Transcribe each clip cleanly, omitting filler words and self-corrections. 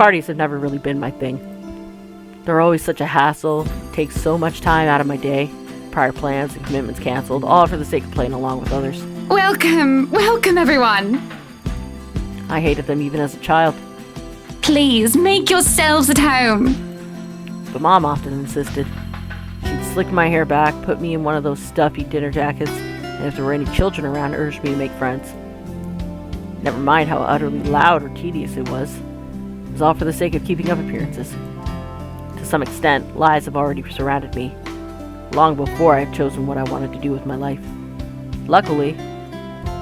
Parties have never really been my thing. They're always such a hassle, takes so much time out of my day, prior plans and commitments canceled, all for the sake of playing along with others. Welcome everyone. I hated them even as a child. Please, make yourselves at home. But Mom often insisted. She'd slick my hair back, put me in one of those stuffy dinner jackets, and if there were any children around, urged me to make friends. Never mind how utterly loud or tedious it was. It was all for the sake of keeping up appearances. To some extent, lies have already surrounded me, long before I have chosen what I wanted to do with my life. Luckily,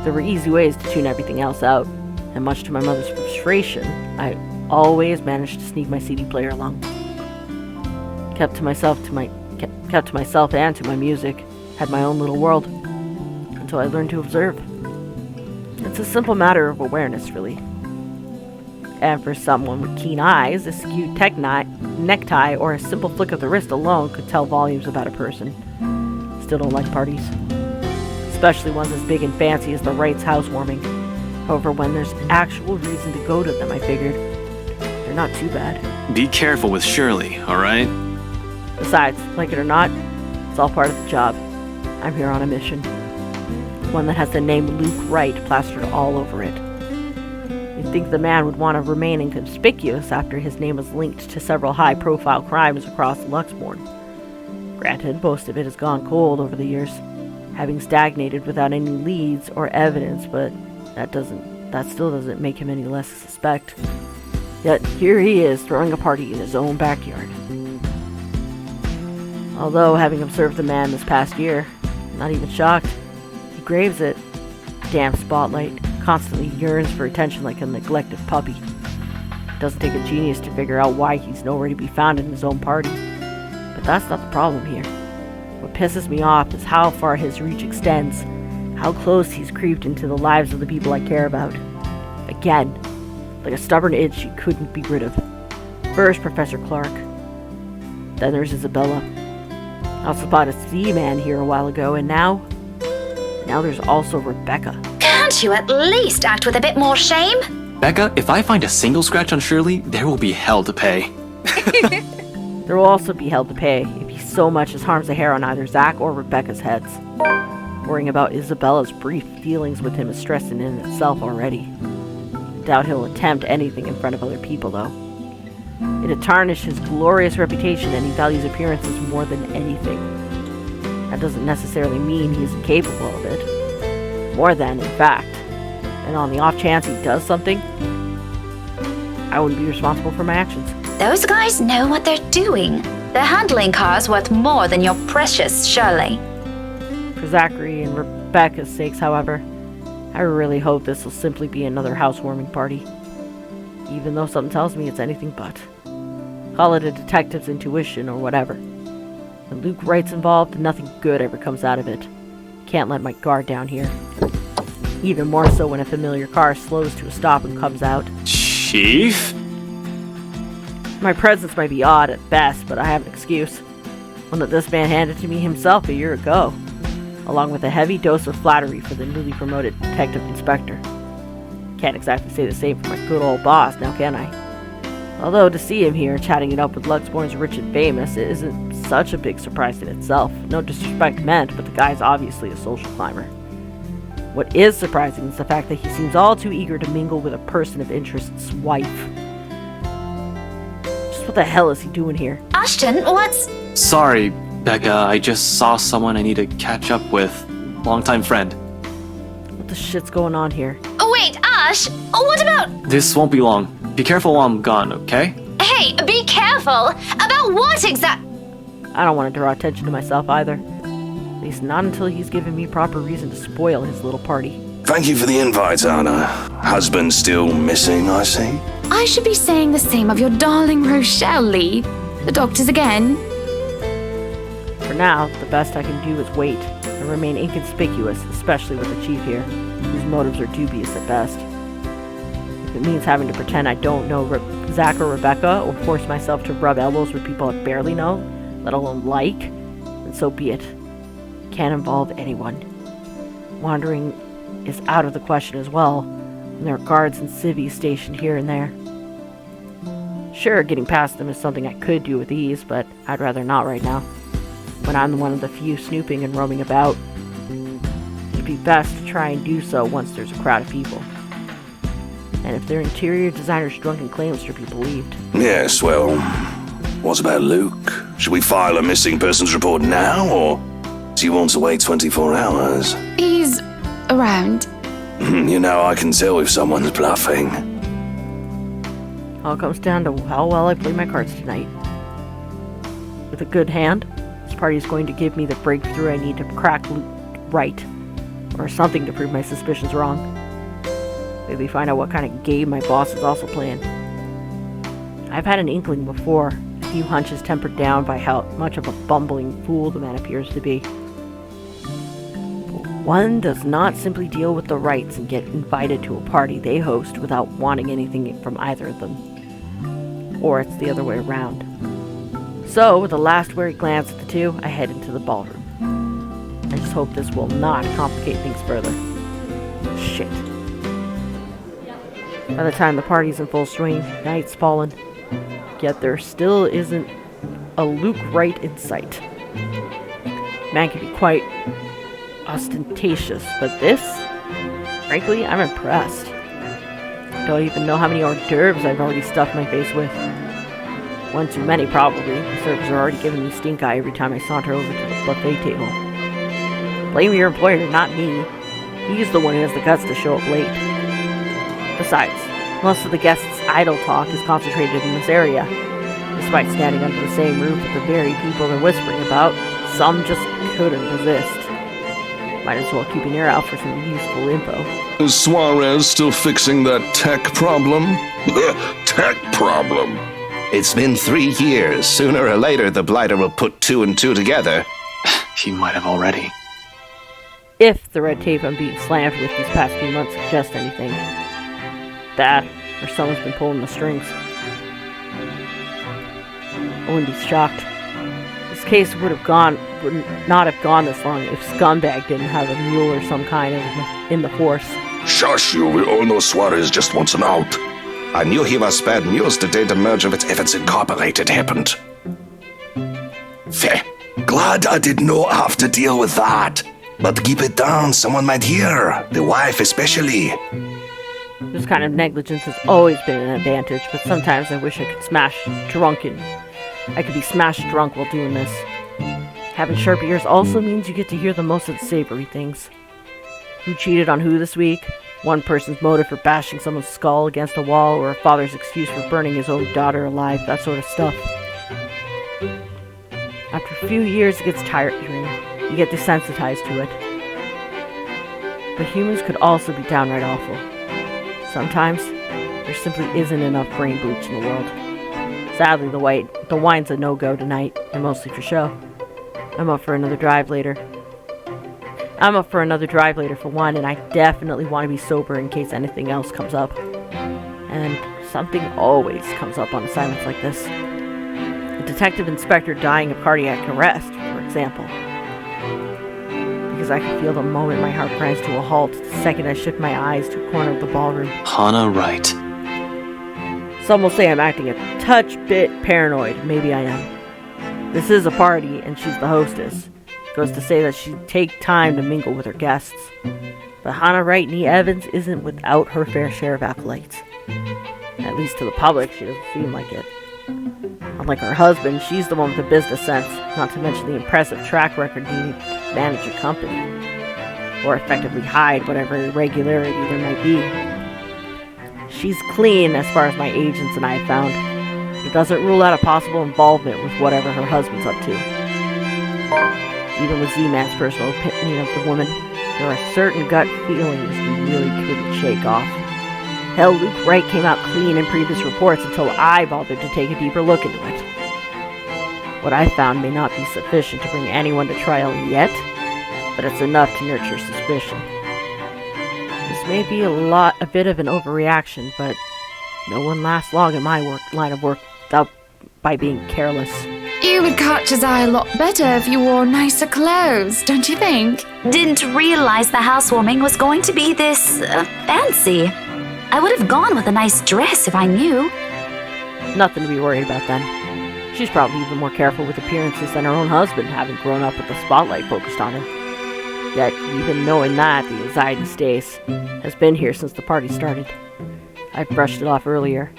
there were easy ways to tune everything else out, and much to my mother's frustration, I always managed to sneak my CD player along. Kept to myself and to my music, had my own little world, until I learned to observe. It's a simple matter of awareness, really. And for someone with keen eyes, a skewed necktie or a simple flick of the wrist alone could tell volumes about a person. Still don't like parties. Especially ones as big and fancy as the Wrights' housewarming. However, when there's actual reason to go to them, I figured, they're not too bad. Be careful with Shirley, alright? Besides, like it or not, it's all part of the job. I'm here on a mission. One that has the name Luke Wright plastered all over it. You'd think the man would want to remain inconspicuous after his name was linked to several high-profile crimes across Luxbourne. Granted, most of it has gone cold over the years, having stagnated without any leads or evidence, but that still doesn't make him any less suspect. Yet here he is, throwing a party in his own backyard. Although, having observed the man this past year, I'm not even shocked. He craves it. Damn spotlight. Constantly yearns for attention like a neglected puppy. Doesn't take a genius to figure out why he's nowhere to be found in his own party. But that's not the problem here. What pisses me off is how far his reach extends, how close he's creeped into the lives of the people I care about. Again, like a stubborn itch he couldn't be rid of. First, Professor Clark. Then there's Isabella. I was about a C-man here a while ago, and now there's also Rebecca. Can't you at least act with a bit more shame? Becca, if I find a single scratch on Shirley, there will be hell to pay. There will also be hell to pay if he so much as harms a hair on either Zach or Rebecca's heads. Worrying about Isabella's brief dealings with him is stressing in itself already. I doubt he'll attempt anything in front of other people, though. It'd tarnish his glorious reputation, and he values appearances more than anything. That doesn't necessarily mean he's incapable of it. More than, in fact. And on the off chance he does something, I wouldn't be responsible for my actions. Those guys know what they're doing. They're handling cars worth more than your precious Shirley. For Zachary and Rebecca's sakes, however, I really hope this will simply be another housewarming party. Even though something tells me it's anything but. Call it a detective's intuition or whatever. When Luke Wright's involved, nothing good ever comes out of it. Can't let my guard down here. Even more so when a familiar car slows to a stop and comes out. Chief? My presence might be odd at best, but I have an excuse. One that this man handed to me himself a year ago, along with a heavy dose of flattery for the newly promoted detective inspector. Can't exactly say the same for my good old boss, now can I? Although to see him here chatting it up with Luxbourne's rich and famous, it isn't such a big surprise in itself. No disrespect meant, but the guy's obviously a social climber. What is surprising is the fact that he seems all too eager to mingle with a person of interest's wife. Just what the hell is he doing here? Ashton, what's... Sorry, Becca, I just saw someone I need to catch up with. Longtime friend. What the shit's going on here? Oh, wait, Ash, what about... This won't be long. Be careful while I'm gone, okay? Hey, be careful! About what exact... I don't want to draw attention to myself either. At least not until he's given me proper reason to spoil his little party. Thank you for the invite, Anna. Husband still missing, I see. I should be saying the same of your darling Rochelle, Lee. The doctors again. For now, the best I can do is wait and remain inconspicuous, especially with the chief here, whose motives are dubious at best. If it means having to pretend I don't know Zach or Rebecca, or force myself to rub elbows with people I barely know, let alone like, then so be it. Can't involve anyone. Wandering is out of the question as well, and there are guards and civvies stationed here and there. Sure, getting past them is something I could do with ease, but I'd rather not right now. When I'm one of the few snooping and roaming about, it'd be best to try and do so once there's a crowd of people. And if their interior designer's drunken claims are to be believed. Yes, well, what about Luke? Should we file a missing persons report now, or do you want to wait 24 hours? He's around. You know, I can tell if someone's bluffing. All comes down to how well I play my cards tonight. With a good hand, this party is going to give me the breakthrough I need to crack Luke right, or something to prove my suspicions wrong. Maybe find out what kind of game my boss is also playing. I've had an inkling before, a few hunches tempered down by how much of a bumbling fool the man appears to be. One does not simply deal with the rights and get invited to a party they host without wanting anything from either of them. Or it's the other way around. So, with a last wary glance at the two, I head into the ballroom. I just hope this will not complicate things further. Shit. By the time the party's in full swing, night's fallen. Yet there still isn't a Luke Wright in sight. Man can be quite ostentatious, but this, frankly, I'm impressed. Don't even know how many hors d'oeuvres I've already stuffed my face with. One too many, probably. The servers are already giving me stink eye every time I saunter over to the buffet table. Blame your employer, not me. He's the one who has the guts to show up late. Besides, most of the guests' idle talk is concentrated in this area. Despite standing under the same roof with the very people they're whispering about, some just couldn't resist. Might as well keep an ear out for some useful info. Is Suarez still fixing that tech problem? Tech problem. It's been 3 years. Sooner or later, the Blighter will put 2 and 2 together. He might have already. If the red tape I'm being slammed with these past few months suggests anything. That, or someone's been pulling the strings. I wouldn't be shocked. This case would not have gone this long if Scumbag didn't have a mule or some kind of in the force. Shush you, we all know Suarez just wants an out. I knew he was bad news the day the merger with Evans Incorporated happened. Fair. Glad I did not have to deal with that. But keep it down, someone might hear. The wife especially. This kind of negligence has always been an advantage, but sometimes I wish I could be smashed drunk while doing this. Having sharp ears also means you get to hear the most of the savory things. Who cheated on who this week? One person's motive for bashing someone's skull against a wall, or a father's excuse for burning his own daughter alive, that sort of stuff. After a few years, it gets tiring. You get desensitized to it. But humans could also be downright awful. Sometimes, there simply isn't enough brain bleach in the world. Sadly, the wine's a no-go tonight, and mostly for show. I'm up for another drive later for one, and I definitely want to be sober in case anything else comes up. And something always comes up on assignments like this. A detective inspector dying of cardiac arrest, for example. Because I can feel the moment my heart grinds to a halt the second I shift my eyes to a corner of the ballroom. Hannah Wright. Some will say I'm acting a touch bit paranoid. Maybe I am. This is a party, and she's the hostess. Goes to say that she'd take time to mingle with her guests. But Hannah Wright Nee Evans isn't without her fair share of acolytes. At least to the public, she doesn't seem like it. Unlike her husband, she's the one with the business sense, not to mention the impressive track record needed to manage a company. Or effectively hide whatever irregularity there might be. She's clean as far as my agents and I have found. It doesn't rule out a possible involvement with whatever her husband's up to. Even with Z-Man's personal opinion of the woman, there are certain gut feelings we really couldn't shake off. Hell, Luke Wright came out clean in previous reports until I bothered to take a deeper look into it. What I found may not be sufficient to bring anyone to trial yet, but it's enough to nurture suspicion. This may be a bit of an overreaction, but no one lasts long in my line of work by being careless. You would catch his eye a lot better if you wore nicer clothes, don't you think? Didn't realize the housewarming was going to be this fancy. I would have gone with a nice dress if I knew. Nothing to be worried about then. She's probably even more careful with appearances than her own husband, having grown up with the spotlight focused on her. Yet, even knowing that, the anxiety stays. Has been here since the party started. I brushed it off earlier.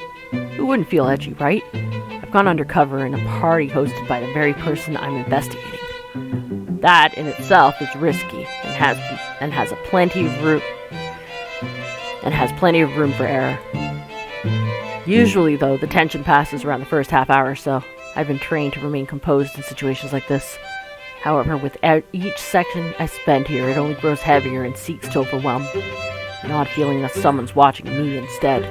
Who wouldn't feel edgy, right? I've gone undercover in a party hosted by the very person I'm investigating. That, in itself, is risky, and has plenty of room for error. Usually, though, the tension passes around the first half hour or so. I've been trained to remain composed in situations like this. However, with each second I spend here, it only grows heavier and seeks to overwhelm. An odd feeling that someone's watching me instead.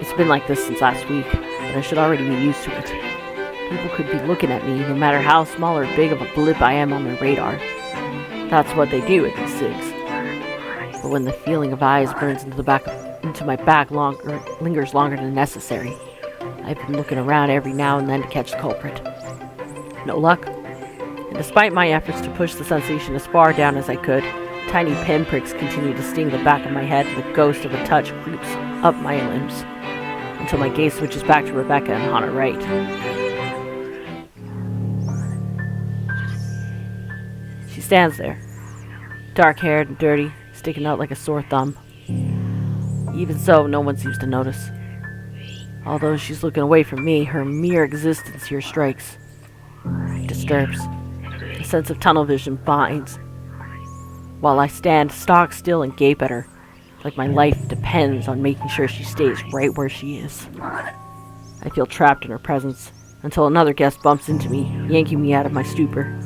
It's been like this since last week, but I should already be used to it. People could be looking at me, no matter how small or big of a blip I am on their radar. That's what they do at these SIGs. But when the feeling of eyes burns into my back lingers longer than necessary, I've been looking around every now and then to catch the culprit. No luck. And despite my efforts to push the sensation as far down as I could, tiny pinpricks continue to sting the back of my head, and the ghost of a touch creeps up my limbs, until my gaze switches back to Rebecca and Hannah Wright. She stands there, dark-haired and dirty, sticking out like a sore thumb. Even so, no one seems to notice. Although she's looking away from me, her mere existence here strikes. Disturbs. A sense of tunnel vision binds, while I stand stock still and gape at her, like my life depends on making sure she stays right where she is. I feel trapped in her presence, until another guest bumps into me, yanking me out of my stupor.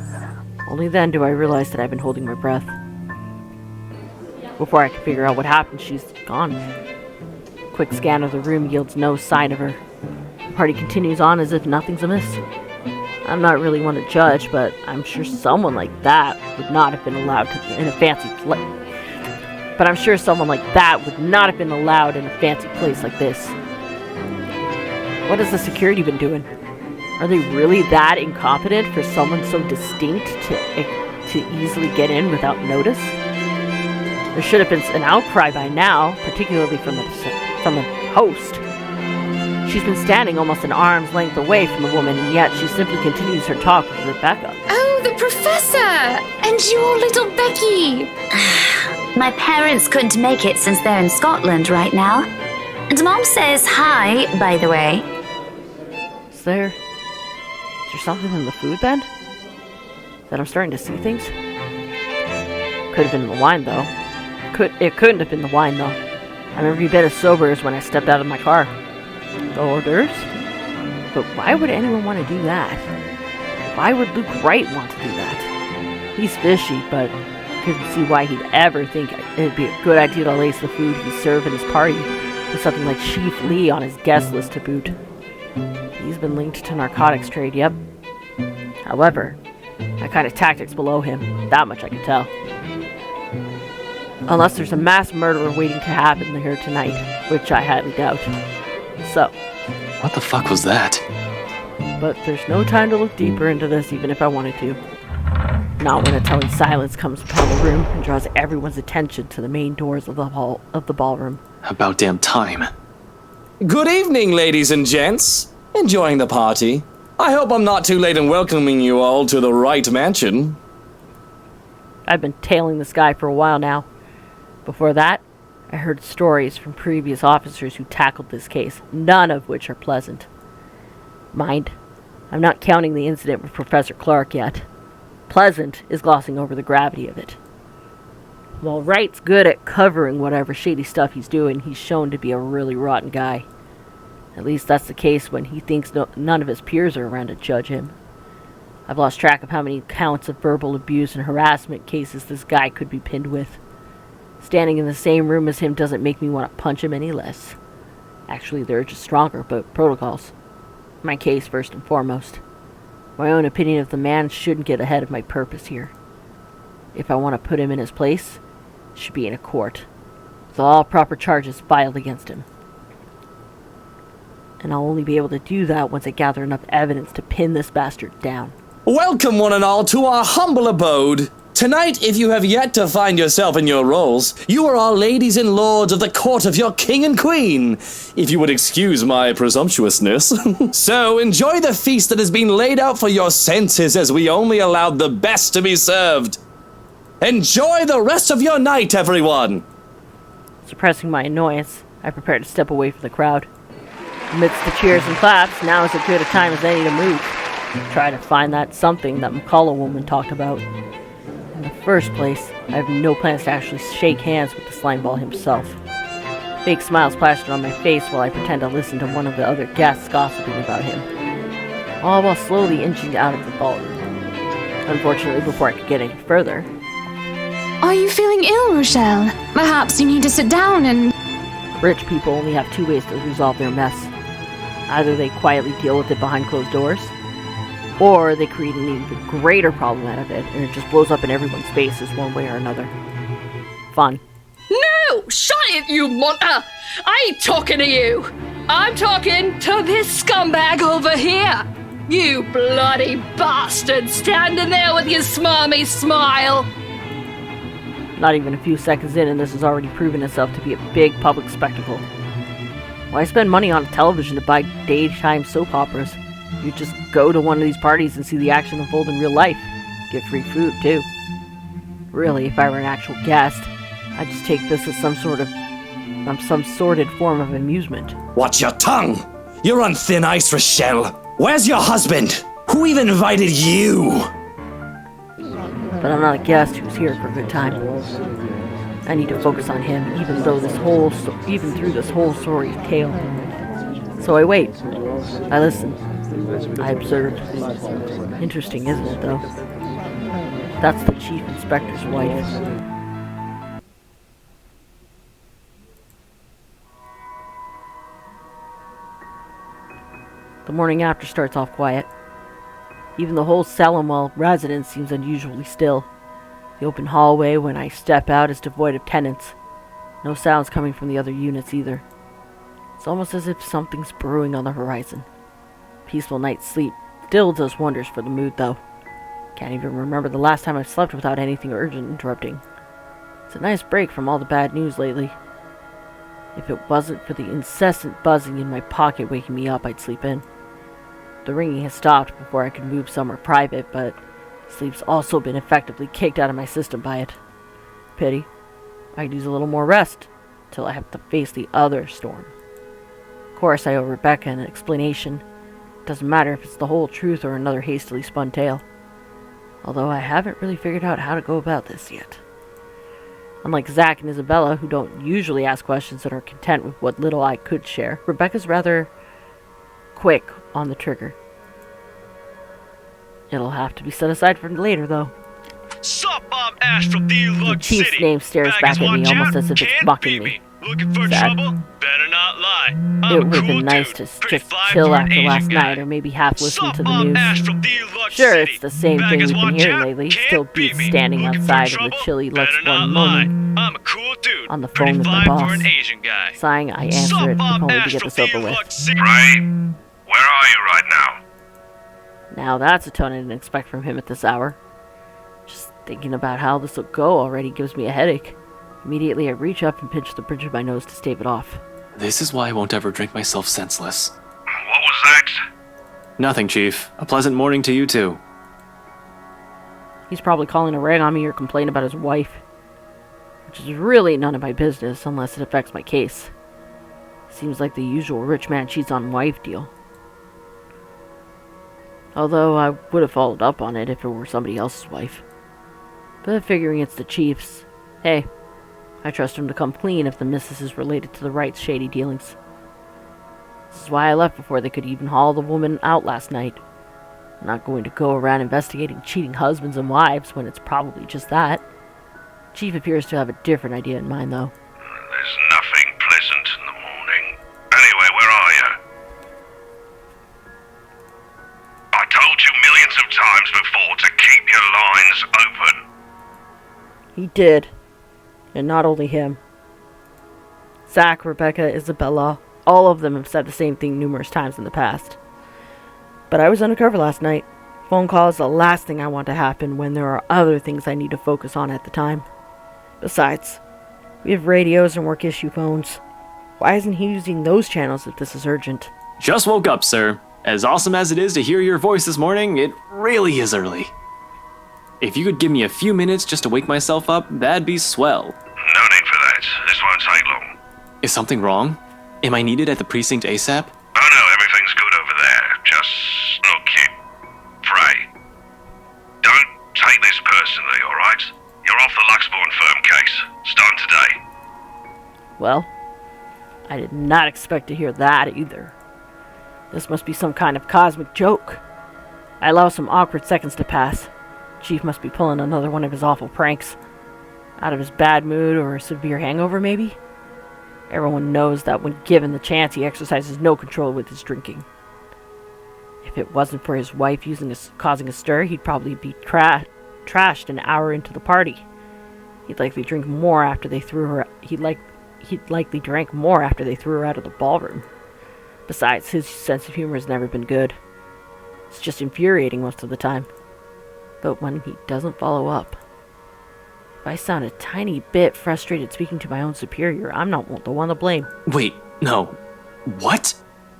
Only then do I realize that I've been holding my breath. Before I can figure out what happened, she's gone. Quick scan of the room yields no sign of her. The party continues on as if nothing's amiss. I'm not really one to judge, but I'm sure someone like that would not have been allowed in a fancy place like this. What has the security been doing? Are they really that incompetent for someone so distinct to easily get in without notice? There should have been an outcry by now, particularly from the host. She's been standing almost an arm's length away from the woman, and yet she simply continues her talk with Rebecca. Oh, the professor! And your little Becky! My parents couldn't make it since they're in Scotland right now. And Mom says hi, by the way. Is there something in the food then? That I'm starting to see things? Could have been the wine, though. It couldn't have been the wine, though. I'm every bit as sober as when I stepped out of my car. The hors d'oeuvres? But why would anyone want to do that? Why would Luke Wright want to do that? He's fishy, but couldn't see why he'd ever think it'd be a good idea to lace the food he's serving his party with something like Chief Lee on his guest list to boot. He's been linked to narcotics trade, yep. However, that kind of tactic's below him. That much I can tell. Unless there's a mass murder waiting to happen here tonight, which I highly doubt. So. What the fuck was that? But there's no time to look deeper into this, even if I wanted to. Not when a telling silence comes upon the room and draws everyone's attention to the main doors of the ballroom. About damn time. Good evening, ladies and gents. Enjoying the party. I hope I'm not too late in welcoming you all to the Wright Mansion. I've been tailing this guy for a while now. Before that, I heard stories from previous officers who tackled this case, none of which are pleasant. Mind, I'm not counting the incident with Professor Clark yet. Pleasant is glossing over the gravity of it. While Wright's good at covering whatever shady stuff he's doing, he's shown to be a really rotten guy. At least that's the case when he thinks none of his peers are around to judge him. I've lost track of how many counts of verbal abuse and harassment cases this guy could be pinned with. Standing in the same room as him doesn't make me want to punch him any less. Actually, they're just stronger, but protocols. My case first and foremost. My own opinion of the man shouldn't get ahead of my purpose here. If I want to put him in his place, it should be in a court, with all proper charges filed against him. And I'll only be able to do that once I gather enough evidence to pin this bastard down. Welcome, one and all, to our humble abode. Tonight, if you have yet to find yourself in your roles, you are all ladies and lords of the court of your king and queen, if you would excuse my presumptuousness. So enjoy the feast that has been laid out for your senses, as we only allowed the best to be served. Enjoy the rest of your night, everyone! Suppressing my annoyance, I prepare to step away from the crowd. Amidst the cheers and claps, now is as good a time as any to move. Try to find that something that McCullough woman talked about. In the first place, I have no plans to actually shake hands with the slimeball himself. Fake smiles plastered on my face while I pretend to listen to one of the other guests gossiping about him, all while slowly inching out of the ballroom. Unfortunately, before I could get any further... Are you feeling ill, Rochelle? Perhaps you need to sit down and... Rich people only have two ways to resolve their mess. Either they quietly deal with it behind closed doors, or they create an even greater problem out of it, and it just blows up in everyone's faces one way or another. Fun. No! Shut it, you munter! I ain't talking to you! I'm talking to this scumbag over here! You bloody bastard standing there with your smarmy smile! Not even a few seconds in, and this has already proven itself to be a big public spectacle. Why spend money on television to buy daytime soap operas? You just go to one of these parties and see the action unfold in real life. Get free food, too. Really, if I were an actual guest, I'd just take this as some sordid form of amusement. Watch your tongue! You're on thin ice, Rochelle! Where's your husband? Who even invited you? But I'm not a guest who's here for a good time. I need to focus on him, even through this whole story's tale. So I wait. I listen. I observe. Interesting, isn't it, though? That's the chief inspector's wife. The morning after starts off quiet. Even the whole Salamwell residence seems unusually still. The open hallway when I step out is devoid of tenants. No sounds coming from the other units either. It's almost as if something's brewing on the horizon. Peaceful night's sleep still does wonders for the mood, though. Can't even remember the last time I've slept without anything urgent interrupting. It's a nice break from all the bad news lately. If it wasn't for the incessant buzzing in my pocket waking me up, I'd sleep in. The ringing has stopped before I could move somewhere private, but sleep's also been effectively kicked out of my system by it. Pity. I could use a little more rest, till I have to face the other storm. Of course, I owe Rebecca an explanation. It doesn't matter if it's the whole truth or another hastily spun tale. Although I haven't really figured out how to go about this yet. Unlike Zach and Isabella, who don't usually ask questions and are content with what little I could share, Rebecca's rather quick on the trigger. It'll have to be set aside for later, though. Sup, I'm Ash from the Chief's City. name stares back at me almost as if it's mocking me. Looking for Sad. trouble? Better not lie. It would have been nice to just chill after last night, or maybe half listen to the news. Sure, it's the same thing we've been hearing lately. Still beats standing outside in the chilly Lux one moaning I'm a cool dude. on the phone with my boss. Sighing, I answer it, if only to get this over with. Ray, where are you right now? Now that's a tone I didn't expect from him at this hour. Just thinking about how this will go already gives me a headache. Immediately I reach up and pinch the bridge of my nose to stave it off. This is why I won't ever drink myself senseless. What was that? Nothing, Chief. A pleasant morning to you, too. He's probably calling a rag on me or complain about his wife. Which is really none of my business unless it affects my case. Seems like the usual rich man cheats on wife deal. Although I would have followed up on it if it were somebody else's wife. But figuring it's the Chief's, hey, I trust him to come clean if the missus is related to the Wright's shady dealings. This is why I left before they could even haul the woman out last night. I'm not going to go around investigating cheating husbands and wives when it's probably just that. Chief appears to have a different idea in mind, though. There's nothing pleasant in the morning. Anyway, where are you? I told you millions of times before to keep your lines open. He did. And not only him. Zach, Rebecca, Isabella, all of them have said the same thing numerous times in the past. But I was undercover last night. Phone call is the last thing I want to happen when there are other things I need to focus on at the time. Besides, we have radios and work issue phones. Why isn't he using those channels if this is urgent? Just woke up, sir. As awesome as it is to hear your voice this morning, it really is early. If you could give me a few minutes just to wake myself up, that'd be swell. No need for that. This won't take long. Is something wrong? Am I needed at the precinct ASAP? Oh no, everything's good over there. Just look, kid. Pray. Don't take this personally, alright? You're off the Luxborn firm case. Starting today. Well, I did not expect to hear that either. This must be some kind of cosmic joke. I allow some awkward seconds to pass. Chief must be pulling another one of his awful pranks. Out of his bad mood or a severe hangover, maybe? Everyone knows that when given the chance, he exercises no control with his drinking. If it wasn't for his wife causing a stir, he'd probably be trashed an hour into the party. He'd likely drink more after they threw her. He'd likely drank more after they threw her out of the ballroom. Besides, his sense of humor has never been good. It's just infuriating most of the time. But when he doesn't follow up, if I sound a tiny bit frustrated speaking to my own superior, I'm not the one to blame. Wait, no. What?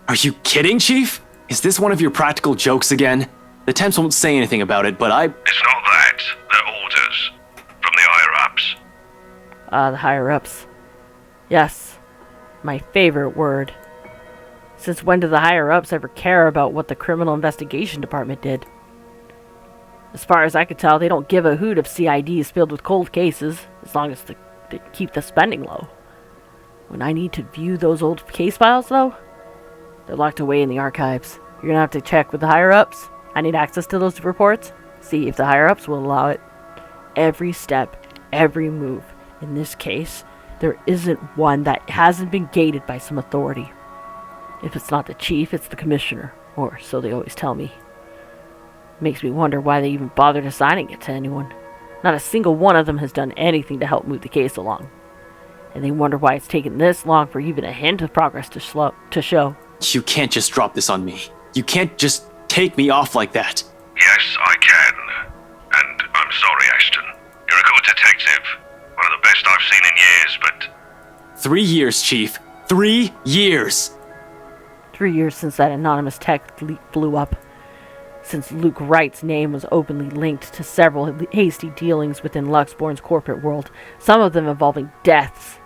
Are you kidding, Chief? Is this one of your practical jokes again? The temps won't say anything about it, but It's not that. They're orders. From the higher-ups. The higher-ups. Yes. My favorite word. Since when did the higher-ups ever care about what the criminal investigation department did? As far as I could tell, they don't give a hoot if CID is filled with cold cases, as long as they keep the spending low. When I need to view those old case files, though, they're locked away in the archives. You're gonna have to check with the higher-ups. I need access to those reports. See if the higher-ups will allow it. Every step, every move. In this case, there isn't one that hasn't been gated by some authority. If it's not the chief, it's the commissioner, or so they always tell me. Makes me wonder why they even bothered assigning it to anyone. Not a single one of them has done anything to help move the case along. And they wonder why it's taken this long for even a hint of progress to show. you can't just drop this on me. You can't just take me off like that. Yes, I can. And I'm sorry, Ashton. You're a good detective. One of the best I've seen in years, but... 3 years, Chief. 3 years! 3 years since that anonymous tech leak blew up. Since Luke Wright's name was openly linked to several hasty dealings within Luxborn's corporate world, some of them involving deaths.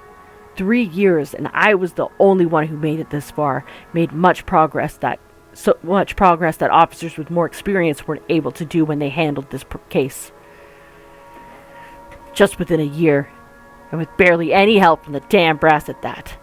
3 years, and I was the only one who made it this far, made so much progress that officers with more experience weren't able to do when they handled this case. Just within a year, and with barely any help from the damn brass at that.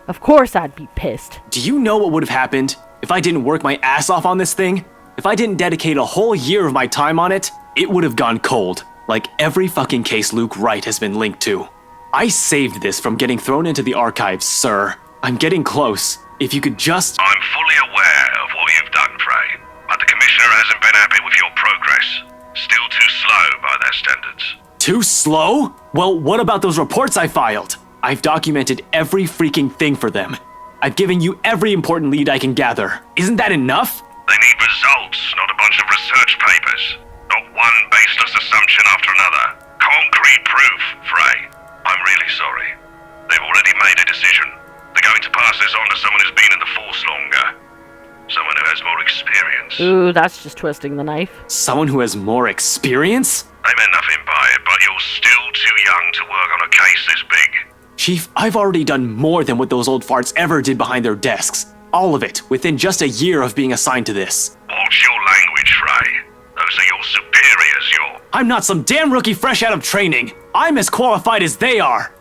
Of course I'd be pissed. Do you know what would have happened if I didn't work my ass off on this thing? If I didn't dedicate a whole year of my time on it, it would have gone cold, like every fucking case Luke Wright has been linked to. I saved this from getting thrown into the archives, sir. I'm getting close. If you could just... I'm fully aware of what you've done, Frey, but the Commissioner hasn't been happy with your progress. Still too slow by their standards. Too slow? Well, what about those reports I filed? I've documented every freaking thing for them. I've given you every important lead I can gather. Isn't that enough? They need results, not a bunch of research papers. Not one baseless assumption after another. Concrete proof, Frey. I'm really sorry. They've already made a decision. They're going to pass this on to someone who's been in the force longer. Someone who has more experience. Ooh, that's just twisting the knife. Someone who has more experience? They meant nothing by it, but you're still too young to work on a case this big. Chief, I've already done more than what those old farts ever did behind their desks. All of it, within just a year of being assigned to this. Watch your language, Frey. Those are your superiors, I'm not some damn rookie fresh out of training. I'm as qualified as they are.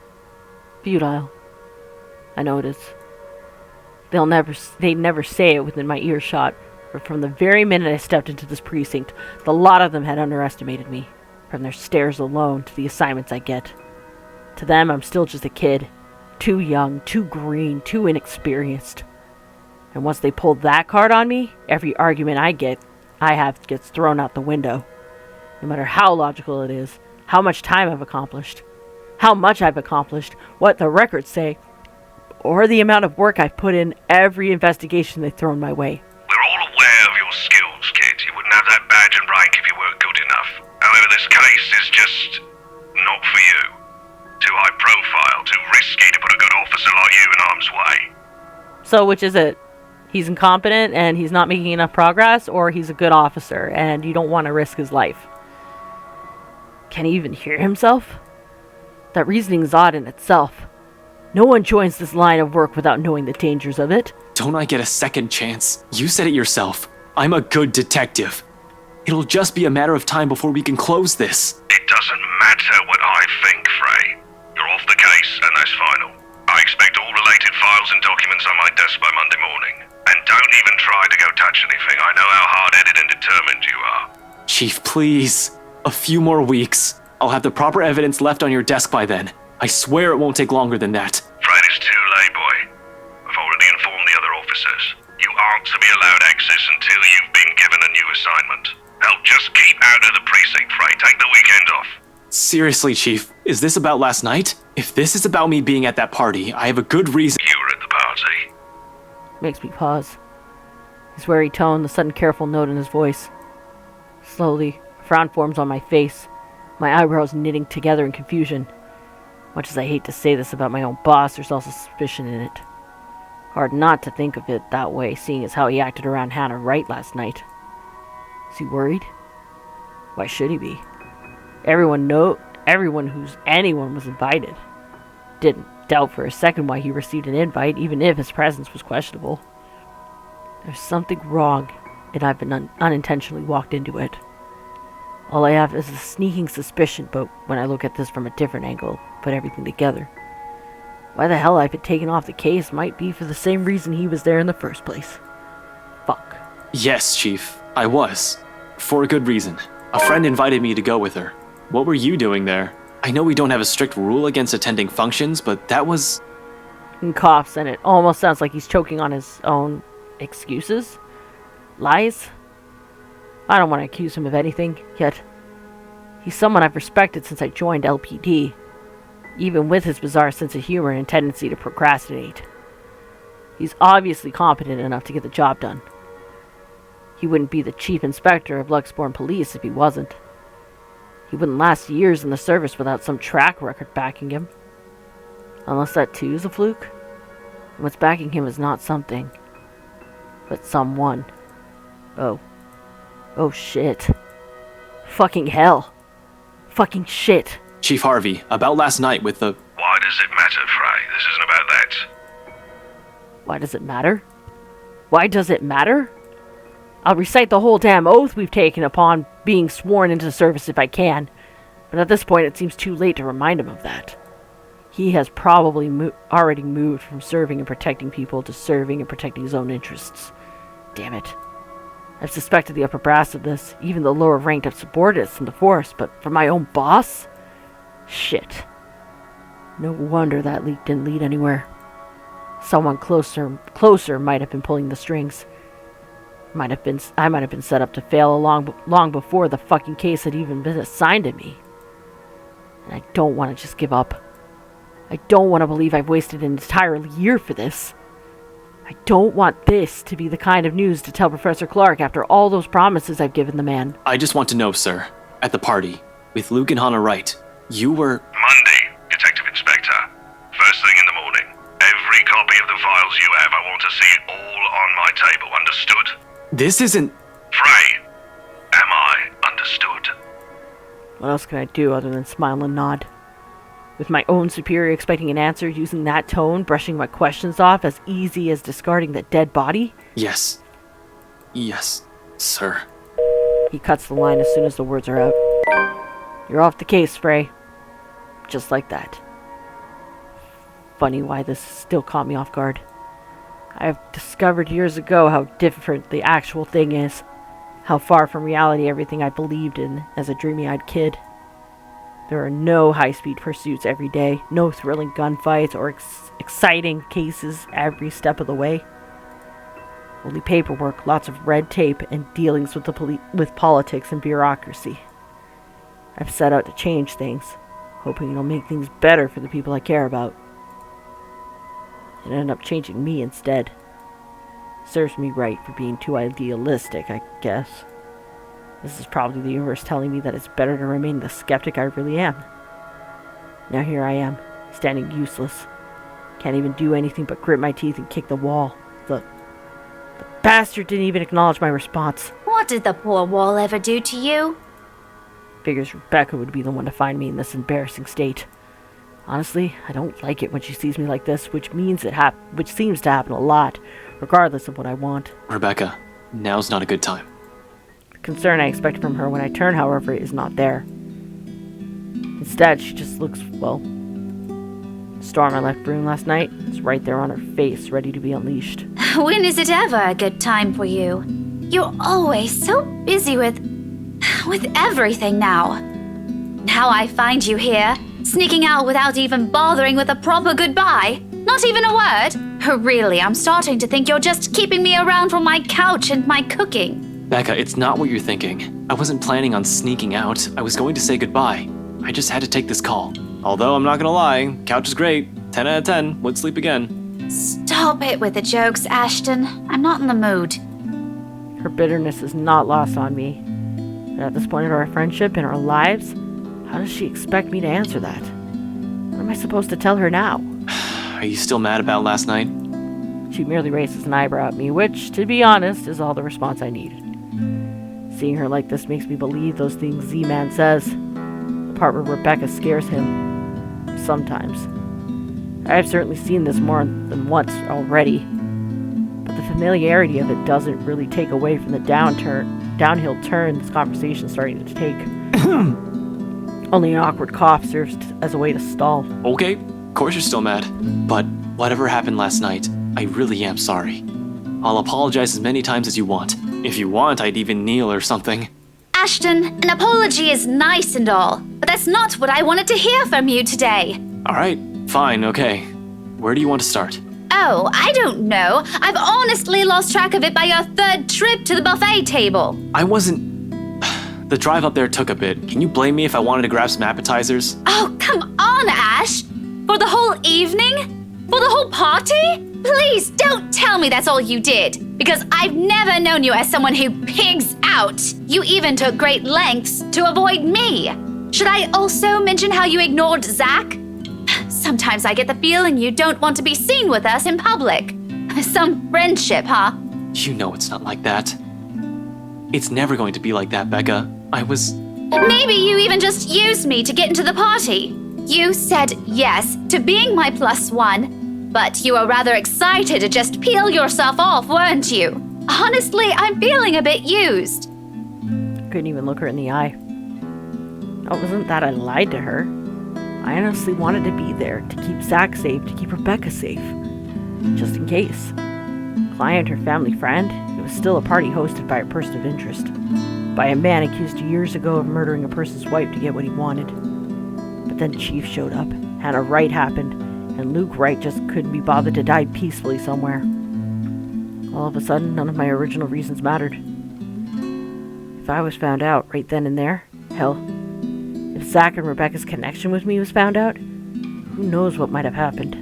Futile. I know it is. They'd never say it within my earshot, but from the very minute I stepped into this precinct, the lot of them had underestimated me. From their stares alone to the assignments I get. To them, I'm still just a kid. Too young, too green, too inexperienced. And once they pull that card on me, every argument I have gets thrown out the window. No matter how logical it is, how much time I've accomplished, how much I've accomplished, what the records say, or the amount of work I've put in every investigation they've thrown my way. We're all aware of your skills, kid. You wouldn't have that bad way. So which is it? He's incompetent and he's not making enough progress, or he's a good officer and you don't want to risk his life? Can he even hear himself? That reasoning is odd in itself. No one joins this line of work without knowing the dangers of it. Don't I get a second chance? You said it yourself. I'm a good detective. It'll just be a matter of time before we can close this. It doesn't matter what I think, Frey. You're off the case, and that's final. I expect all related files and documents on my desk by Monday morning. And don't even try to go touch anything. I know how hard-headed and determined you are. Chief, please. A few more weeks. I'll have the proper evidence left on your desk by then. I swear it won't take longer than that. Fred, it's too late, boy. I've already informed the other officers. You aren't to be allowed access until you've been given a new assignment. Hell, just keep out of the precinct, Frey. Take the weekend off. Seriously, Chief, is this about last night? If this is about me being at that party, I have a good reason. You were at the party. Makes me pause. His wary tone, the sudden careful note in his voice. Slowly, a frown forms on my face, my eyebrows knitting together in confusion. Much as I hate to say this about my own boss, there's also suspicion in it. Hard not to think of it that way, seeing as how he acted around Hannah Wright last night. Is he worried? Why should he be? Anyone was invited. Didn't doubt for a second why he received an invite, even if his presence was questionable. There's something wrong, and I've been unintentionally walked into it. All I have is a sneaking suspicion, but when I look at this from a different angle, put everything together, why the hell I've been taken off the case might be for the same reason he was there in the first place. Fuck. Yes, Chief, I was. For a good reason. A friend invited me to go with her. What were you doing there? I know we don't have a strict rule against attending functions, but that was... He coughs, and it almost sounds like he's choking on his own excuses. Lies. I don't want to accuse him of anything, yet he's someone I've respected since I joined LPD, even with his bizarre sense of humor and tendency to procrastinate. He's obviously competent enough to get the job done. He wouldn't be the chief inspector of Luxborn Police if he wasn't. He wouldn't last years in the service without some track record backing him. Unless that too is a fluke. And what's backing him is not something, but someone. Oh shit. Fucking hell. Fucking shit. Chief Harvey, about last night with the... Why does it matter, Frey? This isn't about that. Why does it matter? Why does it matter? I'll recite the whole damn oath we've taken upon being sworn into service if I can, but at this point it seems too late to remind him of that. He has probably already moved from serving and protecting people to serving and protecting his own interests. Damn it. I've suspected the upper brass of this, even the lower ranked of subordinates in the force, but from my own boss? Shit. No wonder that leak didn't lead anywhere. Someone closer might have been pulling the strings. I might have been set up to fail long before the fucking case had even been assigned to me. And I don't want to just give up. I don't want to believe I've wasted an entire year for this. I don't want this to be the kind of news to tell Professor Clark after all those promises I've given the man. I just want to know, sir, at the party, with Luke and Hannah Wright, you were... Monday, Detective Inspector. First thing in the morning. Every copy of the files you have, I want to see all on my table, understood? This isn't... Frey, am I understood? What else can I do other than smile and nod? With my own superior expecting an answer, using that tone, brushing my questions off as easy as discarding the dead body? Yes. Yes, sir. He cuts the line as soon as the words are out. You're off the case, Frey. Just like that. Funny why this still caught me off guard. I've discovered years ago how different the actual thing is. How far from reality everything I believed in as a dreamy-eyed kid. There are no high-speed pursuits every day, no thrilling gunfights or exciting cases every step of the way. Only paperwork, lots of red tape, and dealings with with politics and bureaucracy. I've set out to change things, hoping it'll make things better for the people I care about. It ended up changing me instead. Serves me right for being too idealistic, I guess. This is probably the universe telling me that it's better to remain the skeptic I really am. Now here I am, standing useless, Can't even do anything but grit my teeth and kick the wall. The bastard didn't even acknowledge my response. What did the poor wall ever do to you? Figures Rebecca would be the one to find me in this embarrassing state. Honestly, I don't like it when she sees me like this, which seems to happen a lot, regardless of what I want. Rebecca, now's not a good time. The concern I expect from her when I turn, however, is not there. Instead, she just looks, well, the storm I left brewing last night is right there on her face, ready to be unleashed. When is it ever a good time for you? You're always so busy with everything now. Now I find you here, sneaking out without even bothering with a proper goodbye. Not even a word. Really, I'm starting to think you're just keeping me around for my couch and my cooking. Becca, it's not what you're thinking. I wasn't planning on sneaking out. I was going to say goodbye. I just had to take this call. Although, I'm not gonna lie, couch is great. 10 out of 10. Would sleep again. Stop it with the jokes, Ashton. I'm not in the mood. Her bitterness is not lost on me. But at this point in our friendship and our lives, how does she expect me to answer that? What am I supposed to tell her now? Are you still mad about last night? She merely raises an eyebrow at me, which, to be honest, is all the response I needed. Seeing her like this makes me believe those things Z-Man says. The part where Rebecca scares him. Sometimes. I've certainly seen this more than once already. But the familiarity of it doesn't really take away from the downhill turn this conversation is starting to take. Only an awkward cough serves as a way to stall. Okay, of course you're still mad. But whatever happened last night, I really am sorry. I'll apologize as many times as you want. If you want, I'd even kneel or something. Ashton, an apology is nice and all, but that's not what I wanted to hear from you today. Alright, fine, okay. Where do you want to start? Oh, I don't know. I've honestly lost track of it by your third trip to the buffet table. I wasn't... The drive up there took a bit. Can you blame me if I wanted to grab some appetizers? Oh, come on, Ash! For the whole evening? For the whole party? Please don't tell me that's all you did, because I've never known you as someone who pigs out. You even took great lengths to avoid me. Should I also mention how you ignored Zach? Sometimes I get the feeling you don't want to be seen with us in public. Some friendship, huh? You know it's not like that. It's never going to be like that, Becca. Maybe you even just used me to get into the party. You said yes to being my +1, but you were rather excited to just peel yourself off, weren't you? Honestly, I'm feeling a bit used. Couldn't even look her in the eye. It wasn't that I lied to her. I honestly wanted to be there to keep Zach safe, to keep Rebecca safe. Just in case. Client, her family friend, it was still a party hosted by a person of interest. By a man accused years ago of murdering a person's wife to get what he wanted. But then Chief showed up, Hannah Wright happened, and Luke Wright just couldn't be bothered to die peacefully somewhere. All of a sudden, none of my original reasons mattered. If I was found out right then and there, hell, if Zach and Rebecca's connection with me was found out, who knows what might have happened.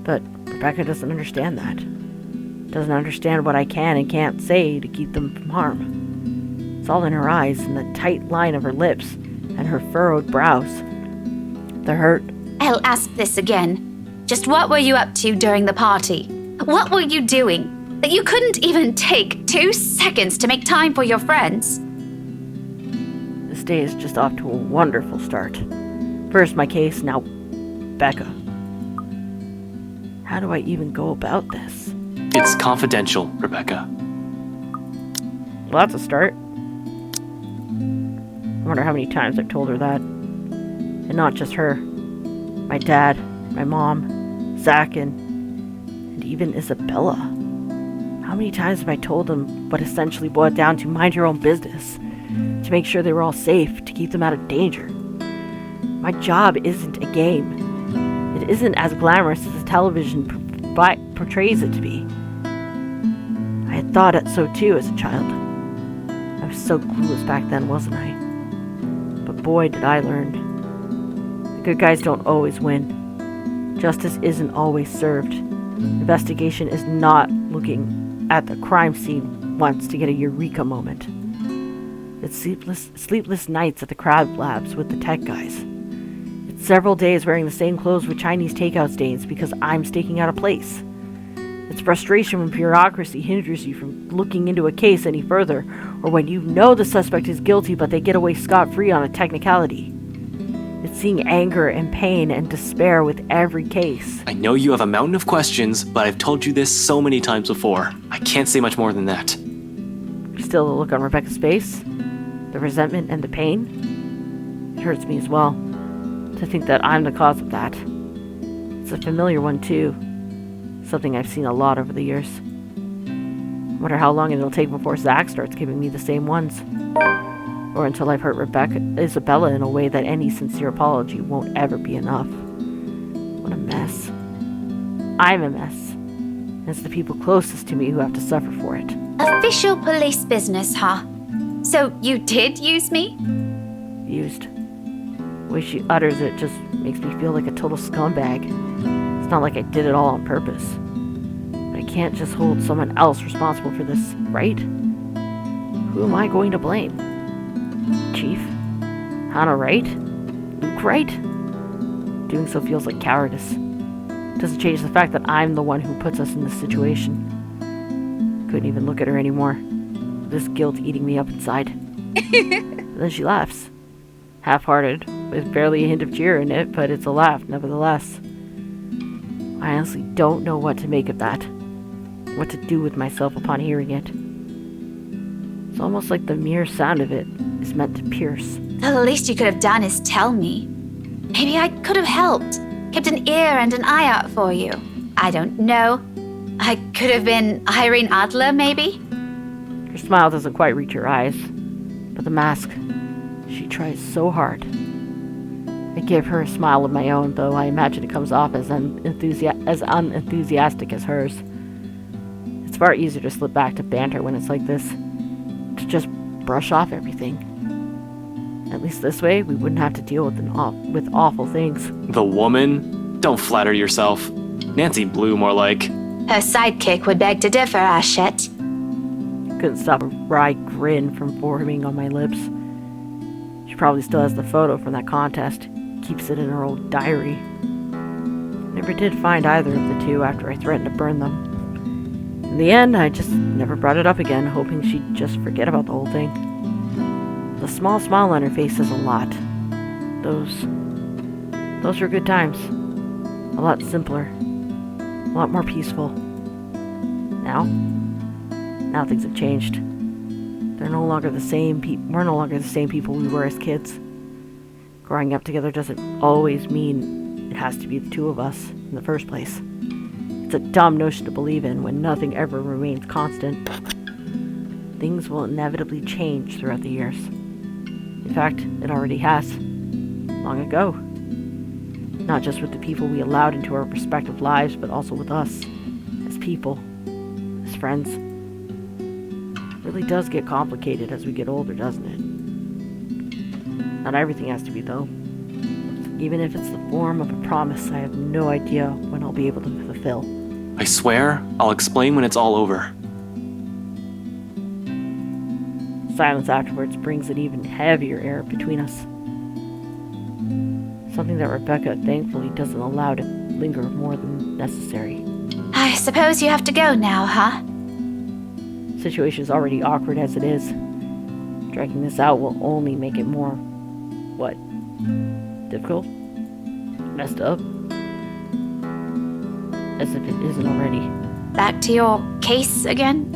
But Rebecca doesn't understand that. Doesn't understand what I can and can't say to keep them from harm. It's all in her eyes and the tight line of her lips and her furrowed brows. The hurt. I'll ask this again. Just what were you up to during the party? What were you doing that you couldn't even take 2 seconds to make time for your friends? This day is just off to a wonderful start. First my case, now Becca. How do I even go about this? It's confidential, Rebecca. Well, that's a start. I wonder how many times I've told her that. And not just her. My dad, my mom, Zach, and even Isabella. How many times have I told them what essentially boiled down to mind your own business? To make sure they were all safe, to keep them out of danger. My job isn't a game. It isn't as glamorous as the television portrays it to be. I had thought it so too as a child. I was so clueless back then, wasn't I? But boy, did I learn. The good guys don't always win. Justice isn't always served. Investigation is not looking at the crime scene once to get a eureka moment. It's sleepless nights at the crab labs with the tech guys. It's several days wearing the same clothes with Chinese takeout stains because I'm staking out a place. It's frustration when bureaucracy hinders you from looking into a case any further, or when you know the suspect is guilty but they get away scot-free on a technicality. It's seeing anger and pain and despair with every case. I know you have a mountain of questions, but I've told you this so many times before. I can't say much more than that. Still the look on Rebecca's face, the resentment and the pain. It hurts me as well, to think that I'm the cause of that. It's a familiar one too, something I've seen a lot over the years. I wonder how long it'll take before Zach starts giving me the same ones. Or until I've hurt Isabella in a way that any sincere apology won't ever be enough. What a mess. I'm a mess. And it's the people closest to me who have to suffer for it. Official police business, huh? So you did use me? Used. The way she utters it just makes me feel like a total scumbag. It's not like I did it all on purpose. But I can't just hold someone else responsible for this, right? Who am I going to blame? Chief? Hannah right? Luke right? Doing so feels like cowardice. Doesn't change the fact that I'm the one who puts us in this situation. Couldn't even look at her anymore. This guilt eating me up inside. But then she laughs. Half-hearted, with barely a hint of cheer in it, but it's a laugh nevertheless. I honestly don't know what to make of that. What to do with myself upon hearing it. It's almost like the mere sound of it is meant to pierce. The least you could have done is tell me. Maybe I could have helped. Kept an ear and an eye out for you. I don't know. I could have been Irene Adler, maybe? Her smile doesn't quite reach her eyes. But the mask, she tries so hard. I give her a smile of my own, though I imagine it comes off as unenthusiastic as hers. It's far easier to slip back to banter when it's like this. To just brush off everything. At least this way, we wouldn't have to deal with awful things. The woman? Don't flatter yourself. Nancy Blue, more like. Her sidekick would beg to differ, Ashett. Couldn't stop a wry grin from forming on my lips. She probably still has the photo from that contest. Keeps it in her old diary. Never did find either of the two after I threatened to burn them. In the end, I just never brought it up again, hoping she'd just forget about the whole thing. The small smile on her face says a lot. Those were good times. A lot simpler. A lot more peaceful. Now things have changed. They're no longer the same we're no longer the same people we were as kids. Growing up together doesn't always mean it has to be the two of us in the first place. It's a dumb notion to believe in when nothing ever remains constant. Things will inevitably change throughout the years. In fact, it already has. Long ago. Not just with the people we allowed into our respective lives, but also with us. As people. As friends. It really does get complicated as we get older, doesn't it? Not everything has to be, though. Even if it's the form of a promise I have no idea when I'll be able to fulfill. I swear, I'll explain when it's all over. Silence afterwards brings an even heavier air between us. Something that Rebecca thankfully doesn't allow to linger more than necessary. I suppose you have to go now, huh? The situation is already awkward as it is. Dragging this out will only make it more... what? Difficult? Messed up? As if it isn't already. Back to your case again?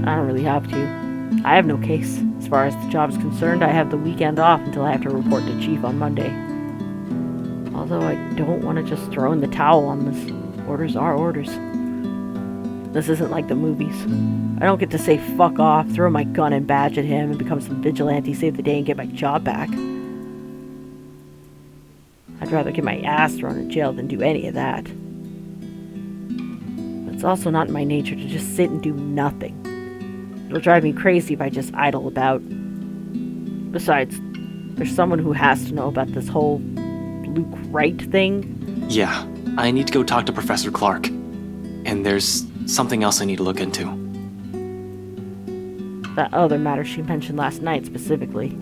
I don't really have to. I have no case. As far as the job is concerned, I have the weekend off until I have to report to Chief on Monday. Although I don't want to just throw in the towel on this. Orders are orders. This isn't like the movies. I don't get to say fuck off, throw my gun and badge at him, and become some vigilante, save the day, and get my job back. I'd rather get my ass thrown in jail than do any of that. But it's also not in my nature to just sit and do nothing. It'll drive me crazy if I just idle about. Besides, there's someone who has to know about this whole Luke Wright thing. Yeah, I need to go talk to Professor Clark. And there's something else I need to look into. That other matter she mentioned last night specifically.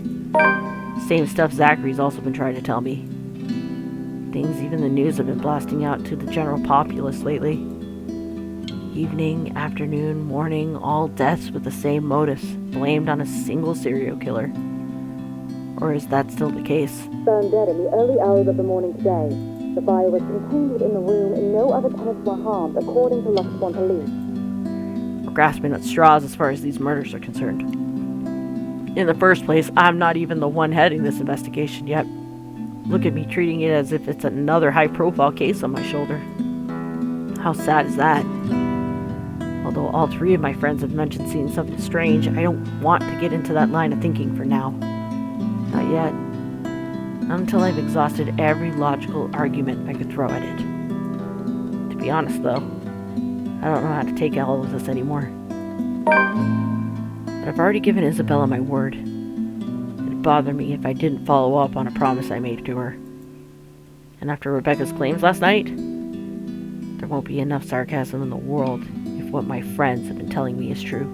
Same stuff Zachary's also been trying to tell me. things even the news have been blasting out to the general populace lately. Evening, afternoon, morning, all deaths with the same motives, blamed on a single serial killer. Or is that still the case? Found dead in the early hours of the morning today. The fire was contained within the room and no other tenants were harmed, according to Luxbourne police. We're grasping at straws as far as these murders are concerned. In the first place, I'm not even the one heading this investigation yet. Look at me treating it as if it's another high-profile case on my shoulder. How sad is that? Although all three of my friends have mentioned seeing something strange, I don't want to get into that line of thinking for now. Not yet. Not until I've exhausted every logical argument I could throw at it. To be honest, though, I don't know how to take all of this anymore. But I've already given Isabella my word. It'd bother me if I didn't follow up on a promise I made to her. And after Rebecca's claims last night, there won't be enough sarcasm in the world if what my friends have been telling me is true.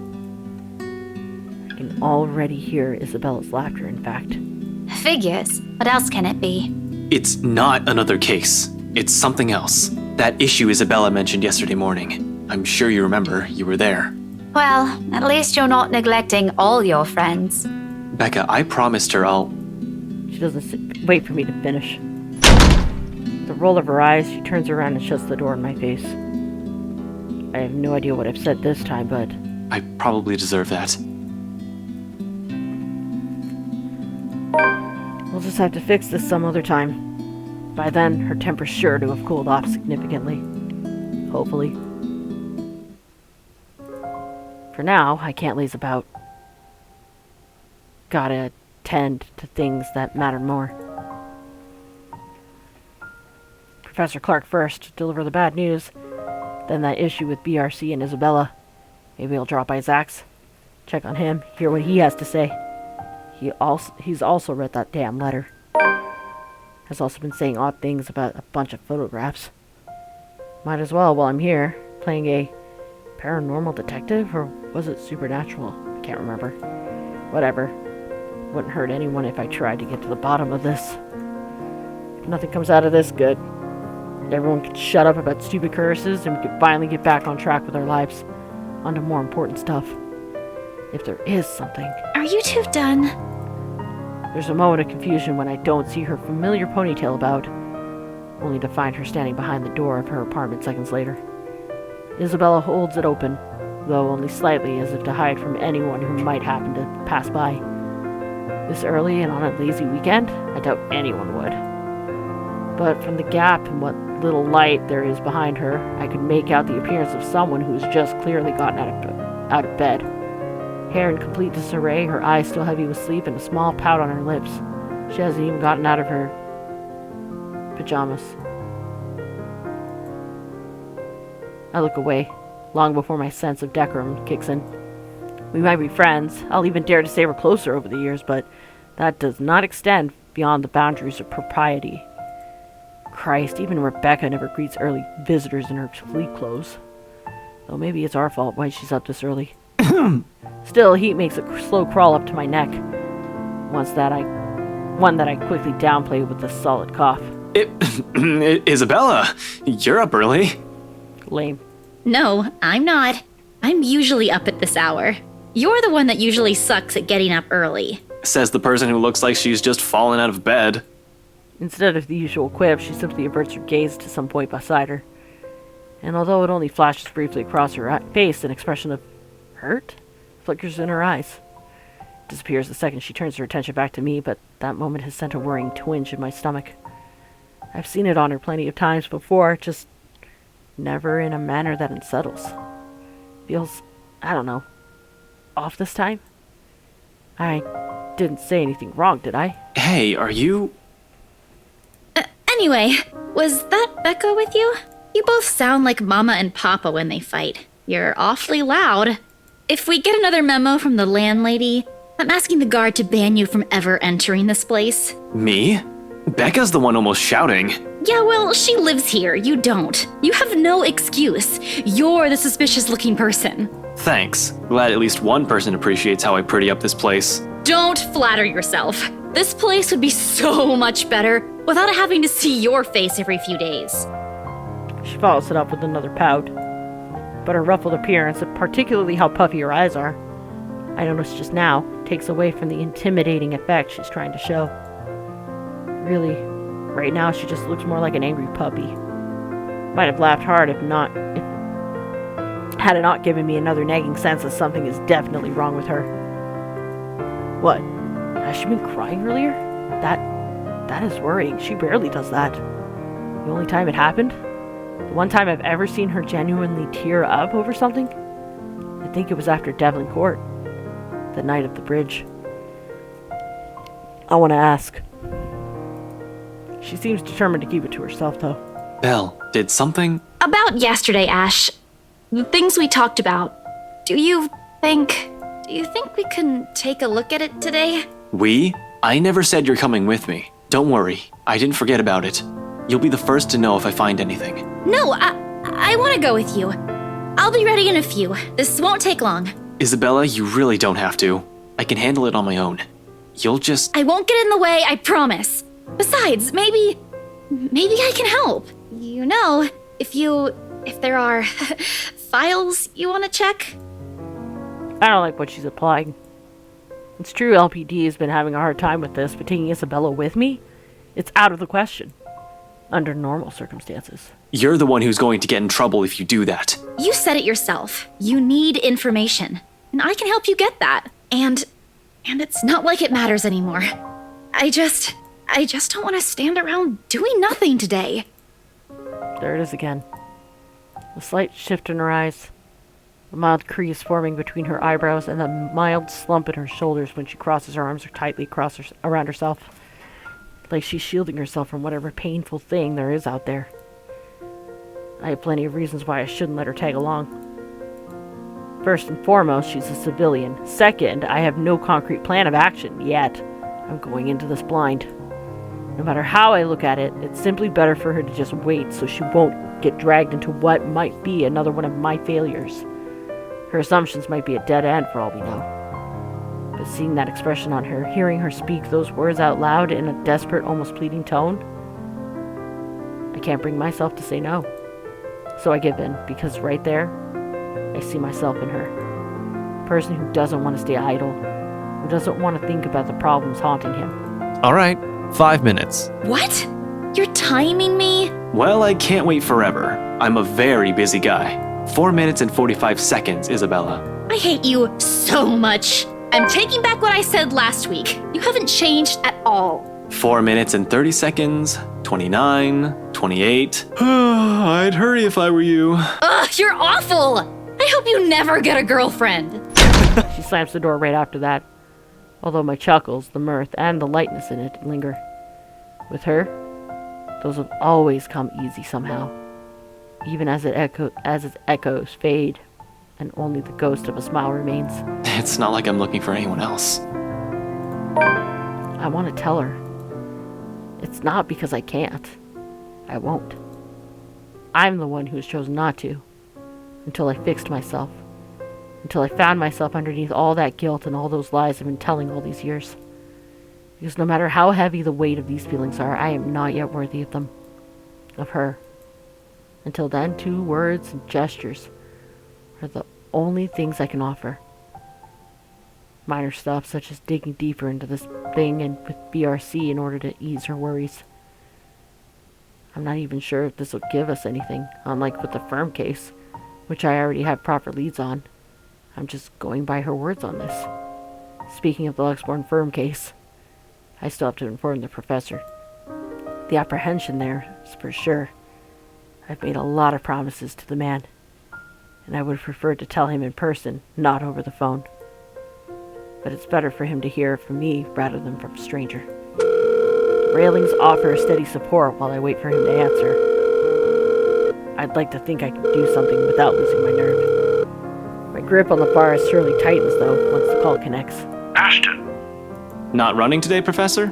I can already hear Isabella's laughter, in fact. Figures. What else can it be? It's not another case. It's something else. That issue Isabella mentioned yesterday morning. I'm sure you remember. You were there. Well, at least you're not neglecting all your friends. Becca, I promised her I'll... She doesn't wait for me to finish. With a roll of her eyes, she turns around and shuts the door in my face. I have no idea what I've said this time, but... I probably deserve that. We'll just have to fix this some other time. By then, her temper's sure to have cooled off significantly. Hopefully. For now, I can't laze about. Gotta tend to things that matter more. Professor Clark first, deliver the bad news. Then that issue with BRC and Isabella. Maybe I'll drop by Zach's. Check on him, hear what he has to say. He's also read that damn letter. Has also been saying odd things about a bunch of photographs. Might as well while I'm here, playing a paranormal detective, or was it supernatural? I can't remember. Whatever. Wouldn't hurt anyone if I tried to get to the bottom of this. If nothing comes out of this, good. Everyone could shut up about stupid curses and we could finally get back on track with our lives. On to more important stuff. If there is something. Are you two done? There's a moment of confusion when I don't see her familiar ponytail about, only to find her standing behind the door of her apartment seconds later. Isabella holds it open, though only slightly as if to hide from anyone who might happen to pass by. This early and on a lazy weekend, I doubt anyone would. But from the gap in what little light there is behind her, I could make out the appearance of someone who's just clearly gotten out of bed. Hair in complete disarray, her eyes still heavy with sleep, and a small pout on her lips. She hasn't even gotten out of her pajamas. I look away, long before my sense of decorum kicks in. We might be friends. I'll even dare to say we're closer over the years, but that does not extend beyond the boundaries of propriety. Christ, even Rebecca never greets early visitors in her sleep clothes. Though maybe it's our fault why she's up this early. Still, heat makes a slow crawl up to my neck. One that I quickly downplay with a solid cough. Isabella, you're up early. Lame. No, I'm not. I'm usually up at this hour. You're the one that usually sucks at getting up early. Says the person who looks like she's just fallen out of bed. Instead of the usual quip, she simply averts her gaze to some point beside her. And although it only flashes briefly across her face, an expression of hurt flickers in her eyes. Disappears the second she turns her attention back to me, but that moment has sent a worrying twinge in my stomach. I've seen it on her plenty of times before, just never in a manner that unsettles. Feels, I don't know, off this time? I didn't say anything wrong, did I? Hey, are you... Anyway, was that Becca with you? You both sound like Mama and Papa when they fight. You're awfully loud. If we get another memo from the landlady, I'm asking the guard to ban you from ever entering this place. Me? Becca's the one almost shouting. Yeah, well, she lives here. You don't. You have no excuse. You're the suspicious-looking person. Thanks. Glad at least one person appreciates how I pretty up this place. Don't flatter yourself. This place would be so much better without having to see your face every few days. She follows it up with another pout. But her ruffled appearance, and particularly how puffy her eyes are, I noticed just now, takes away from the intimidating effect she's trying to show. Really, right now she just looks more like an angry puppy. Might have laughed hard had it not given me another nagging sense that something is definitely wrong with her. What? Has she been crying earlier? That is worrying. She rarely does that. The only time it happened? The one time I've ever seen her genuinely tear up over something? I think it was after Devlin Court. The night of the bridge. I want to ask. She seems determined to keep it to herself, though. Belle, did something... About yesterday, Ash. The things we talked about. Do you think we can take a look at it today? We? I never said you're coming with me. Don't worry, I didn't forget about it. You'll be the first to know if I find anything. No, I want to go with you. I'll be ready in a few. This won't take long. Isabella, you really don't have to. I can handle it on my own. You'll just... I won't get in the way, I promise. Besides, maybe I can help. You know, if there are files you want to check. I don't like what she's applying. It's true LPD has been having a hard time with this, but taking Isabella with me? It's out of the question. Under normal circumstances. You're the one who's going to get in trouble if you do that. You said it yourself. You need information. And I can help you get that. And it's not like it matters anymore. I just don't want to stand around doing nothing today. There it is again. A slight shift in her eyes. A mild crease forming between her eyebrows and a mild slump in her shoulders when she crosses her arms tightly around herself. Like she's shielding herself from whatever painful thing there is out there. I have plenty of reasons why I shouldn't let her tag along. First and foremost, she's a civilian. Second, I have no concrete plan of action yet. I'm going into this blind. No matter how I look at it, it's simply better for her to just wait so she won't get dragged into what might be another one of my failures. Her assumptions might be a dead end for all we know. But seeing that expression on her, hearing her speak those words out loud in a desperate, almost pleading tone, I can't bring myself to say no. So I give in, because right there, I see myself in her. A person who doesn't want to stay idle, who doesn't want to think about the problems haunting him. All right, 5 minutes. What? You're timing me? Well, I can't wait forever. I'm a very busy guy. 4 minutes and 45 seconds, Isabella. I hate you so much. I'm taking back what I said last week. You haven't changed at all. 4 minutes and 30 seconds, 29, 28. I'd hurry if I were you. Ugh, you're awful! I hope you never get a girlfriend. She slams the door right after that. Although my chuckles, the mirth, and the lightness in it linger. With her, those have always come easy somehow. Even as its echoes fade, and only the ghost of a smile remains. It's not like I'm looking for anyone else. I want to tell her. It's not because I can't. I won't. I'm the one who's chosen not to. Until I fixed myself. Until I found myself underneath all that guilt and all those lies I've been telling all these years. Because no matter how heavy the weight of these feelings are, I am not yet worthy of them. Of her. Until then, 2 words and gestures are the only things I can offer. Minor stuff such as digging deeper into this thing and with BRC in order to ease her worries. I'm not even sure if this will give us anything, unlike with the firm case, which I already have proper leads on. I'm just going by her words on this. Speaking of the Luxborn firm case, I still have to inform the professor. The apprehension there is for sure. I've made a lot of promises to the man, and I would have preferred to tell him in person, not over the phone. But it's better for him to hear from me rather than from a stranger. The railings offer a steady support while I wait for him to answer. I'd like to think I can do something without losing my nerve. My grip on the bar surely tightens, though, once the call connects. Ashton! Not running today, Professor?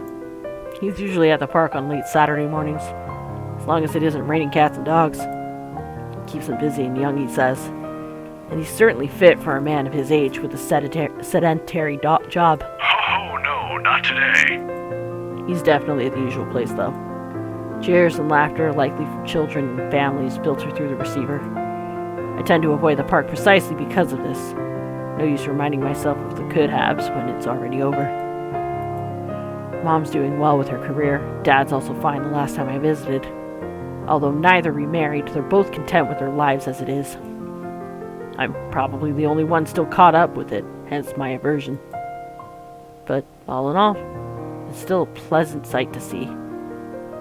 He's usually at the park on late Saturday mornings. As long as it isn't raining cats and dogs. It keeps him busy and young, he says. And he's certainly fit for a man of his age with a sedentary job. Oh, no, not today. He's definitely at the usual place, though. Cheers and laughter, likely from children and families, filter through the receiver. I tend to avoid the park precisely because of this. No use reminding myself of the could-haves when it's already over. Mom's doing well with her career. Dad's also fine the last time I visited. Although neither remarried, they're both content with their lives as it is. I'm probably the only one still caught up with it, hence my aversion. But all in all, it's still a pleasant sight to see,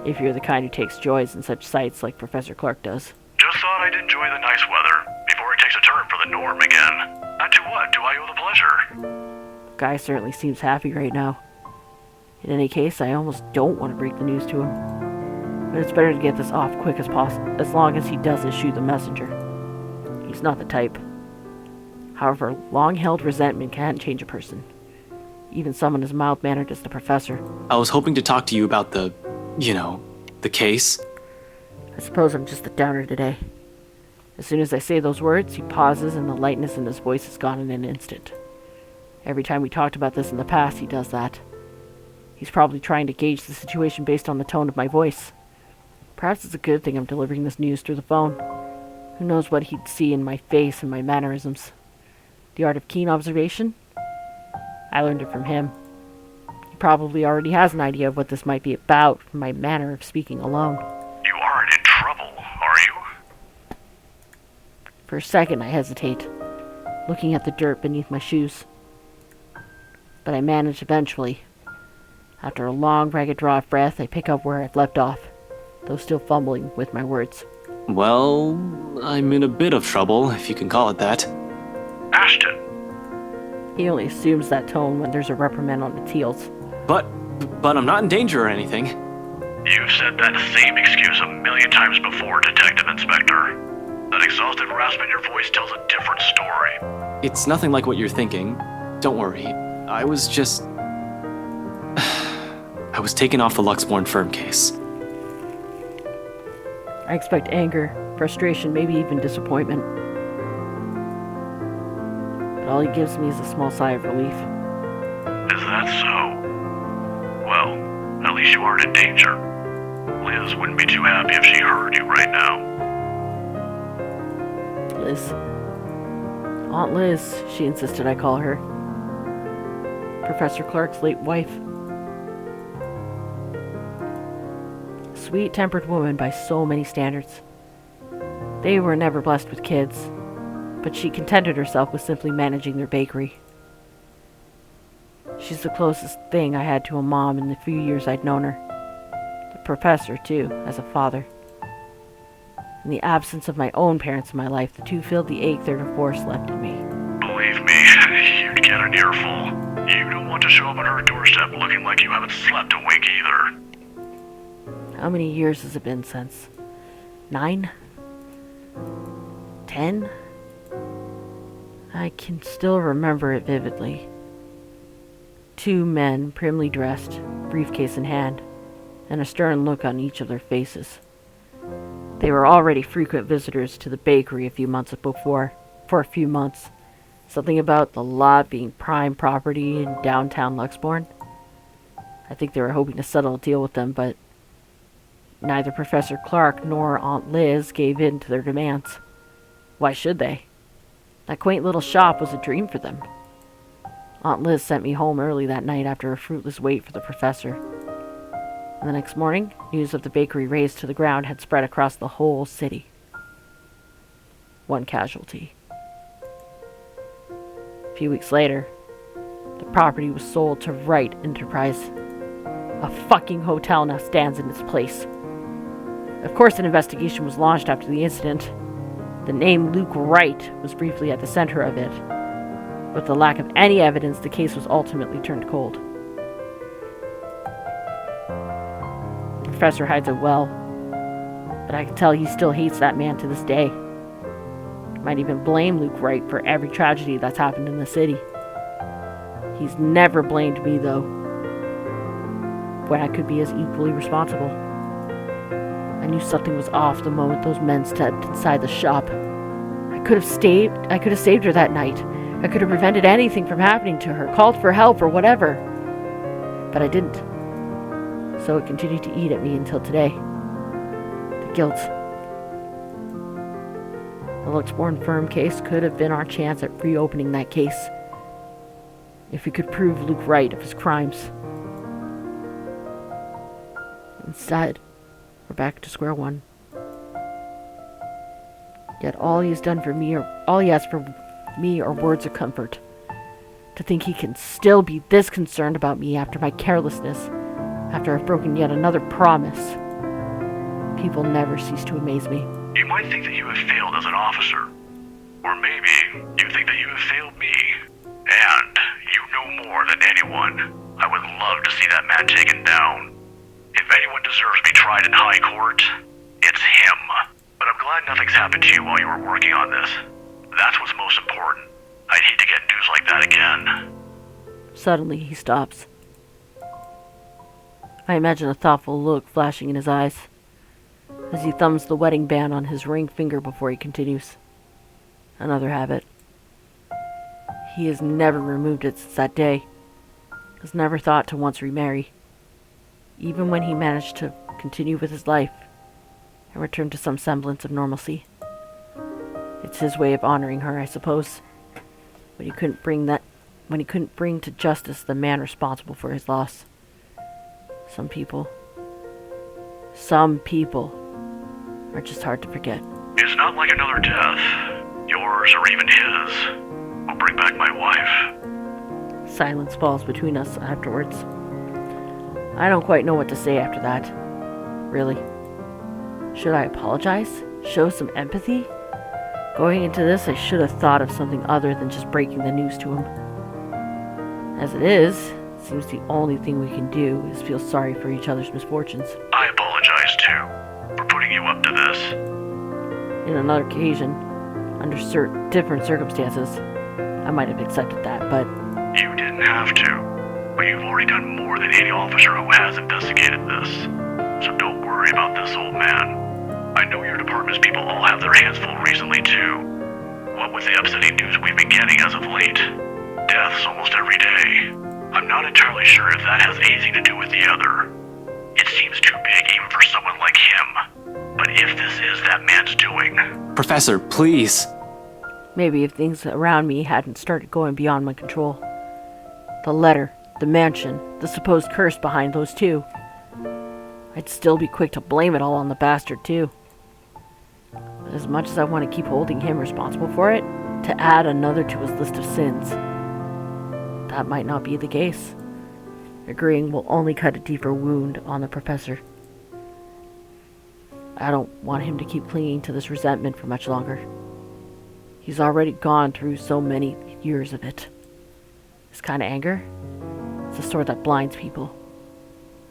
if you're the kind who takes joys in such sights like Professor Clark does. Just thought I'd enjoy the nice weather before it takes a turn for the norm again. And to what do I owe the pleasure? The guy certainly seems happy right now. In any case, I almost don't want to break the news to him. But it's better to get this off quick as possible, as long as he does issue the messenger. He's not the type. However, long-held resentment can't change a person. Even someone as mild-mannered as the professor. I was hoping to talk to you about the case. I suppose I'm just a downer today. As soon as I say those words, he pauses and the lightness in his voice is gone in an instant. Every time we talked about this in the past, he does that. He's probably trying to gauge the situation based on the tone of my voice. Perhaps it's a good thing I'm delivering this news through the phone. Who knows what he'd see in my face and my mannerisms. The art of keen observation? I learned it from him. He probably already has an idea of what this might be about from my manner of speaking alone. You aren't in trouble, are you? For a second, I hesitate, looking at the dirt beneath my shoes. But I manage eventually. After a long, ragged draw of breath, I pick up where I've left off, though still fumbling with my words. Well, I'm in a bit of trouble, if you can call it that. Ashton. He only assumes that tone when there's a reprimand on its heels. But I'm not in danger or anything. You've said that same excuse a million times before, Detective Inspector. That exhausted rasp in your voice tells a different story. It's nothing like what you're thinking. Don't worry. I was just... I was taken off the Luxborn firm case. I expect anger, frustration, maybe even disappointment. But all he gives me is a small sigh of relief. Is that so? Well, at least you aren't in danger. Liz wouldn't be too happy if she heard you right now. Liz. Aunt Liz, she insisted I call her. Professor Clark's late wife. Sweet-tempered woman by so many standards. They were never blessed with kids, but she contented herself with simply managing their bakery. She's the closest thing I had to a mom in the few years I'd known her. The professor, too, as a father. In the absence of my own parents in my life, the two filled the ache their divorce left in me. Believe me, you'd get an earful. You don't want to show up on her doorstep looking like you haven't slept a wink either. How many years has it been since? 9? 10? I can still remember it vividly. Two men, primly dressed, briefcase in hand, and a stern look on each of their faces. They were already frequent visitors to the bakery a few months before. For a few months. Something about the lot being prime property in downtown Luxborn. I think they were hoping to settle a deal with them, but neither Professor Clark nor Aunt Liz gave in to their demands. Why should they? That quaint little shop was a dream for them. Aunt Liz sent me home early that night after a fruitless wait for the professor. And the next morning, news of the bakery razed to the ground had spread across the whole city. One casualty. A few weeks later, the property was sold to Wright Enterprise. A fucking hotel now stands in its place. Of course, an investigation was launched after the incident. The name Luke Wright was briefly at the center of it. With the lack of any evidence, the case was ultimately turned cold. The professor hides it well, but I can tell he still hates that man to this day. Might even blame Luke Wright for every tragedy that's happened in the city. He's never blamed me, though, when I could be as equally responsible. I knew something was off the moment those men stepped inside the shop. I could have saved her that night. I could have prevented anything from happening to her, called for help or whatever. But I didn't. So it continued to eat at me until today. The guilt. The Luxborn firm case could have been our chance at reopening that case. If we could prove Luke right of his crimes. Instead, we're back to square one. Yet all he has done for me, or all he asks for me, are words of comfort. To think he can still be this concerned about me after my carelessness, after I've broken yet another promise. People never cease to amaze me. You might think that you have failed as an officer. Or maybe you think that you have failed me. And you know more than anyone. I would love to see that man taken down. If anyone deserves to be tried in high court, it's him. But I'm glad nothing's happened to you while you were working on this. That's what's most important. I'd hate to get news like that again. Suddenly, he stops. I imagine a thoughtful look flashing in his eyes as he thumbs the wedding band on his ring finger before he continues. Another habit. He has never removed it since that day. Has never thought to once remarry. Even when he managed to continue with his life and return to some semblance of normalcy. It's his way of honoring her, I suppose. When he couldn't bring to justice the man responsible for his loss. Some people are just hard to forget. It's not like another death. Yours or even his will bring back my wife. Silence falls between us afterwards. I don't quite know what to say after that. Really. Should I apologize? Show some empathy? Going into this, I should have thought of something other than just breaking the news to him. As it is, it seems the only thing we can do is feel sorry for each other's misfortunes. I apologize too, for putting you up to this. In another occasion, under different circumstances, I might have accepted that, but... You didn't have to, but you've already done more than any officer who has investigated this. So don't worry about this, old man. I know your department's people all have their hands full recently, too. What with the upsetting news we've been getting as of late. Deaths almost every day. I'm not entirely sure if that has anything to do with the other. It seems too big even for someone like him. But if this is that man's doing... Professor, please. Maybe if things around me hadn't started going beyond my control. The letter, the mansion, the supposed curse behind those two. I'd still be quick to blame it all on the bastard, too. But as much as I want to keep holding him responsible for it, to add another to his list of sins, that might not be the case. Agreeing will only cut a deeper wound on the professor. I don't want him to keep clinging to this resentment for much longer. He's already gone through so many years of it. This kind of anger, it's the sort that blinds people.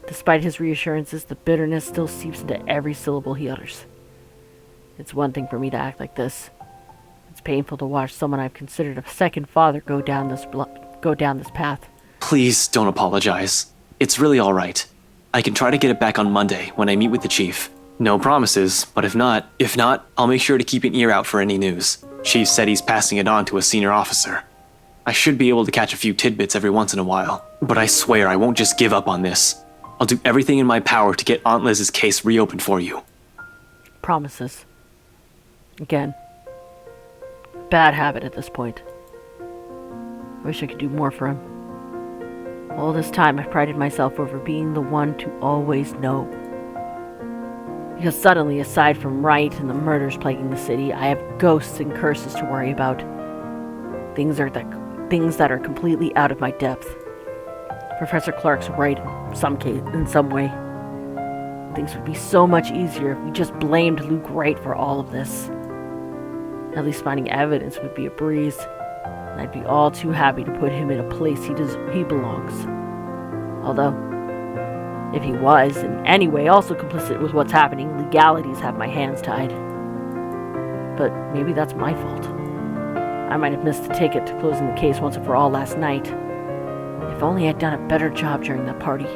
Despite his reassurances, the bitterness still seeps into every syllable he utters. It's one thing for me to act like this. It's painful to watch someone I've considered a second father go down this path. Please don't apologize. It's really all right. I can try to get it back on Monday when I meet with the chief. No promises, but if not, I'll make sure to keep an ear out for any news. Chief said he's passing it on to a senior officer. I should be able to catch a few tidbits every once in a while, but I swear I won't just give up on this. I'll do everything in my power to get Aunt Liz's case reopened for you. Promises. Again. Bad habit at this point. I wish I could do more for him. All this time I've prided myself over being the one to always know. Because suddenly, aside from Wright and the murders plaguing the city, I have ghosts and curses to worry about. Things that are completely out of my depth. Professor Clark's right in some way. Things would be so much easier if we just blamed Luke Wright for all of this. At least finding evidence would be a breeze, and I'd be all too happy to put him in a place he belongs. Although, if he was in any way also complicit with what's happening, legalities have my hands tied. But maybe that's my fault. I might have missed the ticket to closing the case once and for all last night. If only I'd done a better job during that party.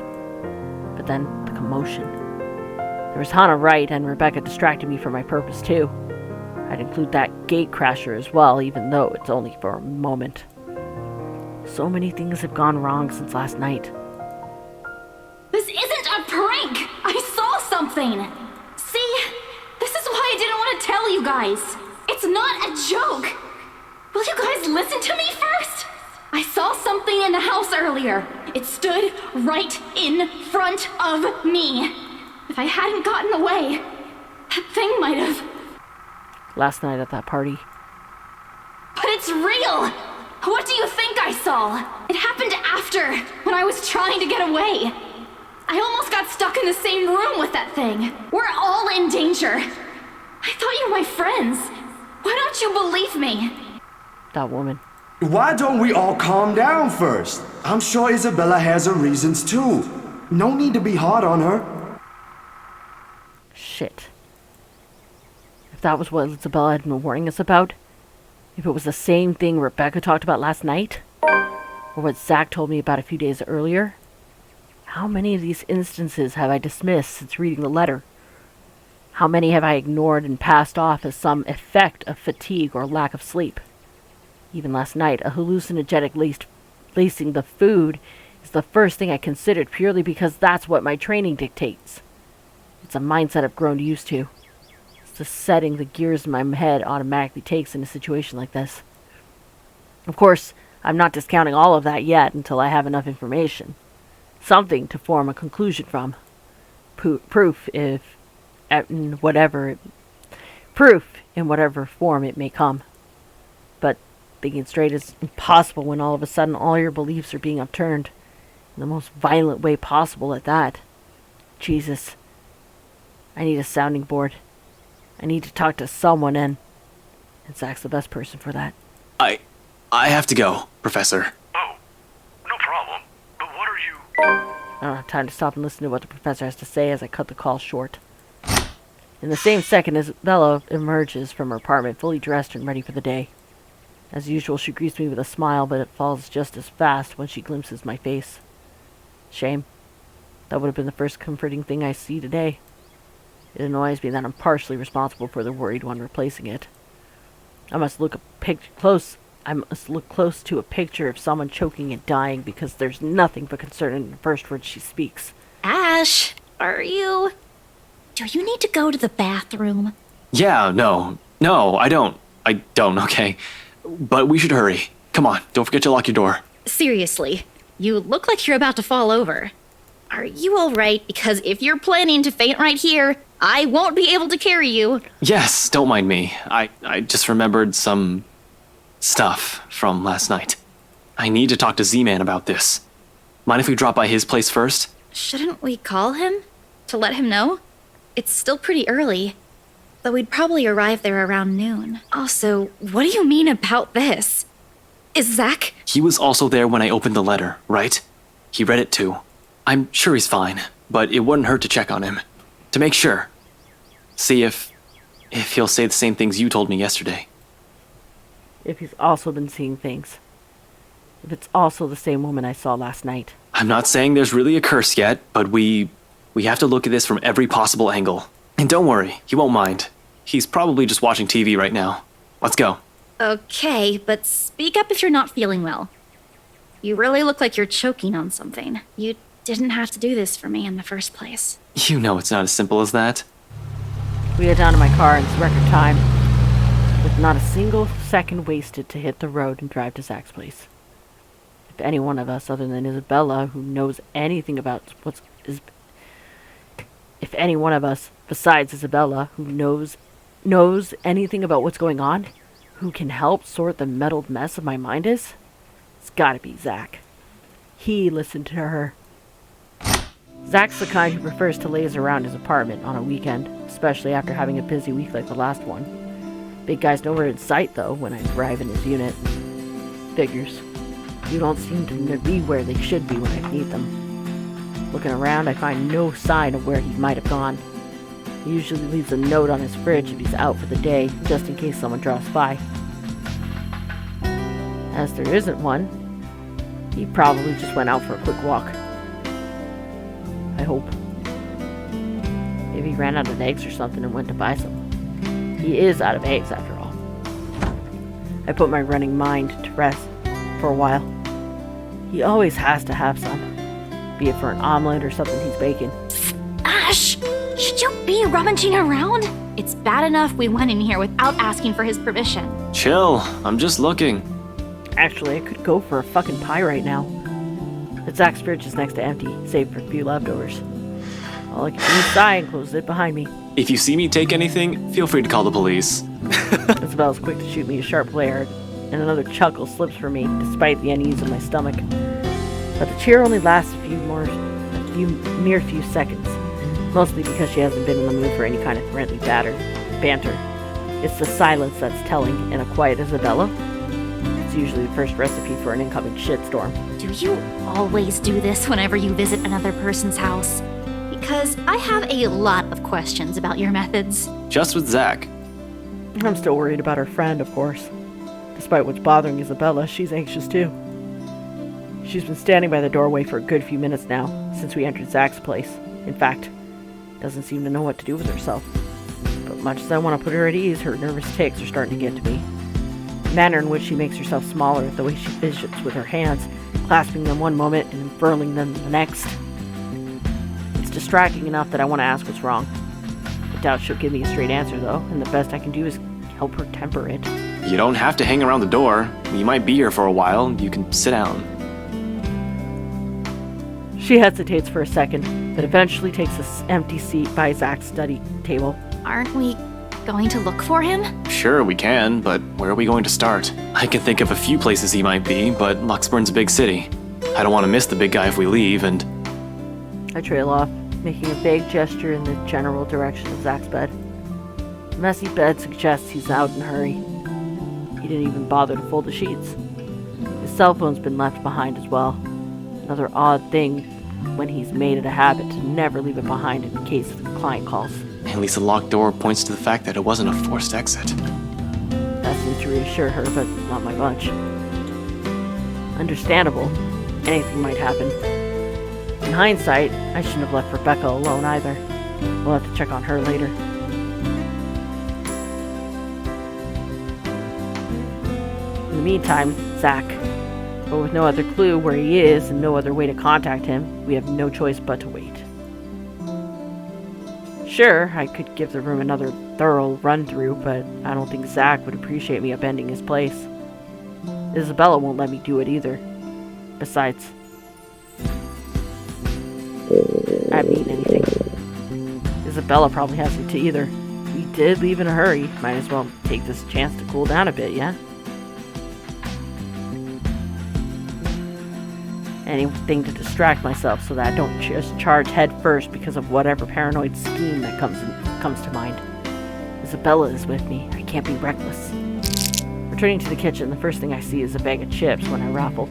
But then, the commotion. There was Hannah Wright and Rebecca distracting me from my purpose too. I'd include that gate crasher as well, even though it's only for a moment. So many things have gone wrong since last night. This isn't a prank! something. See? This is why I didn't want to tell you guys. It's not a joke. Will you guys listen to me first? I saw something in the house earlier. It stood right in front of me. If I hadn't gotten away, that thing might have... Last night at that party. But it's real! What do you think I saw? It happened after, when I was trying to get away. I almost got stuck in the same room with that thing. We're all in danger. I thought you were my friends. Why don't you believe me? That woman. Why don't we all calm down first? I'm sure Isabella has her reasons too. No need to be hard on her. Shit. If that was what Isabella had been warning us about, if it was the same thing Rebecca talked about last night, or what Zach told me about a few days earlier, how many of these instances have I dismissed since reading the letter? How many have I ignored and passed off as some effect of fatigue or lack of sleep? Even last night, a hallucinogenic lacing the food is the first thing I considered purely because that's what my training dictates. It's a mindset I've grown used to. It's the setting the gears in my head automatically takes in a situation like this. Of course, I'm not discounting all of that yet until I have enough information. Something to form a conclusion from. Proof in whatever form it may come. But thinking straight is impossible when all of a sudden all your beliefs are being upturned in the most violent way possible at that. Jesus. I need a sounding board. I need to talk to someone and Zach's the best person for that. I have to go, Professor. Oh, no problem. But what are you... I don't have time to stop and listen to what the professor has to say as I cut the call short. In the same second, Isabella emerges from her apartment, fully dressed and ready for the day. As usual, she greets me with a smile, but it falls just as fast when she glimpses my face. Shame. That would have been the first comforting thing I see today. It annoys me that I'm partially responsible for the worried one replacing it. I must look close to a picture of someone choking and dying because there's nothing but concern in the first words she speaks. Ash, do you need to go to the bathroom? Yeah, no, I don't, okay. But we should hurry. Come on, don't forget to lock your door. Seriously, you look like you're about to fall over. Are you alright? Because if you're planning to faint right here, I won't be able to carry you. Yes, don't mind me. I just remembered some stuff from last night. I need to talk to Z-Man about this. Mind if we drop by his place first? Shouldn't we call him? To let him know? It's still pretty early. Though we'd probably arrive there around noon. Also, what do you mean about this? Is Zach... He was also there when I opened the letter, right? He read it too. I'm sure he's fine, but it wouldn't hurt to check on him. To make sure. See if he'll say the same things you told me yesterday. If he's also been seeing things. If it's also the same woman I saw last night. I'm not saying there's really a curse yet, but we have to look at this from every possible angle. And don't worry, he won't mind. He's probably just watching TV right now. Let's go. Okay, but speak up if you're not feeling well. You really look like you're choking on something. You didn't have to do this for me in the first place. You know it's not as simple as that. We get down to my car in record time, with not a single second wasted to hit the road and drive to Zach's place. If any one of us, other than Isabella, who knows anything about if any one of us, besides Isabella, who knows anything about what's going on, who can help sort the muddled mess of my mind is, it's gotta be Zach. He listened to her. Zach's the kind who prefers to laze around his apartment on a weekend, especially after having a busy week like the last one. Big guy's nowhere in sight, though, when I arrive in his unit. Figures. You don't seem to be where they should be when I need them. Looking around, I find no sign of where he might have gone. He usually leaves a note on his fridge if he's out for the day, just in case someone drops by. As there isn't one, he probably just went out for a quick walk. I hope. Maybe he ran out of eggs or something and went to buy some. He is out of eggs, after all. I put my running mind to rest for a while. He always has to have some, be it for an omelet or something he's baking. Ash! Should you be rummaging around? It's bad enough we went in here without asking for his permission. Chill, I'm just looking. Actually, I could go for a fucking pie right now. But Zach's fridge is next to empty, save for a few leftovers. All I can do is sigh and close it behind me. If you see me take anything, feel free to call the police. Isabella's quick to shoot me a sharp glare, and another chuckle slips from me, despite the unease in my stomach. But the cheer only lasts a mere few seconds, mostly because she hasn't been in the mood for any kind of friendly banter. It's the silence that's telling, and a quiet Isabella. It's usually the first recipe for an incoming shitstorm. Do you always do this whenever you visit another person's house? Because I have a lot of questions about your methods. Just with Zach. I'm still worried about her friend, of course. Despite what's bothering Isabella, she's anxious too. She's been standing by the doorway for a good few minutes now, since we entered Zach's place. In fact, doesn't seem to know what to do with herself. But much as I want to put her at ease, her nervous tics are starting to get to me. The manner in which she makes herself smaller, the way she fidgets with her hands, clasping them one moment and unfurling them the next. It's distracting enough that I want to ask what's wrong. I doubt she'll give me a straight answer, though, and the best I can do is help her temper it. You don't have to hang around the door. You might be here for a while. You can sit down. She hesitates for a second, but eventually takes an empty seat by Zach's study table. Aren't we going to look for him? Sure, we can, but where are we going to start? I can think of a few places he might be, but Luxburn's a big city. I don't want to miss the big guy if we leave, and... I trail off, making a vague gesture in the general direction of Zach's bed. The messy bed suggests he's out in a hurry. He didn't even bother to fold the sheets. His cell phone's been left behind as well. Another odd thing when he's made it a habit to never leave it behind in case the client calls. At least the locked door points to the fact that it wasn't a forced exit. That seems to reassure her, but not by much. Understandable. Anything might happen. In hindsight, I shouldn't have left Rebecca alone either. We'll have to check on her later. In the meantime, Zach. But with no other clue where he is and no other way to contact him, we have no choice but to wait. Sure, I could give the room another thorough run-through, but I don't think Zach would appreciate me upending his place. Isabella won't let me do it either. Besides, I haven't eaten anything. Isabella probably hasn't either. We did leave in a hurry. Might as well take this chance to cool down a bit, yeah? Anything to distract myself so that I don't just charge head first because of whatever paranoid scheme that comes to mind. Isabella is with me. I can't be reckless. Returning to the kitchen, the first thing I see is a bag of chips when I rifle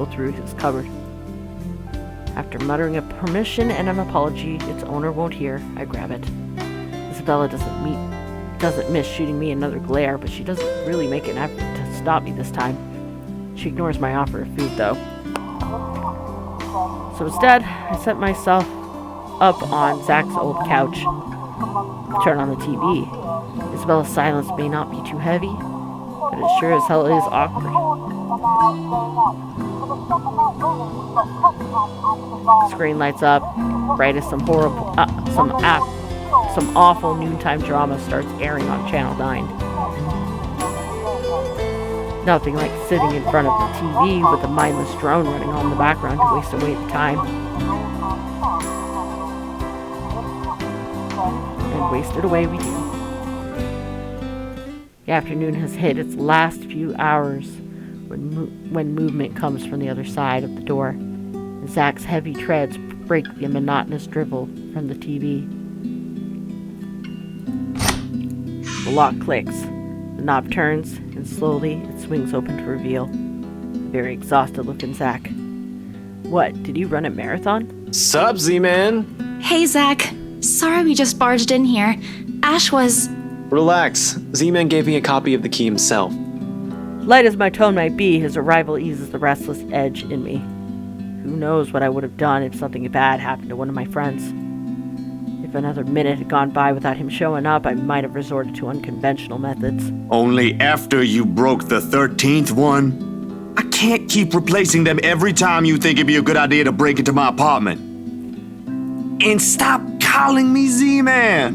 through his cupboard. After muttering a permission and an apology its owner won't hear, I grab it. Isabella doesn't miss shooting me another glare, but she doesn't really make an effort to stop me this time. She ignores my offer of food, though. So instead, I set myself up on Zach's old couch. Turn on the TV. Isabella's silence may not be too heavy, but it sure as hell is awkward. The screen lights up, right as some awful noontime drama starts airing on Channel 9. Nothing like sitting in front of the TV with a mindless drone running on in the background to waste away the time. And wasted away we do. The afternoon has hit its last few hours when movement comes from the other side of the door, and Zach's heavy treads break the monotonous drivel from the TV. The lock clicks. The knob turns, and slowly it swings open to reveal a very exhausted looking Zach. What, did you run a marathon? Sup, Z-Man? Hey, Zach. Sorry we just barged in here. Ash was... Relax. Z-Man gave me a copy of the key himself. Light as my tone might be, his arrival eases the restless edge in me. Who knows what I would have done if something bad happened to one of my friends. If another minute had gone by without him showing up, I might have resorted to unconventional methods. Only after you broke the 13th one? I can't keep replacing them every time you think it'd be a good idea to break into my apartment. And stop calling me Z-Man.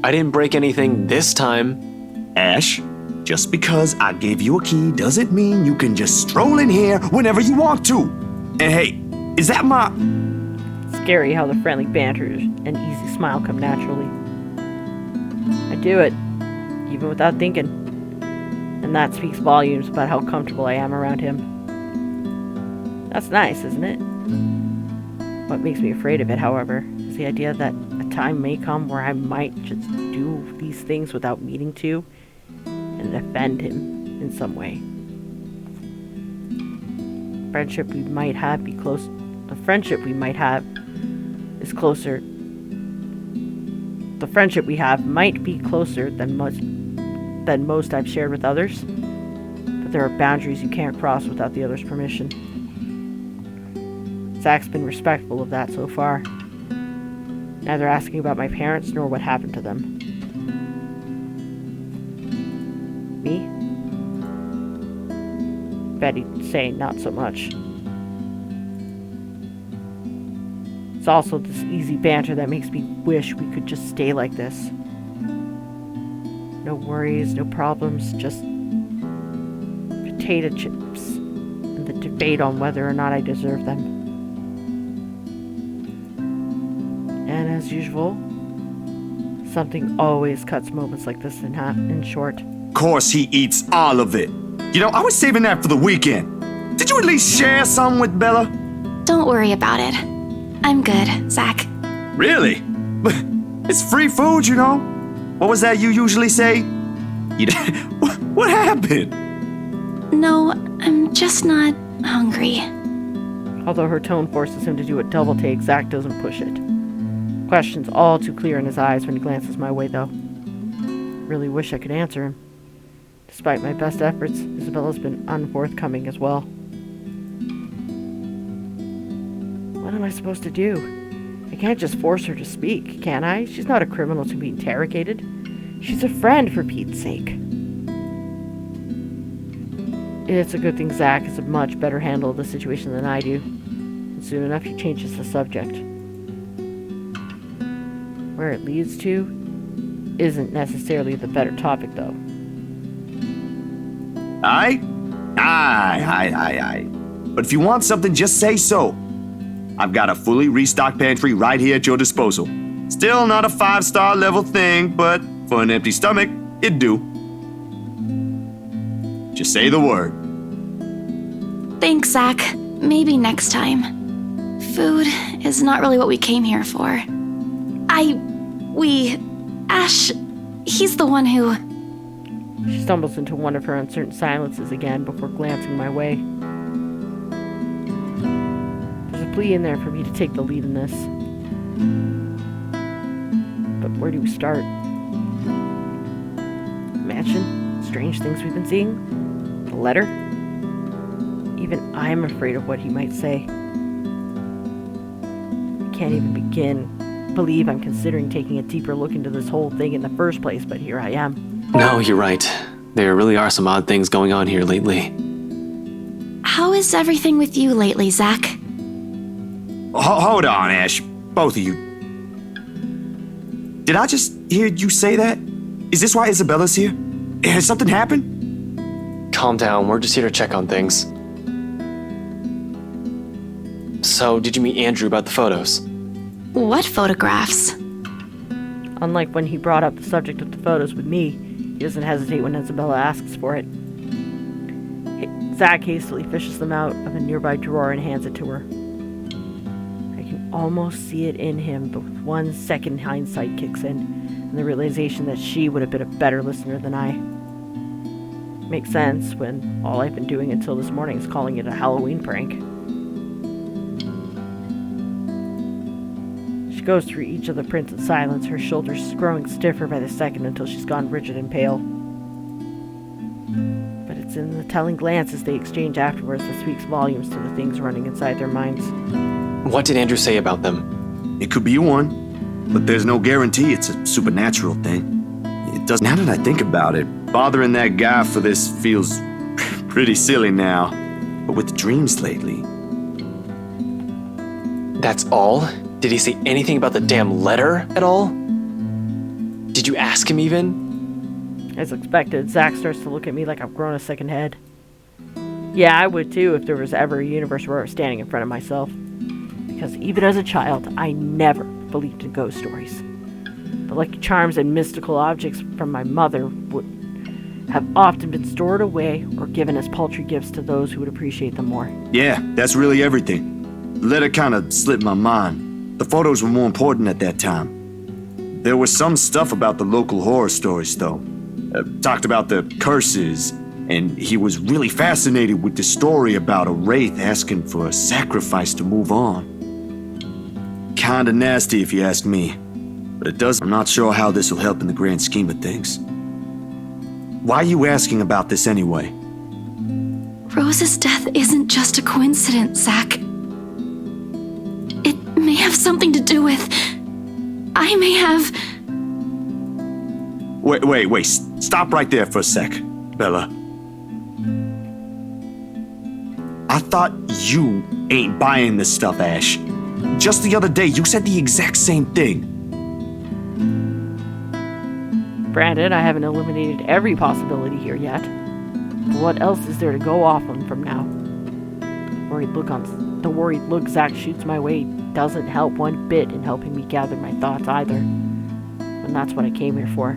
I didn't break anything this time. Ash, just because I gave you a key doesn't mean you can just stroll in here whenever you want to. And hey, is that my... Scary how the friendly banter and easy smile come naturally. I do it, even without thinking. And that speaks volumes about how comfortable I am around him. That's nice, isn't it? What makes me afraid of it, however, is the idea that a time may come where I might just do these things without meaning to, and offend him in some way. The friendship we might have is closer. The friendship we have might be closer than most I've shared with others, but there are boundaries you can't cross without the other's permission. Zach's been respectful of that so far, neither asking about my parents nor what happened to them. Me? Betty'd say not so much. It's also this easy banter that makes me wish we could just stay like this. No worries, no problems, just potato chips and the debate on whether or not I deserve them. And as usual, something always cuts moments like this in short. Of course he eats all of it. You know, I was saving that for the weekend. Did you at least share some with Bella? Don't worry about it. I'm good, Zach. Really? But it's free food, you know. What was that you usually say? What happened? No, I'm just not hungry. Although her tone forces him to do a double take, Zach doesn't push it. Questions all too clear in his eyes when he glances my way, though. Really wish I could answer him. Despite my best efforts, Isabella's been unforthcoming as well. What am I supposed to do? I can't just force her to speak, can I? She's not a criminal to be interrogated. She's a friend, for Pete's sake. It's a good thing Zach has a much better handle of the situation than I do. And soon enough, he changes the subject. Where it leads to isn't necessarily the better topic, though. Aye. But if you want something, just say so. I've got a fully restocked pantry right here at your disposal. Still not a 5-star level thing, but for an empty stomach, it'd do. Just say the word. Thanks, Zach. Maybe next time. Food is not really what we came here for. Ash, he's the one who... She stumbles into one of her uncertain silences again before glancing my way. There's a plea in there for me to take the lead in this. But where do we start? Mansion? Strange things we've been seeing? The letter? Even I'm afraid of what he might say. I can't even believe I'm considering taking a deeper look into this whole thing in the first place, but here I am. No, you're right. There really are some odd things going on here lately. How is everything with you lately, Zach? Hold on, Ash. Both of you. Did I just hear you say that? Is this why Isabella's here? Has something happened? Calm down, we're just here to check on things. So, did you meet Andrew about the photos? What photographs? Unlike when he brought up the subject of the photos with me, he doesn't hesitate when Isabella asks for it. Zach hastily fishes them out of a nearby drawer and hands it to her. I can almost see it in him, but with 1 second hindsight kicks in, and the realization that she would have been a better listener than I. Makes sense when all I've been doing until this morning is calling it a Halloween prank. She goes through each of the prints in silence, her shoulders growing stiffer by the second until she's gone rigid and pale. But it's in the telling glances they exchange afterwards that speaks volumes to the things running inside their minds. What did Andrew say about them? It could be one, but there's no guarantee it's a supernatural thing. It does. Now that I think about it, bothering that guy for this feels pretty silly now. But with the dreams lately... That's all? Did he say anything about the damn letter at all? Did you ask him even? As expected, Zach starts to look at me like I've grown a second head. Yeah, I would too if there was ever a universe where I was standing in front of myself. Because even as a child, I never believed in ghost stories. The lucky charms and mystical objects from my mother would have often been stored away or given as paltry gifts to those who would appreciate them more. Yeah, that's really everything. The letter kind of slipped my mind. The photos were more important at that time. There was some stuff about the local horror stories, though. Talked about the curses, and he was really fascinated with the story about a wraith asking for a sacrifice to move on. Kinda nasty if you ask me, but it does. I'm not sure how this will help in the grand scheme of things. Why are you asking about this anyway? Rose's death isn't just a coincidence, Zach. It may have something to do with... I may have... Wait, stop right there for a sec, Bella. I thought you ain't buying this stuff, Ash. Just the other day, you said the exact same thing. Granted, I haven't eliminated every possibility here yet. But what else is there to go off on from now? The worried look Zach shoots my way doesn't help one bit in helping me gather my thoughts either. And that's what I came here for.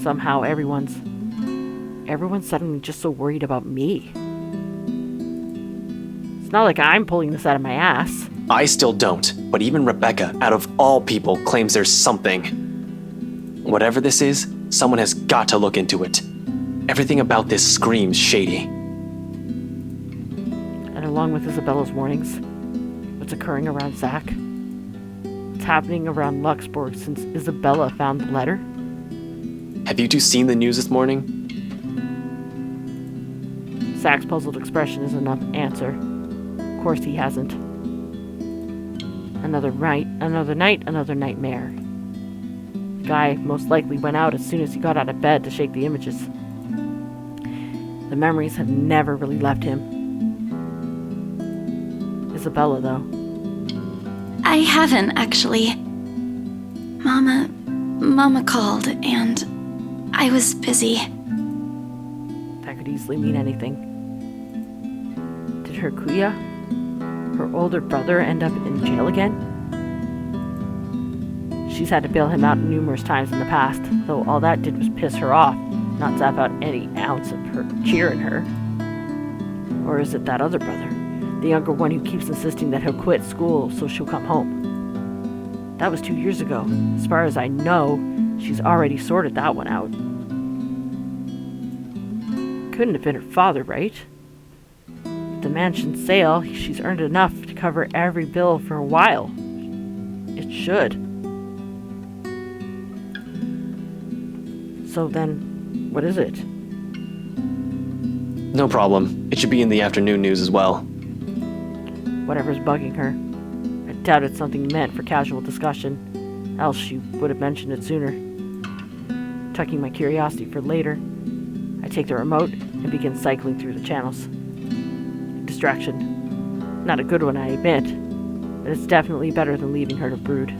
Somehow everyone's suddenly just so worried about me. It's not like I'm pulling this out of my ass. I still don't, but even Rebecca, out of all people, claims there's something. Whatever this is, someone has got to look into it. Everything about this screams shady. And along with Isabella's warnings, what's occurring around Zach? What's happening around Luxembourg since Isabella found the letter? Have you two seen the news this morning? Zach's puzzled expression is enough answer. Of course he hasn't. Another nightmare. The guy most likely went out as soon as he got out of bed to shake the images. The memories have never really left him. Isabella, though. I haven't, actually. Mama called, and I was busy. That could easily mean anything. Did her Kuya, her older brother, end up in jail again? She's had to bail him out numerous times in the past, though all that did was piss her off, not zap out any ounce of her cheer in her. Or is it that other brother, the younger one who keeps insisting that he'll quit school so she'll come home? That was 2 years ago. As far as I know, she's already sorted that one out. Couldn't have been her father, right? With the mansion sale, she's earned enough to cover every bill for a while. It should. So then, what is it? No problem. It should be in the afternoon news as well. Whatever's bugging her. I doubt it's something meant for casual discussion, else she would have mentioned it sooner. Tucking my curiosity for later, I take the remote and begin cycling through the channels. Distraction. Not a good one, I admit, but it's definitely better than leaving her to brood.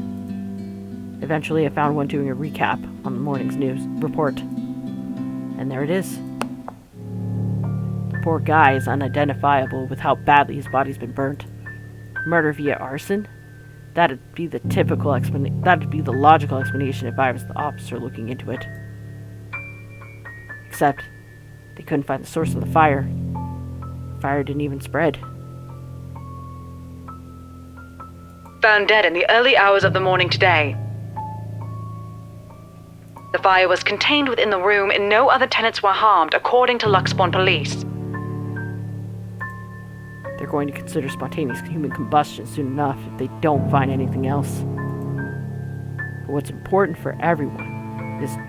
Eventually, I found one doing a recap on the morning's news report. And there it is. The poor guy is unidentifiable with how badly his body's been burnt. Murder via arson? That'd be the logical explanation if I was the officer looking into it. Except, they couldn't find the source of the fire. The fire didn't even spread. Found dead in the early hours of the morning today. The fire was contained within the room and no other tenants were harmed, according to Luxembourg police. They're going to consider spontaneous human combustion soon enough if they don't find anything else. But what's important for everyone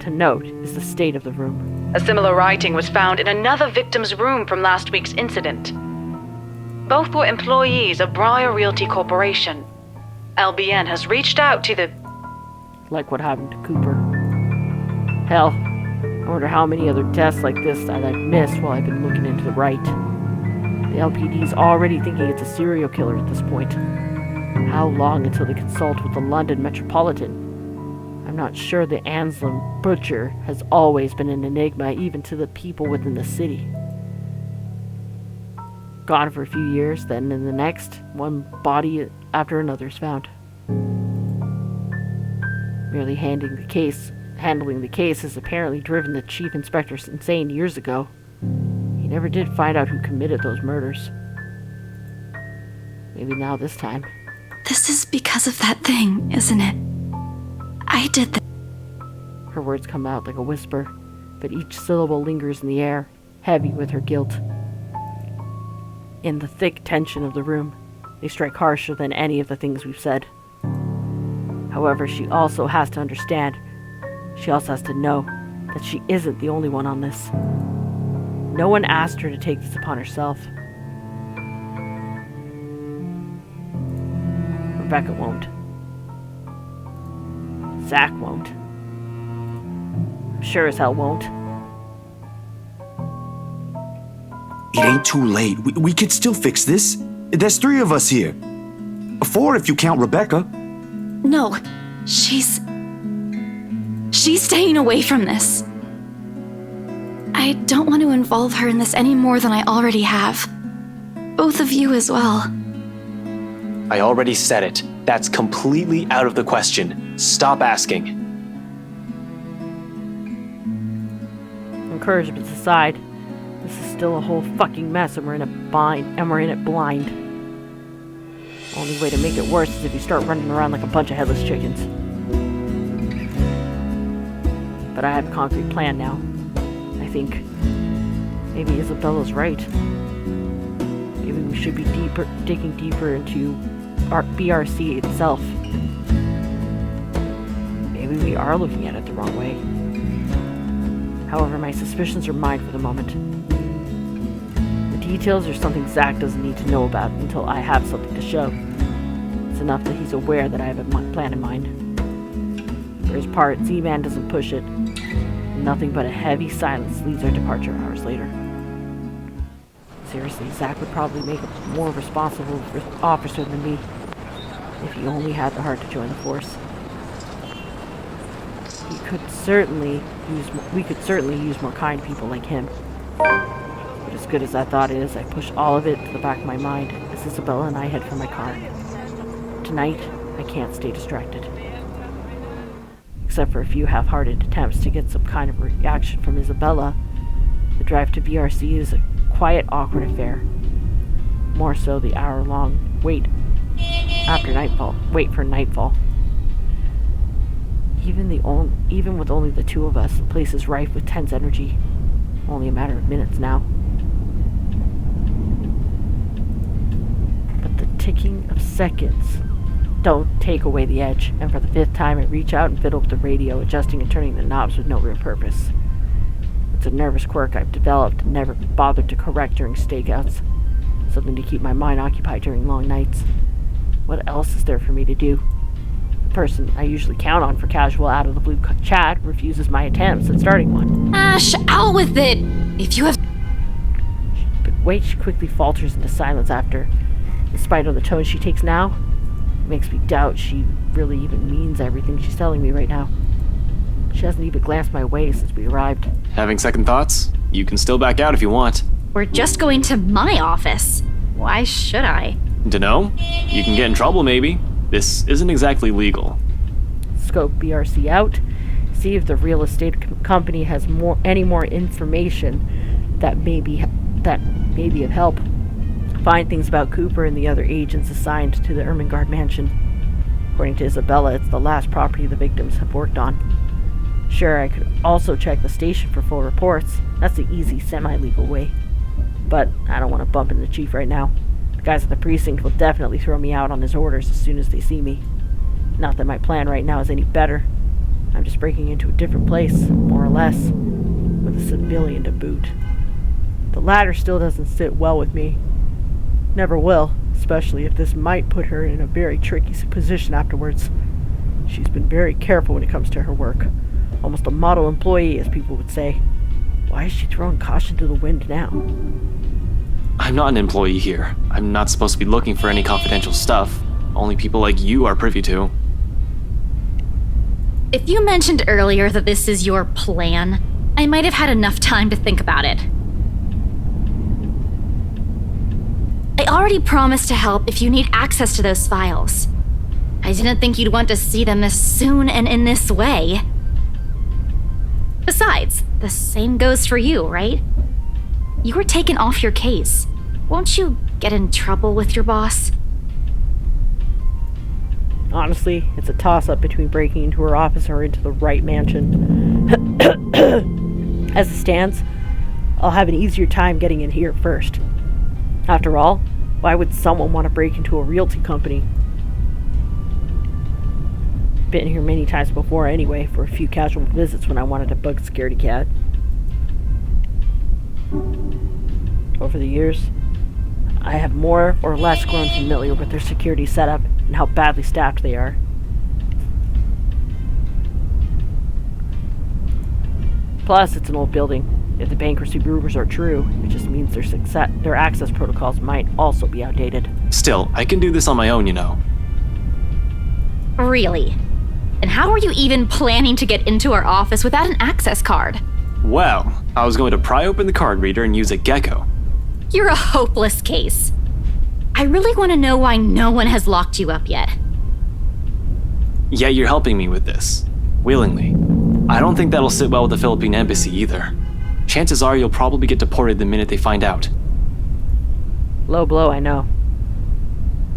to note is the state of the room. A similar writing was found in another victim's room from last week's incident. Both were employees of Briar Realty Corporation. LBN has reached out to the... Like what happened to Cooper. Hell, I wonder how many other deaths like this that I've missed while I've been looking into the right. The LPD's already thinking it's a serial killer at this point. How long until they consult with the London Metropolitan? I'm not sure the Anselm Butcher has always been an enigma even to the people within the city. Gone for a few years, then in the next, one body after another is found. Merely handling the case has apparently driven the chief inspector insane years ago. He never did find out who committed those murders. Maybe now this time. This is because of that thing, isn't it? I did that. Her words come out like a whisper, but each syllable lingers in the air, heavy with her guilt. In the thick tension of the room, they strike harsher than any of the things we've said. However, she also has to understand, she also has to know, that she isn't the only one on this. No one asked her to take this upon herself. Rebecca won't. Zach won't. Sure as hell won't. It ain't too late. We could still fix this. There's 3 of us here. 4 if you count Rebecca. No, she's staying away from this. I don't want to involve her in this any more than I already have. Both of you as well. I already said it. That's completely out of the question. Stop asking. Encouragements aside, this is still a whole fucking mess and we're in it blind. Only way to make it worse is if you start running around like a bunch of headless chickens. But I have a concrete plan now. I think maybe Isabella's right. Maybe we should be digging deeper into our BRC itself. Maybe we are looking at it the wrong way. However, my suspicions are mine for the moment. The details are something Zach doesn't need to know about until I have something to show. It's enough that he's aware that I have a plan in mind. For his part, Z-Man doesn't push it. Nothing but a heavy silence leads our departure hours later. Seriously, Zach would probably make a more responsible officer than me if he only had the heart to join the force. We could certainly use more kind people like him. But as good as that thought is, I push all of it to the back of my mind as Isabella and I head for my car. Tonight, I can't stay distracted. Except for a few half-hearted attempts to get some kind of reaction from Isabella, the drive to BRC is a quiet, awkward affair. More so the hour-long wait for nightfall. Even with only the 2 of us, the place is rife with tense energy. Only a matter of minutes now. But the ticking of seconds don't take away the edge, and for the 5th time I reach out and fiddle with the radio, adjusting and turning the knobs with no real purpose. It's a nervous quirk I've developed and never bothered to correct during stakeouts. Something to keep my mind occupied during long nights. What else is there for me to do? The person I usually count on for casual out-of-the-blue chat refuses my attempts at starting one. Ash, out with it! If you have... But wait, she quickly falters into silence after. In spite of the tone she takes now, it makes me doubt she really even means everything she's telling me right now. She hasn't even glanced my way since we arrived. Having second thoughts? You can still back out if you want. We're just going to my office. Why should I? Dunno? You can get in trouble, maybe. This isn't exactly legal. Scope BRC out. See if the real estate company has any more information that may be of help. Find things about Cooper and the other agents assigned to the Ermengarde Mansion. According to Isabella, it's the last property the victims have worked on. Sure, I could also check the station for full reports. That's the easy, semi-legal way. But I don't want to bump into the chief right now. The guys at the precinct will definitely throw me out on his orders as soon as they see me. Not that my plan right now is any better. I'm just breaking into a different place, more or less, with a civilian to boot. The latter still doesn't sit well with me. Never will, especially if this might put her in a very tricky position afterwards. She's been very careful when it comes to her work. Almost a model employee, as people would say. Why is she throwing caution to the wind now? I'm not an employee here. I'm not supposed to be looking for any confidential stuff. only people like you are privy to. If you mentioned earlier that this is your plan, I might have had enough time to think about it. I already promised to help if you need access to those files. I didn't think you'd want to see them this soon and in this way. Besides, the same goes for you, right? You were taken off your case. Won't you get in trouble with your boss? Honestly, it's a toss-up between breaking into her office or into the right mansion. As it stands, I'll have an easier time getting in here first. After all, why would someone want to break into a realty company? Been here many times before anyway, for a few casual visits when I wanted to bug Scaredy Cat. Over the years, I have more or less grown familiar with their security setup and how badly staffed they are. Plus, it's an old building. If the bankruptcy rumors are true, it just means their access protocols might also be outdated. Still, I can do this on my own, you know. Really? And how are you even planning to get into our office without an access card? Well, I was going to pry open the card reader and use a gecko. You're a hopeless case. I really want to know why no one has locked you up yet. Yet you're helping me with this. Willingly. I don't think that'll sit well with the Philippine embassy either. Chances are you'll probably get deported the minute they find out. Low blow, I know.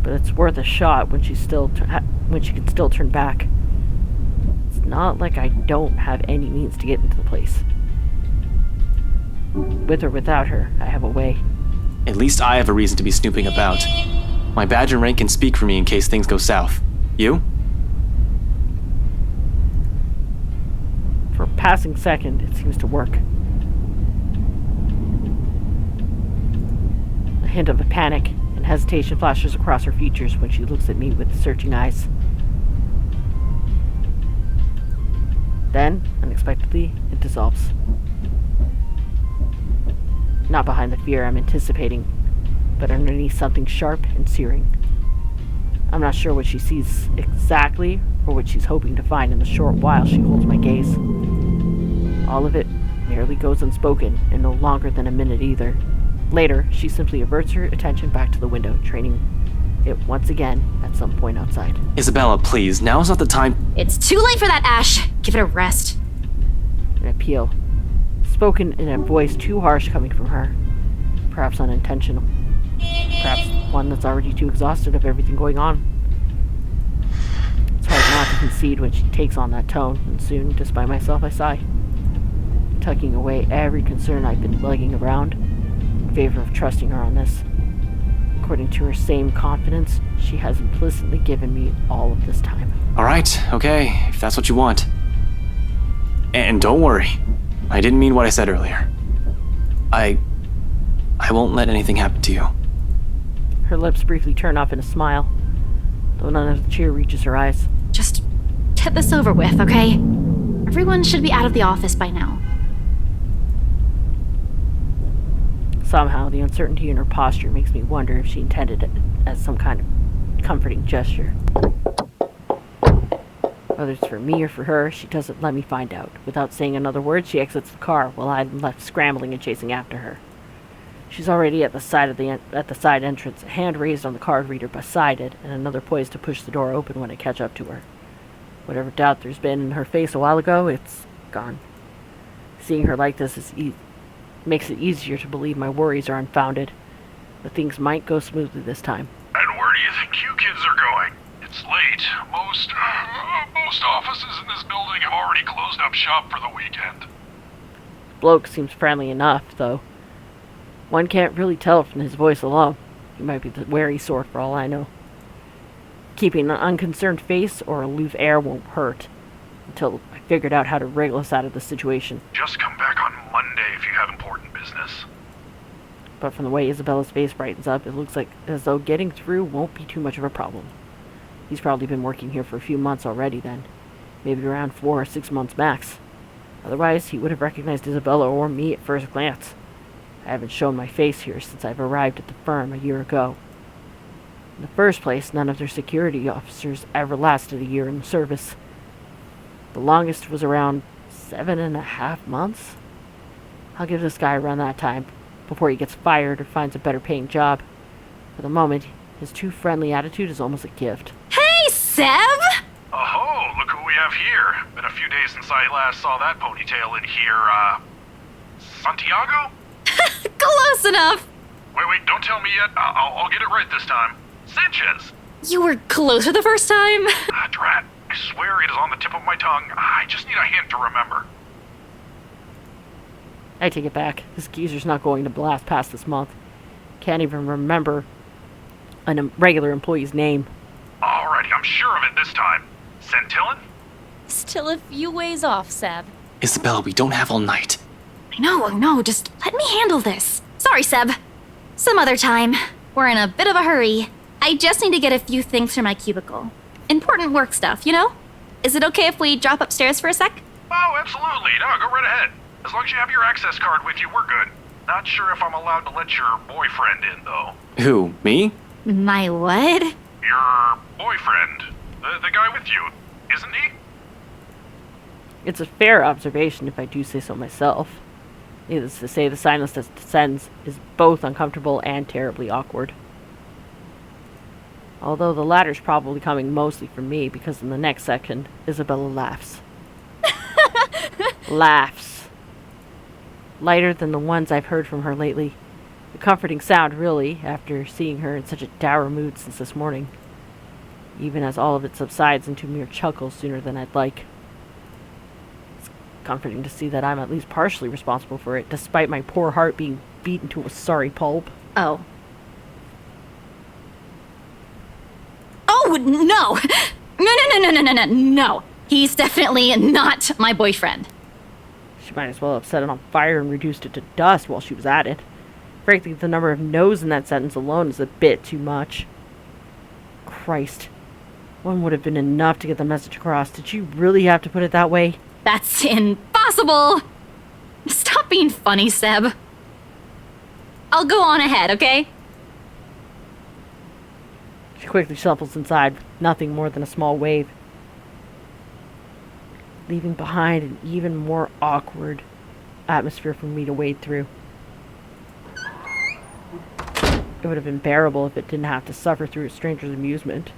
But it's worth a shot when she can still turn back. It's not like I don't have any means to get into the place. With or without her, I have a way. At least I have a reason to be snooping about. My badge and rank can speak for me in case things go south. You? For a passing second, it seems to work. A hint of a panic and hesitation flashes across her features when she looks at me with searching eyes. Then, unexpectedly, it dissolves. Not behind the fear I'm anticipating, but underneath something sharp and searing. I'm not sure what she sees exactly, or what she's hoping to find in the short while she holds my gaze. All of it merely goes unspoken, and no longer than a minute either. Later, she simply averts her attention back to the window, training it once again at some point outside. Isabella, please, now's not the time. It's too late for that, Ash. Give it a rest. An appeal, spoken in a voice too harsh coming from her. Perhaps unintentional. Perhaps one that's already too exhausted of everything going on. It's hard not to concede when she takes on that tone, and soon, just by myself, I sigh, tucking away every concern I've been lugging around in favor of trusting her on this. According to her same confidence, she has implicitly given me all of this time. Alright, okay, if that's what you want. And don't worry, I didn't mean what I said earlier. I won't let anything happen to you. Her lips briefly turn up in a smile, though none of the cheer reaches her eyes. Just get this over with, okay? Everyone should be out of the office by now. Somehow, the uncertainty in her posture makes me wonder if she intended it as some kind of comforting gesture. Whether it's for me or for her, she doesn't let me find out. Without saying another word, she exits the car while I'm left scrambling and chasing after her. She's already at the side entrance, a hand raised on the card reader beside it, and another poised to push the door open when I catch up to her. Whatever doubt there's been in her face a while ago, it's gone. Seeing her like this makes it easier to believe my worries are unfounded, but things might go smoothly this time. And where do you think you kids are going? It's late. Most offices in this building have already closed up shop for the weekend. Bloke seems friendly enough, though. One can't really tell from his voice alone. He might be the wary sort for all I know. Keeping an unconcerned face or aloof air won't hurt, until I figured out how to wriggle us out of the situation. Just come back on Monday if you have important business. But from the way Isabella's face brightens up, it looks like as though getting through won't be too much of a problem. He's probably been working here for a few months already then. Maybe around 4 or 6 months max. Otherwise, he would have recognized Isabella or me at first glance. I haven't shown my face here since I've arrived at the firm a year ago. In the first place, none of their security officers ever lasted a year in the service. The longest was around 7.5 months. I'll give this guy around that time before he gets fired or finds a better paying job. For the moment, his too friendly attitude is almost a gift. Hey, Seb! Oh, look who we have here. Been a few days since I last saw that ponytail in here, Santiago? Close enough! Wait, don't tell me yet. I'll get it right this time. Sanchez! You were closer the first time? Drat. I swear it is on the tip of my tongue. I just need a hint to remember. I take it back. This geezer's not going to blast past this month. Can't even remember a regular employee's name. Alrighty, I'm sure of it this time. Centillon? Still a few ways off, Seb. Isabella, we don't have all night. I know, just let me handle this. Sorry, Seb. Some other time. We're in a bit of a hurry. I just need to get a few things from my cubicle. Important work stuff, you know? Is it okay if we drop upstairs for a sec? Oh, absolutely. No, go right ahead. As long as you have your access card with you, we're good. Not sure if I'm allowed to let your boyfriend in, though. Who, me? My what? Your boyfriend. The guy with you, isn't he? It's a fair observation if I do say so myself. Needless to say, the silence that descends is both uncomfortable and terribly awkward. Although the latter's probably coming mostly from me, because in the next second, Isabella laughs. Laughs. Lighter than the ones I've heard from her lately. A comforting sound, really, after seeing her in such a dour mood since this morning. Even as all of it subsides into mere chuckles sooner than I'd like. It's comforting to see that I'm at least partially responsible for it, despite my poor heart being beaten to a sorry pulp. Oh. Oh, no! No! He's definitely not my boyfriend. She might as well have set it on fire and reduced it to dust while she was at it. Frankly, the number of no's in that sentence alone is a bit too much. Christ. One would have been enough to get the message across. Did you really have to put it that way? That's impossible! Stop being funny, Seb. I'll go on ahead, okay? She quickly shuffles inside, with nothing more than a small wave, leaving behind an even more awkward atmosphere for me to wade through. It would have been bearable if it didn't have to suffer through a stranger's amusement.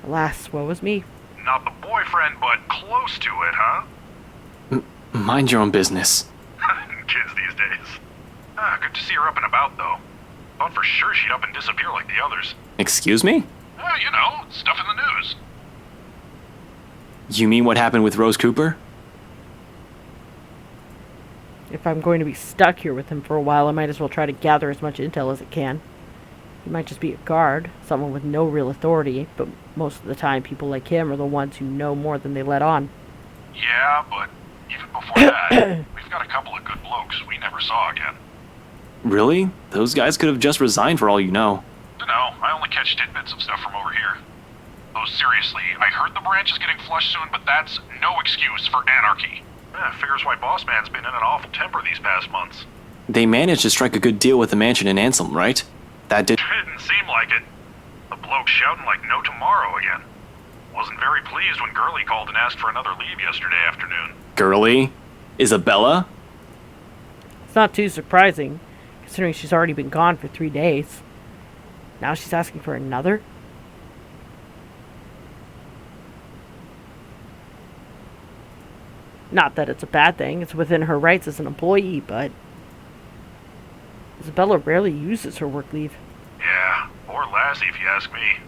Alas, woe is me. Not the boyfriend, but close to it, huh? Mind your own business. Kids these days. Good to see her up and about, though. Thought for sure she'd up and disappear like the others. Excuse me? You know, stuff in the news. You mean what happened with Rose Cooper? If I'm going to be stuck here with him for a while, I might as well try to gather as much intel as I can. He might just be a guard, someone with no real authority, but most of the time people like him are the ones who know more than they let on. Yeah, but even before that, we've got a couple of good blokes we never saw again. Really? Those guys could have just resigned for all you know. Dunno, I only catch tidbits of stuff from over here. Though seriously, I heard the branch is getting flushed soon, but that's no excuse for anarchy. Figures why Boss Man's been in an awful temper these past months. They managed to strike a good deal with the mansion in Anselm, right? That didn't seem like it. The bloke shouting like no tomorrow again. Wasn't very pleased when Gurley called and asked for another leave yesterday afternoon. Gurley? Isabella? It's not too surprising, considering she's already been gone for 3 days. Now she's asking for another? Not that it's a bad thing, it's within her rights as an employee, but Isabella rarely uses her work leave. Yeah, poor Lassie if you ask me.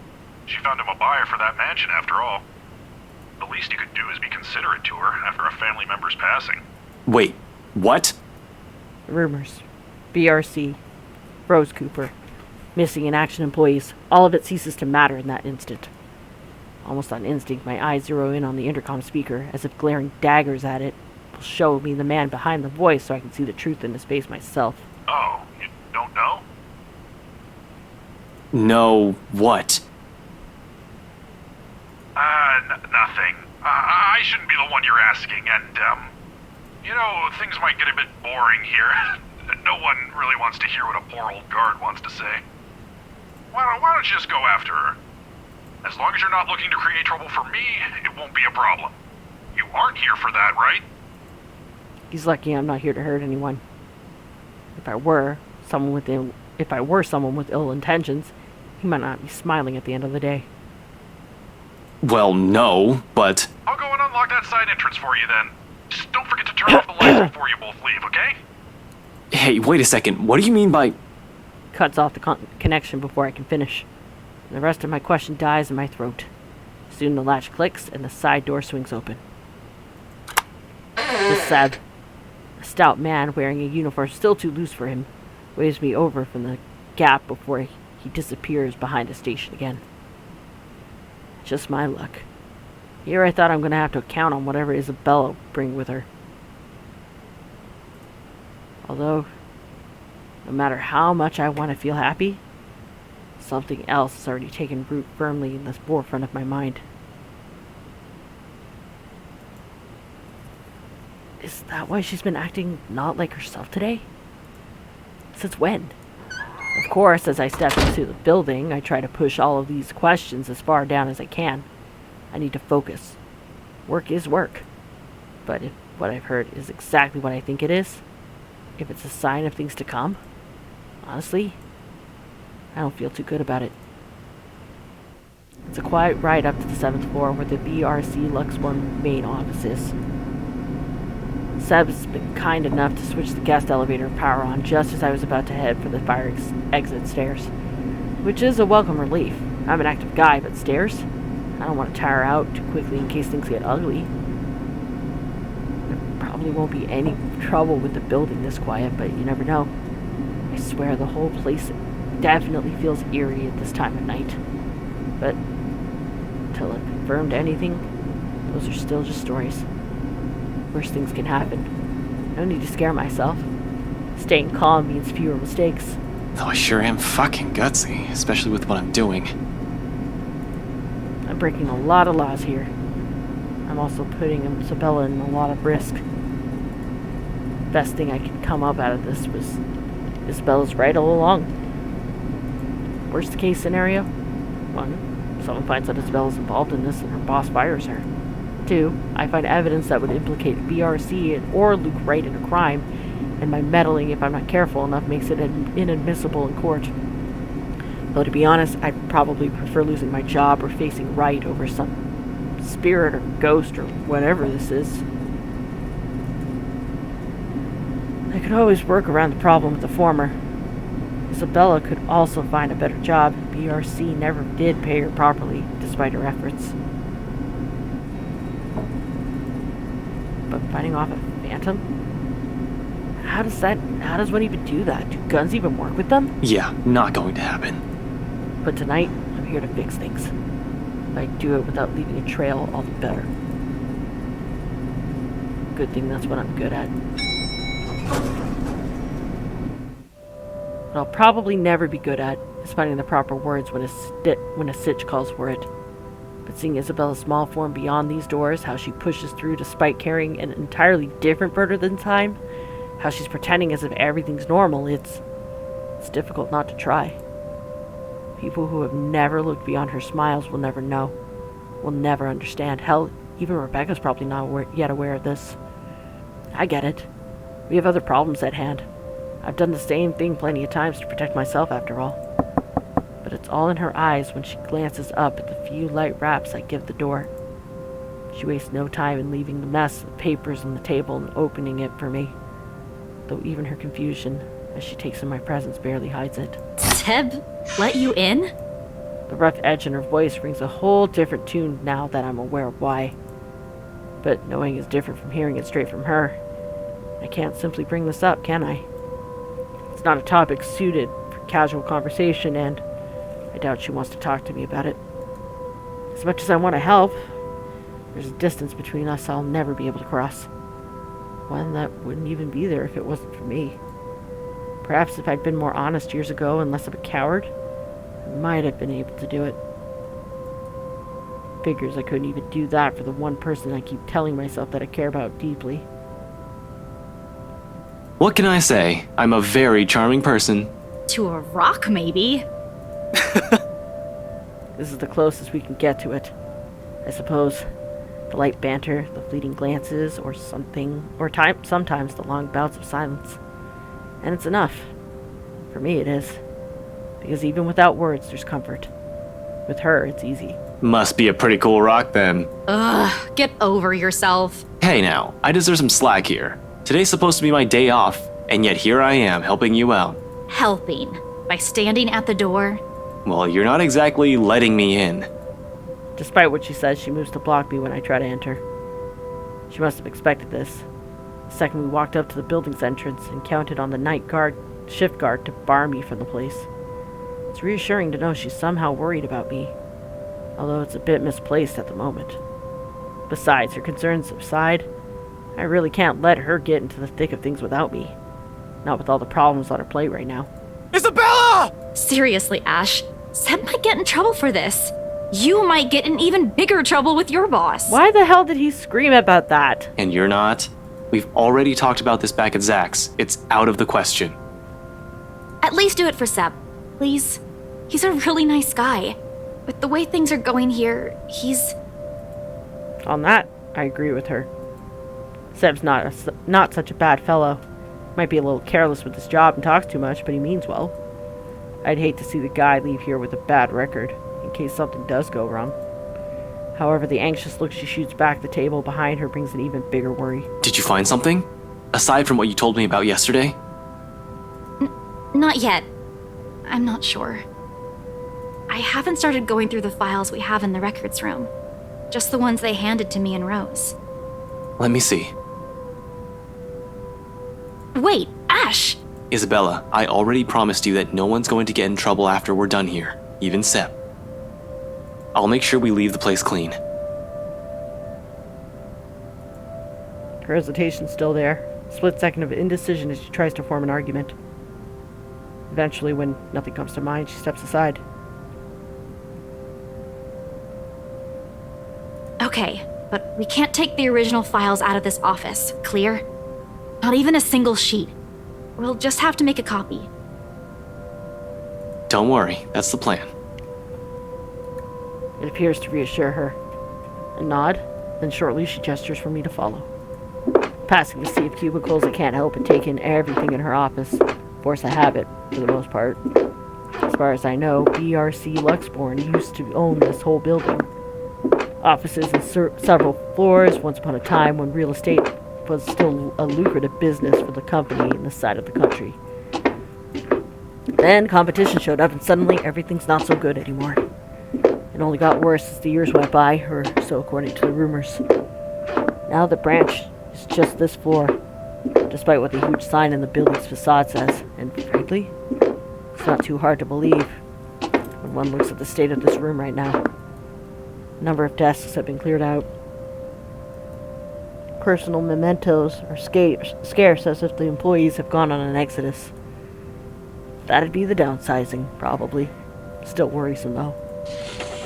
She found him a buyer for that mansion after all. The least you could do is be considerate to her after a family member's passing. Wait, what? Rumors. BRC. Rose Cooper. Missing in action employees. All of it ceases to matter in that instant. Almost on instinct, my eyes zero in on the intercom speaker, as if glaring daggers at it will show me the man behind the voice so I can see the truth in his face myself. Oh, you don't know? No, what? Nothing. I shouldn't be the one you're asking, and, you know, things might get a bit boring here. No one really wants to hear what a poor old guard wants to say. Why don't you just go after her? As long as you're not looking to create trouble for me, it won't be a problem. You aren't here for that, right? He's lucky I'm not here to hurt anyone. If I were someone with ill intentions, he might not be smiling at the end of the day. Well, no, but... I'll go and unlock that side entrance for you then. Just don't forget to turn off the lights before you both leave, okay? Hey, wait a second. What do you mean by... Cuts off the connection before I can finish. The rest of my question dies in my throat. Soon the latch clicks and the side door swings open. The Seb, a stout man wearing a uniform still too loose for him, waves me over from the gap before he disappears behind a station again. Just my luck. Here I thought I'm going to have to count on whatever Isabella will bring with her. Although, no matter how much I want to feel happy, something else has already taken root firmly in the forefront of my mind. Is that why she's been acting not like herself today? Since when? Of course, as I step into the building, I try to push all of these questions as far down as I can. I need to focus. Work is work. But if what I've heard is exactly what I think it is, if it's a sign of things to come, honestly, I don't feel too good about it. It's a quiet ride up to the 7th floor where the BRC Luxembourg main office is. Seb's been kind enough to switch the guest elevator power on just as I was about to head for the fire exit stairs, which is a welcome relief. I'm an active guy, but stairs? I don't want to tire out too quickly in case things get ugly. There probably won't be any trouble with the building this quiet, but you never know. I swear the whole place definitely feels eerie at this time of night. But until I've confirmed anything, those are still just stories. Worst things can happen. No need to scare myself. Staying calm means fewer mistakes. Though I sure am fucking gutsy, especially with what I'm doing. I'm breaking a lot of laws here. I'm also putting Isabella in a lot of risk. Best thing I could come up out of this was Isabella's right all along. Worst case scenario? 1. Someone finds out Isabella's involved in this and her boss fires her. 2. I find evidence that would implicate BRC or Luke Wright in a crime, and my meddling, if I'm not careful enough, makes it inadmissible in court. Though to be honest, I'd probably prefer losing my job or facing Wright over some spirit or ghost or whatever this is. I could always work around the problem with the former. Isabella could also find a better job. BRC never did pay her properly, despite her efforts. But fighting off a phantom? How does one even do that? Do guns even work with them? Yeah, not going to happen. But tonight, I'm here to fix things. If I do it without leaving a trail, all the better. Good thing that's what I'm good at. What I'll probably never be good at is finding the proper words when a sitch calls for it. But seeing Isabella's small form beyond these doors, how she pushes through despite carrying an entirely different burden than time, how she's pretending as if everything's normal, it's difficult not to try. People who have never looked beyond her smiles will never know, will never understand. Hell, even Rebecca's probably not yet aware of this. I get it. We have other problems at hand. I've done the same thing plenty of times to protect myself after all. But it's all in her eyes when she glances up at the few light raps I give the door. She wastes no time in leaving the mess of papers on the table and opening it for me. Though even her confusion, as she takes in my presence, barely hides it. Seb, let you in? The rough edge in her voice rings a whole different tune now that I'm aware of why. But knowing is different from hearing it straight from her. I can't simply bring this up, can I? It's not a topic suited for casual conversation, and I doubt she wants to talk to me about it. As much as I want to help, there's a distance between us I'll never be able to cross. One that wouldn't even be there if it wasn't for me. Perhaps if I'd been more honest years ago and less of a coward, I might have been able to do it. Figures I couldn't even do that for the one person I keep telling myself that I care about deeply. What can I say? I'm a very charming person. To a rock, maybe. This is the closest we can get to it, I suppose. The light banter, the fleeting glances, or something, or sometimes the long bouts of silence. And it's enough. For me, it is. Because even without words, there's comfort. With her, it's easy. Must be a pretty cool rock then. Ugh, get over yourself. Hey now, I deserve some slack here. Today's supposed to be my day off, and yet here I am helping you out. Helping? By standing at the door? Well, you're not exactly letting me in. Despite what she says, she moves to block me when I try to enter. She must have expected this. The second we walked up to the building's entrance and counted on the shift guard to bar me from the place. It's reassuring to know she's somehow worried about me, although it's a bit misplaced at the moment. Besides, her concerns aside, I really can't let her get into the thick of things without me. Not with all the problems on her plate right now. Isabella! Seriously, Ash, Seb might get in trouble for this. You might get in even bigger trouble with your boss. Why the hell did he scream about that? And you're not? We've already talked about this back at Zach's. It's out of the question. At least do it for Seb, please. He's a really nice guy. With the way things are going here, he's... On that, I agree with her. Seb's not such a bad fellow. Might be a little careless with his job and talks too much, but he means well. I'd hate to see the guy leave here with a bad record, in case something does go wrong. However, the anxious look she shoots back the table behind her brings an even bigger worry. Did you find something? Aside from what you told me about yesterday? Not yet. I'm not sure. I haven't started going through the files we have in the records room. Just the ones they handed to me and Rose. Let me see. Wait, Ash! Isabella, I already promised you that no one's going to get in trouble after we're done here, even Seb. I'll make sure we leave the place clean. Her hesitation's still there. Split second of indecision as she tries to form an argument. Eventually, when nothing comes to mind, she steps aside. Okay, but we can't take the original files out of this office, clear? Not even a single sheet. We'll just have to make a copy. Don't worry, that's the plan. It appears to reassure her. A nod, then shortly she gestures for me to follow. Passing the sea of cubicles, I can't help but take in everything in her office. Force a habit, for the most part. As far as I know, BRC Luxborn used to own this whole building. Offices in several floors, once upon a time when real estate was still a lucrative business for the company in this side of the country. Then competition showed up and suddenly everything's not so good anymore. It only got worse as the years went by, or so according to the rumors. Now the branch is just this floor, despite what the huge sign in the building's facade says, and frankly, it's not too hard to believe when one looks at the state of this room right now. A number of desks have been cleared out. Personal mementos are scarce as if the employees have gone on an exodus. That'd be the downsizing, probably. Still worrisome, though.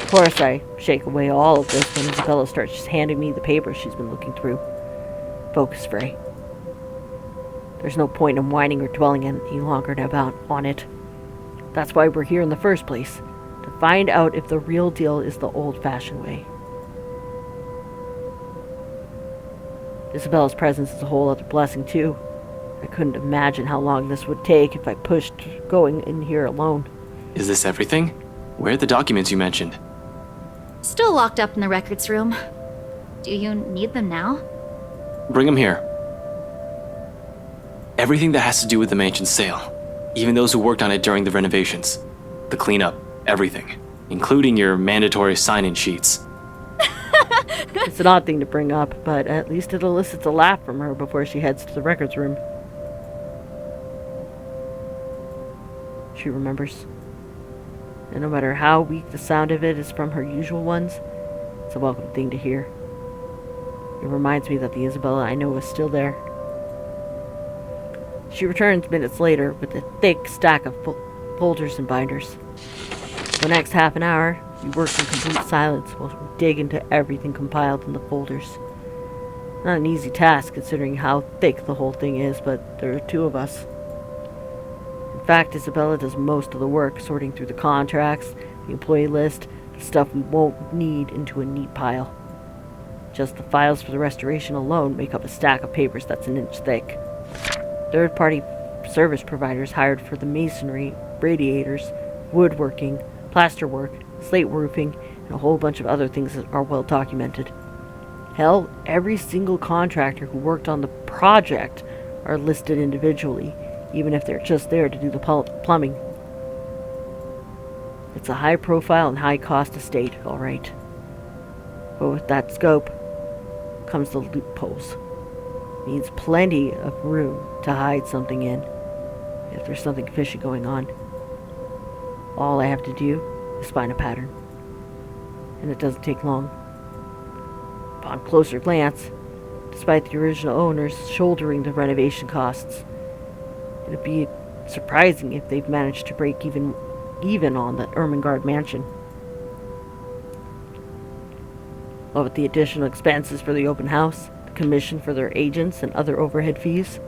Of course, I shake away all of this when Isabella starts just handing me the papers she's been looking through. Focus, Frey. There's no point in whining or dwelling any longer on it. That's why we're here in the first place. To find out if the real deal is the old-fashioned way. Isabella's presence is a whole other blessing, too. I couldn't imagine how long this would take if I pushed going in here alone. Is this everything? Where are the documents you mentioned? Still locked up in the records room. Do you need them now? Bring them here. Everything that has to do with the mansion's sale. Even those who worked on it during the renovations. The cleanup. Everything. Including your mandatory sign-in sheets. It's an odd thing to bring up, but at least it elicits a laugh from her before she heads to the records room. She remembers. And no matter how weak the sound of it is from her usual ones, it's a welcome thing to hear. It reminds me that the Isabella I know is still there. She returns minutes later with a thick stack of folders and binders. For the next half an hour, we work in complete silence while we dig into everything compiled in the folders. Not an easy task considering how thick the whole thing is, but there are two of us. In fact, Isabella does most of the work, sorting through the contracts, the employee list, the stuff we won't need into a neat pile. Just the files for the restoration alone make up a stack of papers that's an inch thick. Third-party service providers hired for the masonry, radiators, woodworking, plasterwork, slate roofing, and a whole bunch of other things that are well documented. Hell, every single contractor who worked on the project are listed individually, even if they're just there to do the plumbing. It's a high-profile and high-cost estate, all right. But with that scope comes the loopholes. Means plenty of room to hide something in, if there's something fishy going on. All I have to do is find a pattern. And it doesn't take long. Upon closer glance, despite the original owners shouldering the renovation costs, it'd be surprising if they've managed to break even on the Ermengarde Mansion. What with the additional expenses for the open house, the commission for their agents, and other overhead fees.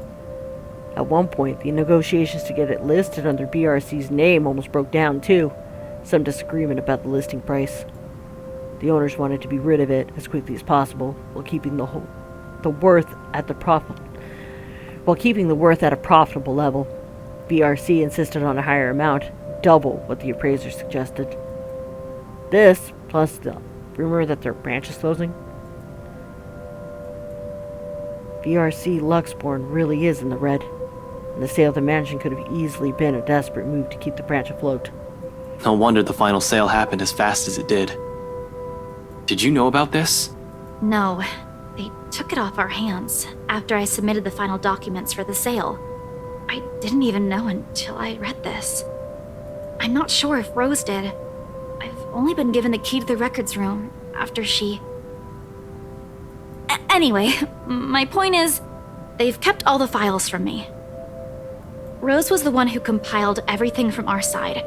At one point, the negotiations to get it listed under BRC's name almost broke down too. Some disagreement about the listing price. The owners wanted to be rid of it as quickly as possible, while keeping the worth at a profitable level. BRC insisted on a higher amount, double what the appraiser suggested. This, plus the rumor that their branch is closing. BRC Luxborn really is in the red, and the sale of the mansion could have easily been a desperate move to keep the branch afloat. No wonder the final sale happened as fast as it did. Did you know about this? No, they took it off our hands after I submitted the final documents for the sale. I didn't even know until I read this. I'm not sure if Rose did. I've only been given the key to the records room after she... Anyway, my point is, they've kept all the files from me. Rose was the one who compiled everything from our side,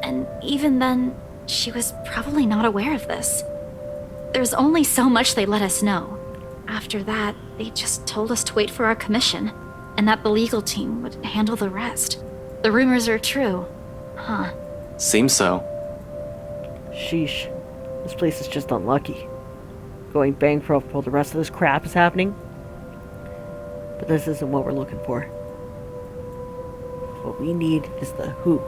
and even then, she was probably not aware of this. There's only so much they let us know. After that, they just told us to wait for our commission, and that the legal team would handle the rest. The rumors are true, huh? Seems so. Sheesh. This place is just unlucky. Going bankrupt while the rest of this crap is happening. But this isn't what we're looking for. What we need is the who.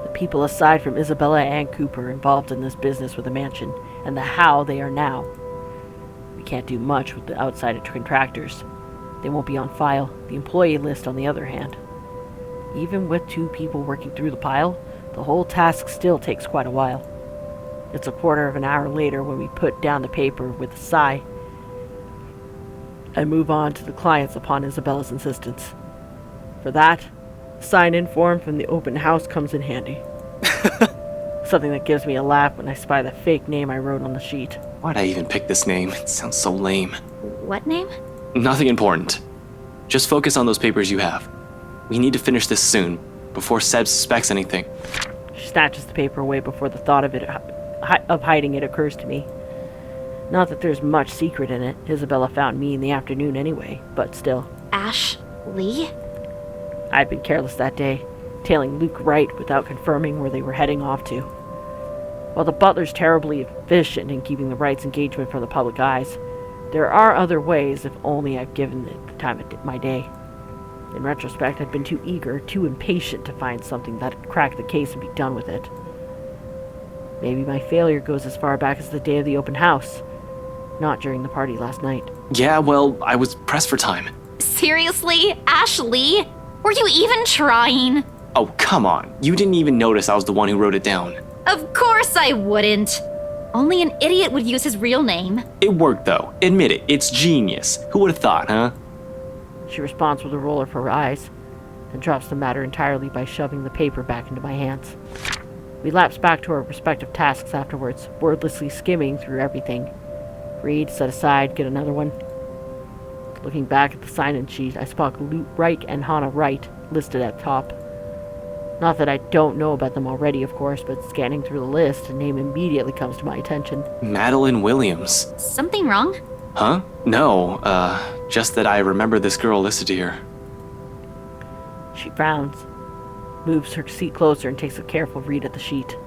The people aside from Isabella and Cooper involved in this business with the mansion, and the how they are now. We can't do much with the outside contractors. They won't be on file. The employee list, on the other hand. Even with 2 people working through the pile, the whole task still takes quite a while. It's a quarter of an hour later when we put down the paper with a sigh and move on to the clients upon Isabella's insistence. For that, a sign-in form from the open house comes in handy. Something that gives me a laugh when I spy the fake name I wrote on the sheet. Why'd I even pick this name? It sounds so lame. What name? Nothing important. Just focus on those papers you have. We need to finish this soon, before Seb suspects anything. She snatches the paper away before the thought of hiding it occurs to me. Not that there's much secret in it. Isabella found me in the afternoon anyway, but still. Ash Lee? I'd been careless that day, tailing Luke Wright without confirming where they were heading off to. While the butler's terribly efficient in keeping the Wrights' engagement from the public eyes, there are other ways if only I'd given it the time of my day. In retrospect, I'd been too eager, too impatient to find something that'd crack the case and be done with it. Maybe my failure goes as far back as the day of the open house, not during the party last night. Yeah, well, I was pressed for time. Seriously? Ashley? Were you even trying? Oh, come on. You didn't even notice I was the one who wrote it down. Of course I wouldn't. Only an idiot would use his real name. It worked, though. Admit it. It's genius. Who would have thought, huh? She responds with a roll of her eyes, then drops the matter entirely by shoving the paper back into my hands. We lapse back to our respective tasks afterwards, wordlessly skimming through everything. Read, set aside, get another one. Looking back at the sign-in sheet, I spot Luke Wright and Hannah Wright listed at top. Not that I don't know about them already, of course, but scanning through the list, a name immediately comes to my attention. Madeline Williams. Something wrong? Huh? No, just that I remember this girl listed here. She frowns, moves her seat closer and takes a careful read at the sheet.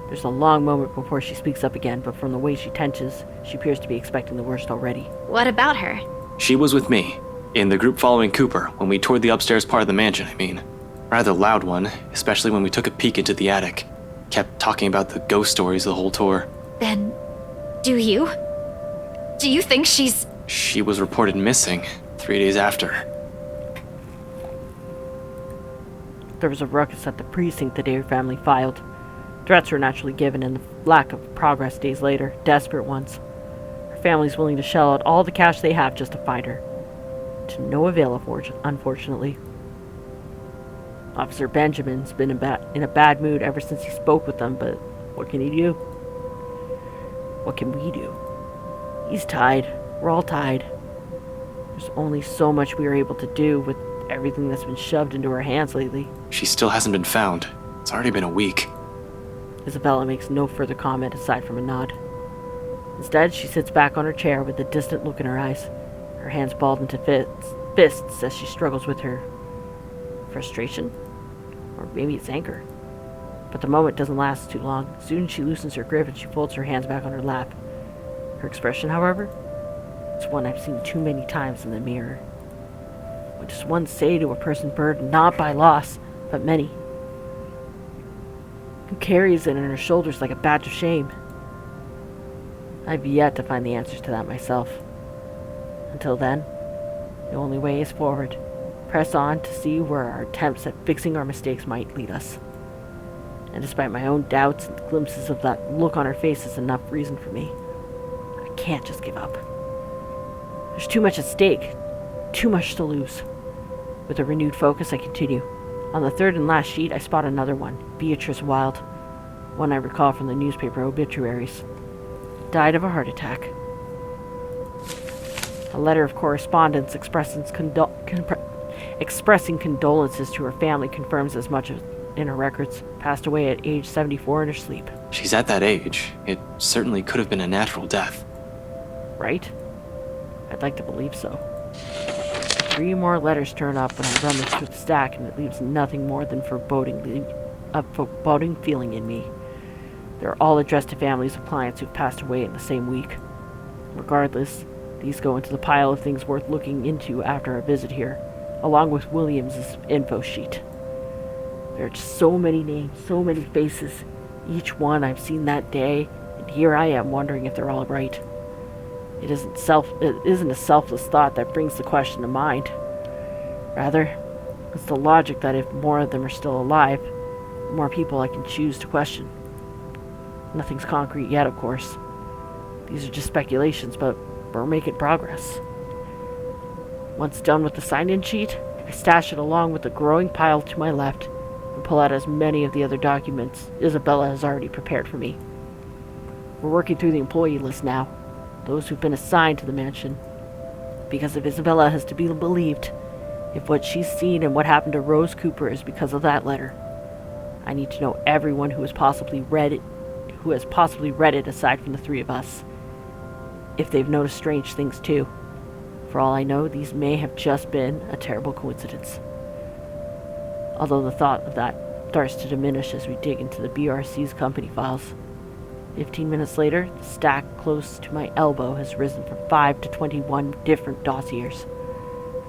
There's a long moment before she speaks up again, but from the way she tenses, she appears to be expecting the worst already. What about her? She was with me, in the group following Cooper, when we toured the upstairs part of the mansion, I mean. Rather loud one, especially when we took a peek into the attic. Kept talking about the ghost stories the whole tour. Then, do you? Do you think she's... She was reported missing 3 days after. There was a ruckus at the precinct the day her family filed. Threats were naturally given, and the lack of progress days later, desperate ones. Her family's willing to shell out all the cash they have just to find her. To no avail, unfortunately. Officer Benjamin's been in a bad mood ever since he spoke with them, but what can he do? What can we do? He's tied. We're all tied. There's only so much we are able to do with everything that's been shoved into our hands lately. She still hasn't been found. It's already been a week. Isabella makes no further comment aside from a nod. Instead, she sits back on her chair with a distant look in her eyes, her hands balled into fists as she struggles with her frustration. Or maybe it's anger. But the moment doesn't last too long. Soon she loosens her grip and she folds her hands back on her lap. Her expression, however, is one I've seen too many times in the mirror. What does one say to a person burdened not by loss, but many? Who carries it on her shoulders like a badge of shame? I've yet to find the answers to that myself. Until then, the only way is forward. Press on to see where our attempts at fixing our mistakes might lead us. And despite my own doubts and glimpses of that look on her face is enough reason for me. I can't just give up. There's too much at stake. Too much to lose. With a renewed focus, I continue. On the third and last sheet, I spot another one. Beatrice Wilde. One I recall from the newspaper obituaries. Died of a heart attack. A letter of correspondence expressing condolences to her family confirms as much in her records. Passed away at age 74 in her sleep. She's at that age. It certainly could have been a natural death. Right? I'd like to believe so. 3 more letters turn up when I rummage through the stack, and it leaves nothing more than a foreboding feeling in me. They're all addressed to families of clients who've passed away in the same week. Regardless, these go into the pile of things worth looking into after our visit here, along with Williams's info sheet. There are just so many names, so many faces, each one I've seen that day, and here I am wondering if they're all right. It isn't a selfless thought that brings the question to mind. Rather, it's the logic that if more of them are still alive, the more people I can choose to question. Nothing's concrete yet, of course. These are just speculations, but we're making progress. Once done with the sign-in sheet, I stash it along with the growing pile to my left and pull out as many of the other documents Isabella has already prepared for me. We're working through the employee list now, those who've been assigned to the mansion. Because if Isabella has to be believed, if what she's seen and what happened to Rose Cooper is because of that letter, I need to know everyone who has possibly read it aside from the 3 of us. If they've noticed strange things too. For all I know, these may have just been a terrible coincidence. Although the thought of that starts to diminish as we dig into the BRC's company files. 15 minutes later, the stack close to my elbow has risen from 5 to 21 different dossiers.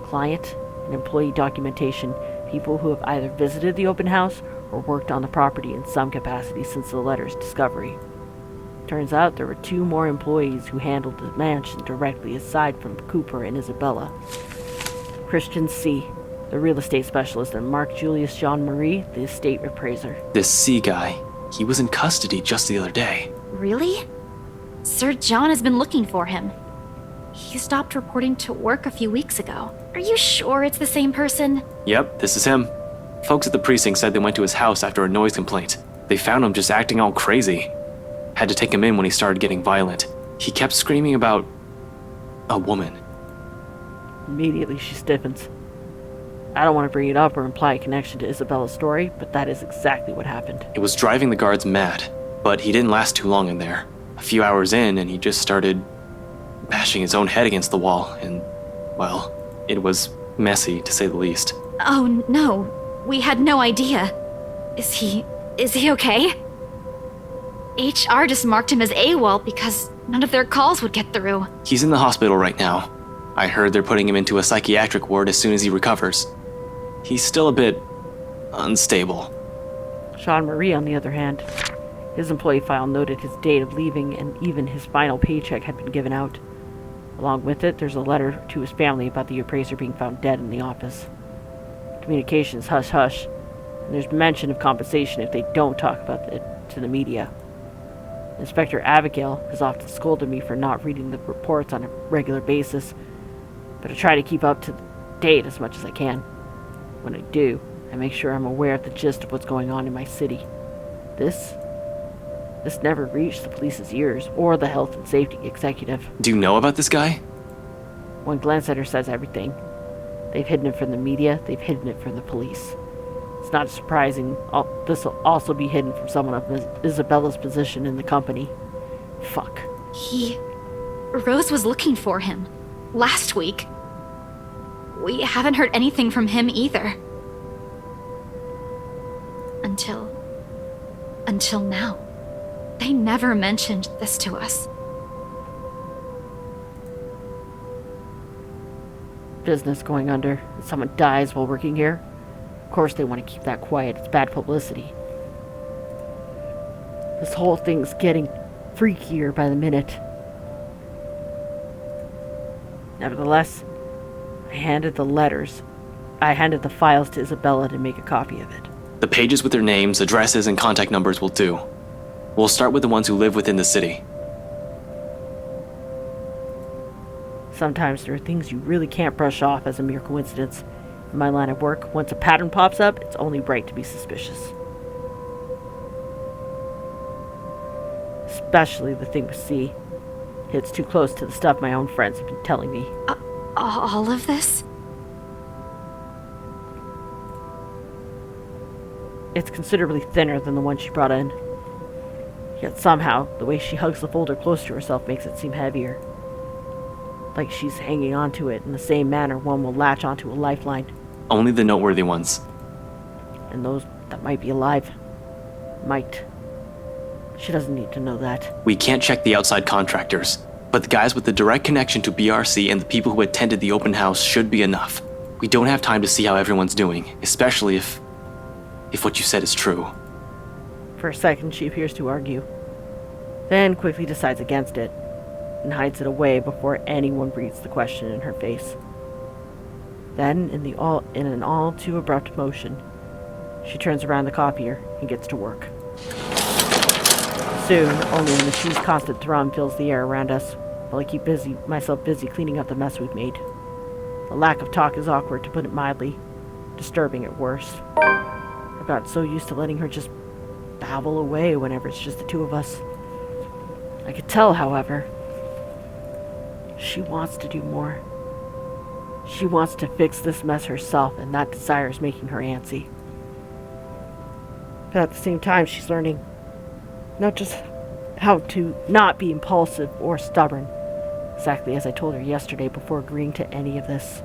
Client and employee documentation, people who have either visited the open house or worked on the property in some capacity since the letter's discovery. Turns out there were 2 more employees who handled the mansion directly aside from Cooper and Isabella. Christian C., the real estate specialist, and Mark Julius Jean Marie, the estate appraiser. This C guy, he was in custody just the other day. Really? Sir John has been looking for him. He stopped reporting to work a few weeks ago. Are you sure it's the same person? Yep, this is him. Folks at the precinct said they went to his house after a noise complaint. They found him just acting all crazy. Had to take him in when he started getting violent. He kept screaming about a woman. Immediately she stiffens. I don't want to bring it up or imply a connection to Isabella's story, but that is exactly what happened. It was driving the guards mad, but he didn't last too long in there. A few hours in, and he just started bashing his own head against the wall, and, well, it was messy, to say the least. Oh, no. We had no idea. Is he okay? HR just marked him as AWOL because none of their calls would get through. He's in the hospital right now. I heard they're putting him into a psychiatric ward as soon as he recovers. He's still a bit unstable. Sean Marie, on the other hand, his employee file noted his date of leaving, and even his final paycheck had been given out. Along with it, there's a letter to his family about the appraiser being found dead in the office. Communications hush-hush, and there's mention of compensation if they don't talk about it to the media. Inspector Abigail has often scolded me for not reading the reports on a regular basis, but I try to keep up to date as much as I can. When I do, I make sure I'm aware of the gist of what's going on in my city. This never reached the police's ears or the health and safety executive. Do you know about this guy? One glance at her says everything. They've hidden it from the media, they've hidden it from the police. It's not surprising this will also be hidden from someone of Isabella's position in the company. Fuck. Rose was looking for him. Last week. We haven't heard anything from him either. Until now. They never mentioned this to us. Business going under. Someone dies while working here. Of course they want to keep that quiet. It's bad publicity. This whole thing's getting freakier by the minute. Nevertheless, I handed the files to Isabella to make a copy of it. The pages with their names, addresses, and contact numbers will do. We'll start with the ones who live within the city. Sometimes there are things you really can't brush off as a mere coincidence. In my line of work, once a pattern pops up, it's only right to be suspicious. Especially the thing with C. It's too close to the stuff my own friends have been telling me. All of this? It's considerably thinner than the one she brought in. Yet somehow, the way she hugs the folder close to herself makes it seem heavier. Like she's hanging onto it in the same manner one will latch onto a lifeline. Only the noteworthy ones. And those that might be alive. Might. She doesn't need to know that. We can't check the outside contractors, but the guys with the direct connection to BRC and the people who attended the open house should be enough. We don't have time to see how everyone's doing, especially if what you said is true. For a second, she appears to argue, then quickly decides against it, and hides it away before anyone reads the question in her face. Then, in an all too abrupt motion, she turns around the copier and gets to work. Soon, only the machine's constant thrum fills the air around us, while I keep myself busy cleaning up the mess we've made. The lack of talk is awkward, to put it mildly, disturbing at worst. I got so used to letting her just babble away whenever it's just the two of us. I could tell, however, she wants to do more. She wants to fix this mess herself, and that desire is making her antsy. But at the same time, she's learning not just how to not be impulsive or stubborn, exactly as I told her yesterday before agreeing to any of this.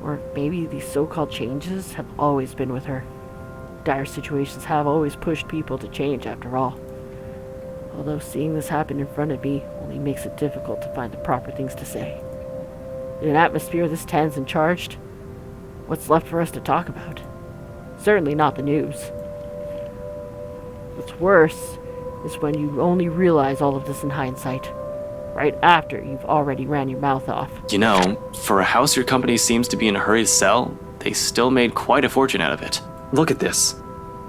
Or maybe these so-called changes have always been with her. Dire situations have always pushed people to change, after all. Although seeing this happen in front of me only makes it difficult to find the proper things to say. In an atmosphere this tense and charged, what's left for us to talk about? Certainly not the news. What's worse is when you only realize all of this in hindsight, right after you've already ran your mouth off. You know, for a house your company seems to be in a hurry to sell, they still made quite a fortune out of it. Look at this.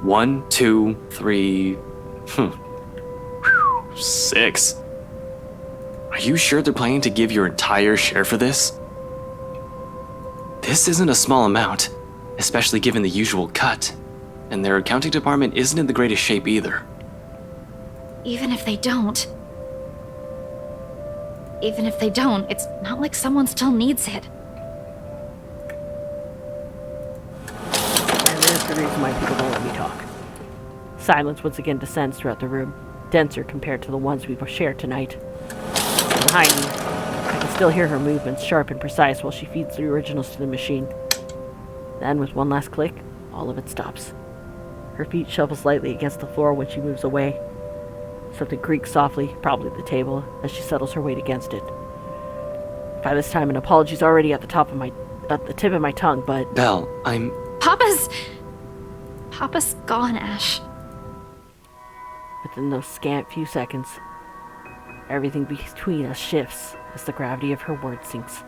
1, 2, 3... 6. Are you sure they're planning to give your entire share for this? This isn't a small amount, especially given the usual cut. And their accounting department isn't in the greatest shape either. Even if they don't, it's not like someone still needs it. And there's the reason why people don't let me talk. Silence once again descends throughout the room, denser compared to the ones we've shared tonight. Behind me, I can still hear her movements, sharp and precise, while she feeds the originals to the machine. Then, with one last click, all of it stops. Her feet shuffle slightly against the floor when she moves away. Something creaks softly, probably the table, as she settles her weight against it. By this time, an apology's already at the tip of my tongue, but... Belle, Papa's gone, Ash. Within those scant few seconds, everything between us shifts as the gravity of her words sinks.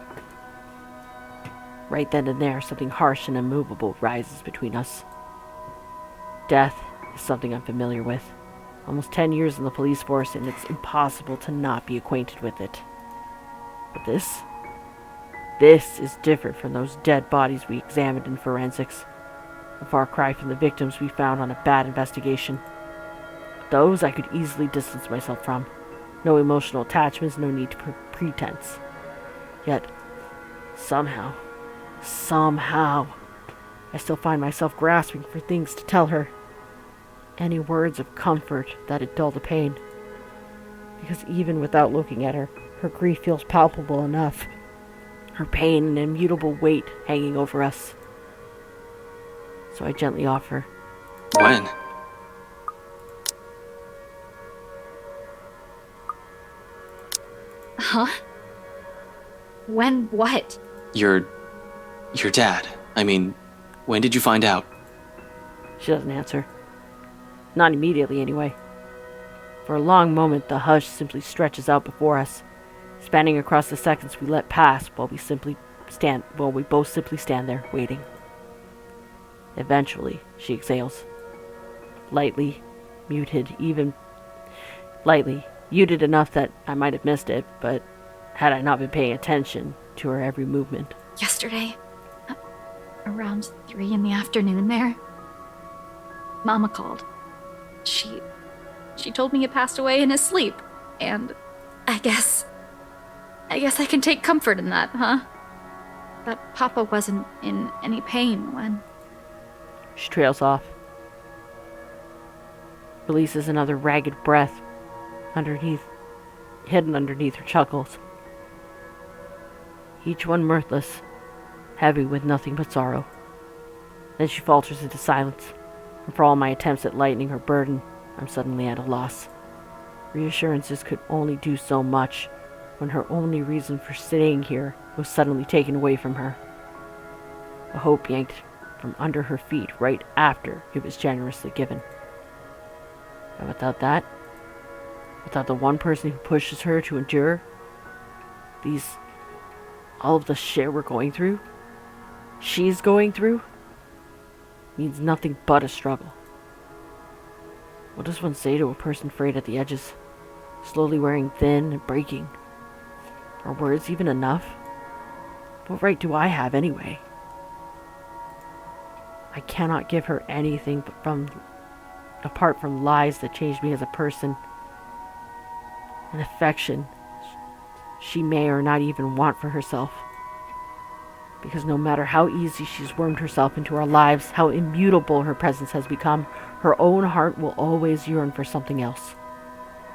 Right then and there, something harsh and immovable rises between us. Death is something I'm familiar with. Almost 10 years in the police force, and it's impossible to not be acquainted with it. But this is different from those dead bodies we examined in forensics. A far cry from the victims we found on a bad investigation. Those I could easily distance myself from. No emotional attachments, no need for pretense. Yet, somehow, I still find myself grasping for things to tell her. Any words of comfort that'd dull the pain. Because even without looking at her, her grief feels palpable enough. Her pain an immutable weight hanging over us. So I gently offer. When? Huh? When what? Your dad. I mean, when did you find out? She doesn't answer. Not immediately, anyway. For a long moment, the hush simply stretches out before us, spanning across the seconds we let pass while we both simply stand there, waiting. Eventually, she exhales. Lightly, muted enough that I might have missed it, but had I not been paying attention to her every movement. Yesterday, around 3 in the afternoon there, Mama called. She told me he passed away in his sleep, and I guess I can take comfort in that, huh? That Papa wasn't in any pain when... She trails off. Releases another ragged breath hidden underneath her chuckles. Each one mirthless, heavy with nothing but sorrow. Then she falters into silence, and for all my attempts at lightening her burden, I'm suddenly at a loss. Reassurances could only do so much when her only reason for staying here was suddenly taken away from her. A hope yanked from under her feet right after it was generously given. And without that, without the one person who pushes her to endure all of the shit we're going through, she's going through, means nothing but a struggle. What does one say to a person frayed at the edges, slowly wearing thin and breaking? Are words even enough? What right do I have anyway? I cannot give her anything apart from lies that changed me as a person, an affection she may or not even want for herself. Because no matter how easy she's wormed herself into our lives, how immutable her presence has become, her own heart will always yearn for something else.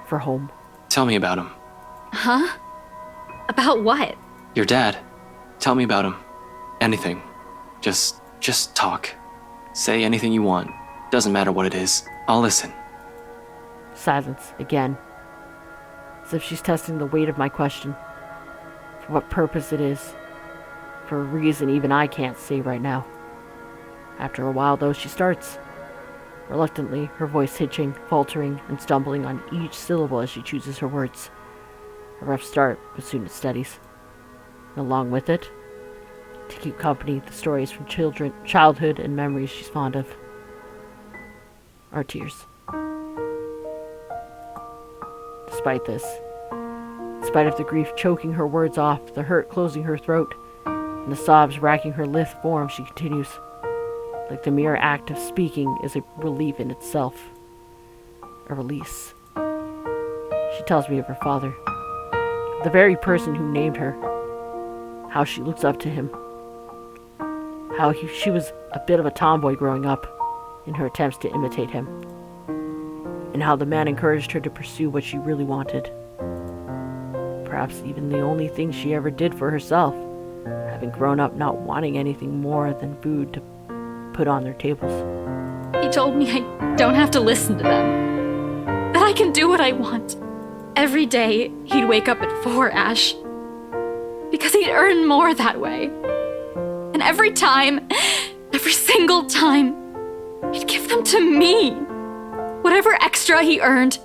For home. Tell me about him. Huh? About what? Your dad. Tell me about him. Anything. Just talk. Say anything you want. Doesn't matter what it is. I'll listen. Silence again. As if she's testing the weight of my question. For what purpose it is. For a reason even I can't say right now. After a while, though, she starts. Reluctantly, her voice hitching, faltering, and stumbling on each syllable as she chooses her words. A rough start, but soon it steadies. And along with it, to keep company, the stories from childhood and memories she's fond of. Are tears. Despite this, in spite of the grief choking her words off, the hurt closing her throat, and the sobs racking her lithe form, she continues. Like the mere act of speaking is a relief in itself. A release. She tells me of her father. The very person who named her. How she looks up to him. How she was a bit of a tomboy growing up in her attempts to imitate him. And how the man encouraged her to pursue what she really wanted. Perhaps even the only thing she ever did for herself. Having grown up not wanting anything more than food to put on their tables. He told me I don't have to listen to them. That I can do what I want. Every day, he'd wake up at 4, Ash. Because he'd earn more that way. And every time, every single time, he'd give them to me. Whatever extra he earned,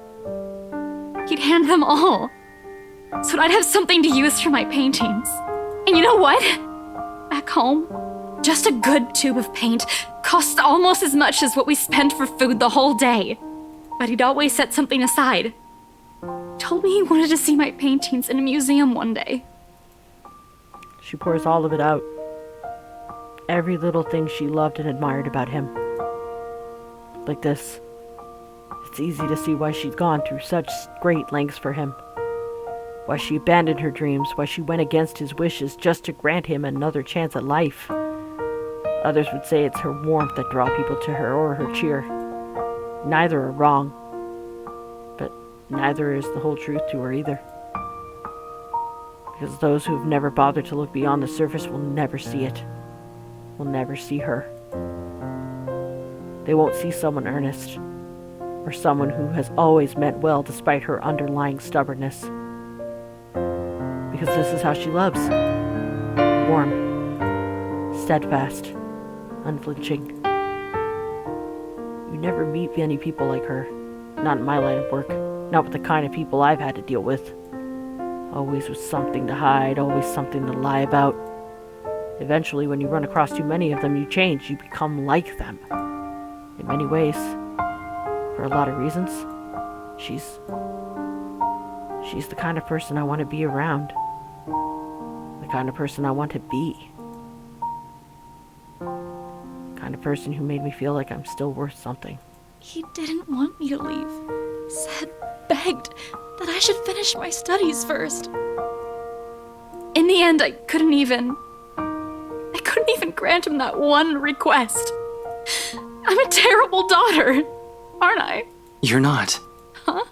he'd hand them all. So that I'd have something to use for my paintings. And you know what? Back home, just a good tube of paint costs almost as much as what we spent for food the whole day. But he'd always set something aside. Told me he wanted to see my paintings in a museum one day. She pours all of it out. Every little thing she loved and admired about him. Like this. It's easy to see why she'd gone through such great lengths for him. Why she abandoned her dreams, why she went against his wishes just to grant him another chance at life. Others would say it's her warmth that draw people to her, or her cheer. Neither are wrong, but neither is the whole truth to her either. Because those who have never bothered to look beyond the surface will never see it, will never see her. They won't see someone earnest, or someone who has always meant well despite her underlying stubbornness. Because this is how she loves. Warm, steadfast, unflinching. You never meet many people like her. Not in my line of work. Not with the kind of people I've had to deal with. Always with something to hide, always something to lie about. Eventually, when you run across too many of them, you change. You become like them. In many ways. For a lot of reasons. She's the kind of person I want to be around. The kind of person I want to be. The kind of person who made me feel like I'm still worth something. He didn't want me to leave. Said, begged, that I should finish my studies first. In the end, I couldn't even grant him that one request. I'm a terrible daughter, aren't I? You're not. Huh?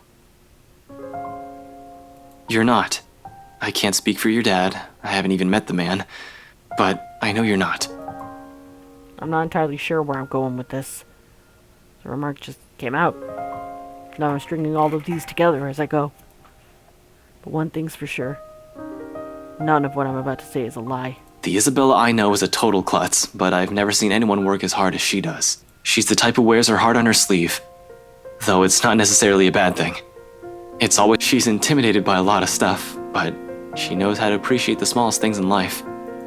You're not. I can't speak for your dad. I haven't even met the man. But I know you're not. I'm not entirely sure where I'm going with this. The remark just came out. Now I'm stringing all of these together as I go. But one thing's for sure. None of what I'm about to say is a lie. The Isabella I know is a total klutz, but I've never seen anyone work as hard as she does. She's the type who wears her heart on her sleeve. Though it's not necessarily a bad thing. It's always she's intimidated by a lot of stuff, but she knows how to appreciate the smallest things in life.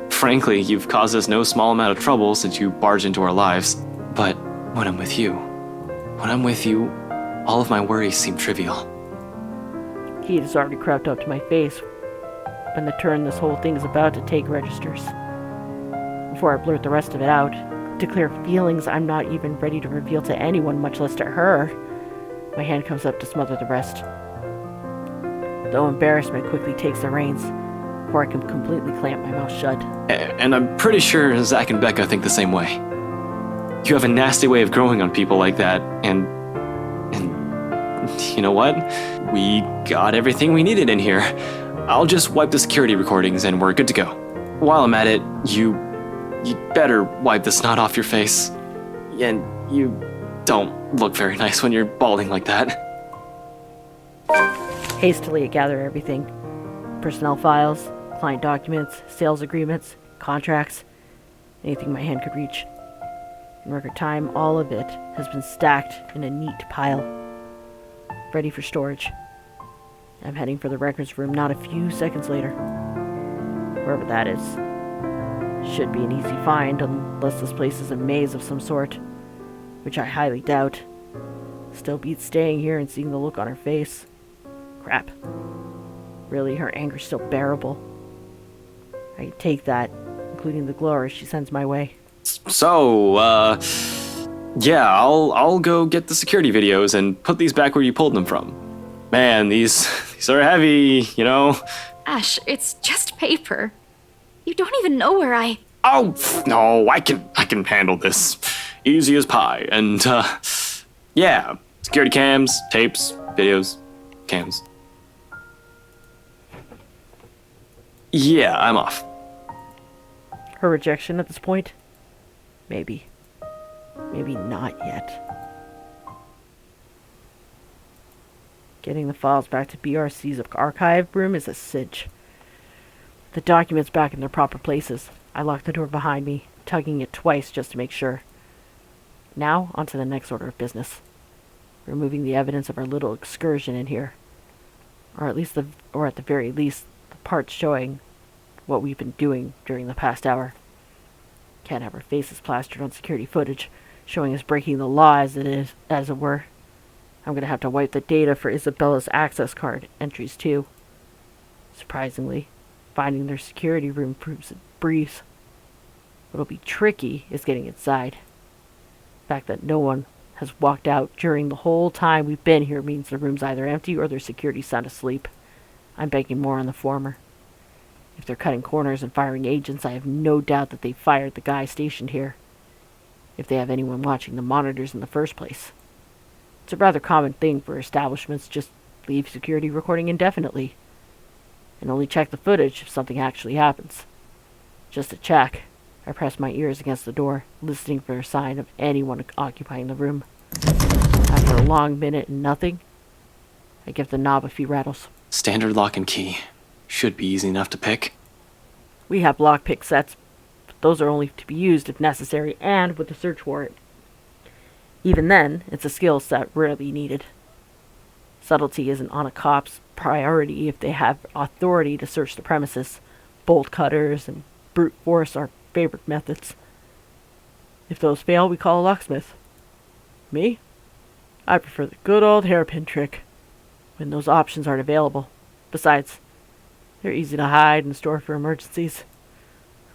Frankly, you've caused us no small amount of trouble since you barged into our lives. But when I'm with you, all of my worries seem trivial. Heat has already crept up to my face when the turn this whole thing is about to take registers. Before I blurt the rest of it out, declare feelings I'm not even ready to reveal to anyone, much less to her, my hand comes up to smother the rest. Though embarrassment quickly takes the reins, before I can completely clamp my mouth shut. And I'm pretty sure Zach and Becca think the same way. You have a nasty way of growing on people like that, and you know what? We got everything we needed in here. I'll just wipe the security recordings and we're good to go. While I'm at it, you better wipe the snot off your face. And you don't look very nice when you're balding like that. Hastily I gather everything. Personnel files, client documents, sales agreements, contracts, anything my hand could reach. In record time, all of it has been stacked in a neat pile, ready for storage. I'm heading for the records room not a few seconds later. Wherever that is. Should be an easy find, unless this place is a maze of some sort, which I highly doubt. Still beats staying here and seeing the look on her face. Crap. Really, her anger's still bearable. I can take that, including the glory she sends my way. So, yeah, I'll go get the security videos and put these back where you pulled them from. Man, these are heavy, you know? Ash, it's just paper. You don't even know where I... Oh, no, I can handle this. Easy as pie. And, yeah, security cams, tapes, videos, cams. Yeah, I'm off. Her rejection at this point? Maybe. Maybe not yet. Getting the files back to BRC's archive room is a cinch. The documents back in their proper places. I locked the door behind me, tugging it twice just to make sure. Now, on to the next order of business. Removing the evidence of our little excursion in here. Or at the very least, the parts showing what we've been doing during the past hour. Can't have our faces plastered on security footage, showing us breaking the law as it were. I'm gonna have to wipe the data for Isabella's access card entries too. Surprisingly, finding their security room proves a breeze. What'll be tricky is getting inside. The fact that no one has walked out during the whole time we've been here means the room's either empty or their security's sound asleep. I'm banking more on the former. If they're cutting corners and firing agents, I have no doubt that they fired the guy stationed here. If they have anyone watching the monitors in the first place. It's a rather common thing for establishments just leave security recording indefinitely. And only check the footage if something actually happens. Just to check, I press my ears against the door, listening for a sign of anyone occupying the room. After a long minute and nothing, I give the knob a few rattles. Standard lock and key. Should be easy enough to pick. We have lockpick sets, but those are only to be used if necessary and with a search warrant. Even then, it's a skill set rarely needed. Subtlety isn't on a cop's priority if they have authority to search the premises. Bolt cutters and brute force are favorite methods. If those fail, we call a locksmith. Me? I prefer the good old hairpin trick, when those options aren't available. Besides, they're easy to hide and store for emergencies.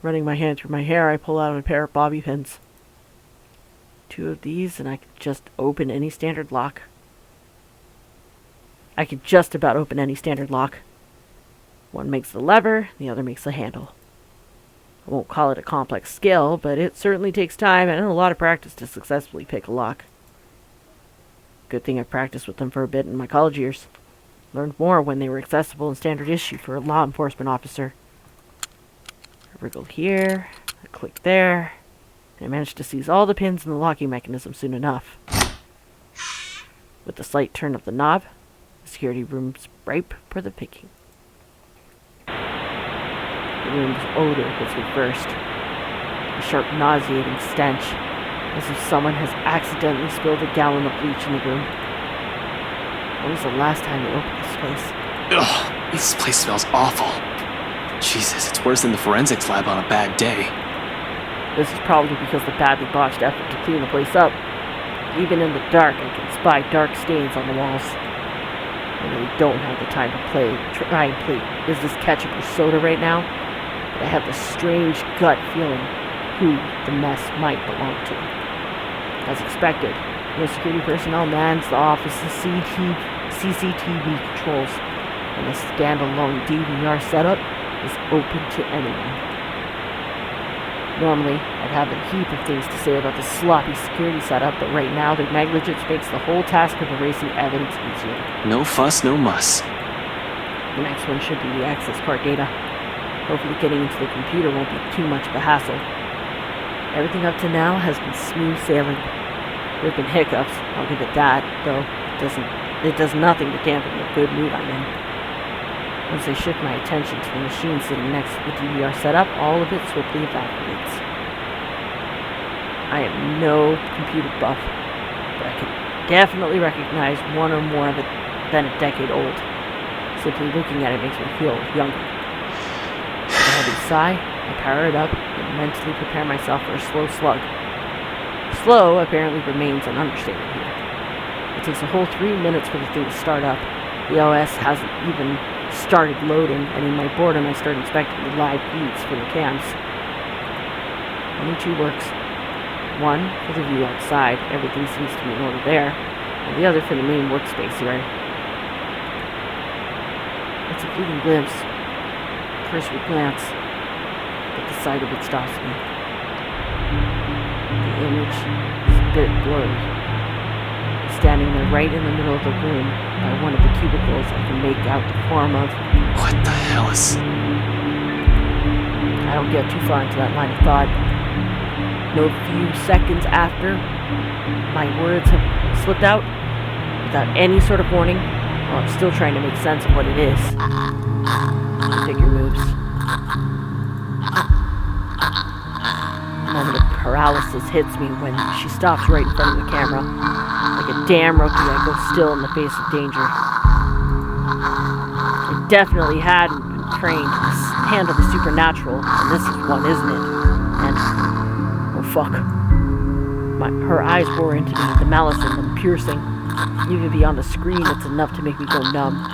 Running my hand through my hair, I pull out a pair of bobby pins. 2 of these, and I can just open any standard lock. I can just about open any standard lock. One makes the lever, the other makes the handle. I won't call it a complex skill, but it certainly takes time and a lot of practice to successfully pick a lock. Good thing I've practiced with them for a bit in my college years. Learned more when they were accessible and standard issue for a law enforcement officer. I wriggled here, I clicked there, and I managed to seize all the pins in the locking mechanism soon enough. With the slight turn of the knob, the security room's ripe for the picking. The room's odor hits me first. A sharp, nauseating stench, as if someone has accidentally spilled a gallon of bleach in the room. When was the last time they opened this place? Ugh, this place smells awful. Jesus, it's worse than the forensics lab on a bad day. This is probably because the badly botched effort to clean the place up. Even in the dark, I can spy dark stains on the walls. I really don't have the time to try and play is this ketchup or soda right now, but I have this strange gut feeling who the mess might belong to. As expected, no security personnel mans the office's CCTV controls, and the standalone DVR setup is open to anyone. Normally, I'd have a heap of things to say about the sloppy security setup, but right now their negligence makes the whole task of erasing evidence easier. No fuss, no muss. The next one should be the access card data. Hopefully getting into the computer won't be too much of a hassle. Everything up to now has been smooth sailing. There have been hiccups, I'll give it that, though it does nothing to dampen the good mood I'm in. Once I shift my attention to the machine sitting next to the DVR setup, all of it swiftly evaporates. I am no computer buff, but I can definitely recognize one or more of it than a decade old. Simply looking at it makes me feel younger. With a heavy sigh, I power it up and mentally prepare myself for a slow slug. Slow apparently remains an understatement here. It takes a whole 3 minutes for the thing to start up. The OS hasn't even started loading, and in my boredom I start inspecting the live feeds for the cams. Only 2 works. One for the view outside, everything seems to be in order there, and the other for the main workspace here. It's a fleeting glimpse, cursory glance, but the sight of it stops me. The image is a bit blurry. Standing there right in the middle of the room, by one of the cubicles, I can make out the form of... What the hell is... I don't get too far into that line of thought. No few seconds after my words have slipped out, without any sort of warning, while I'm still trying to make sense of what it is. She figure moves. A moment of paralysis hits me when she stops right in front of the camera. Like a damn rookie, I go still in the face of danger. I definitely hadn't been trained to handle the supernatural, and this is one, isn't it? And, oh fuck. Her eyes bore into me, the malice in them piercing. Even beyond the screen, it's enough to make me go numb.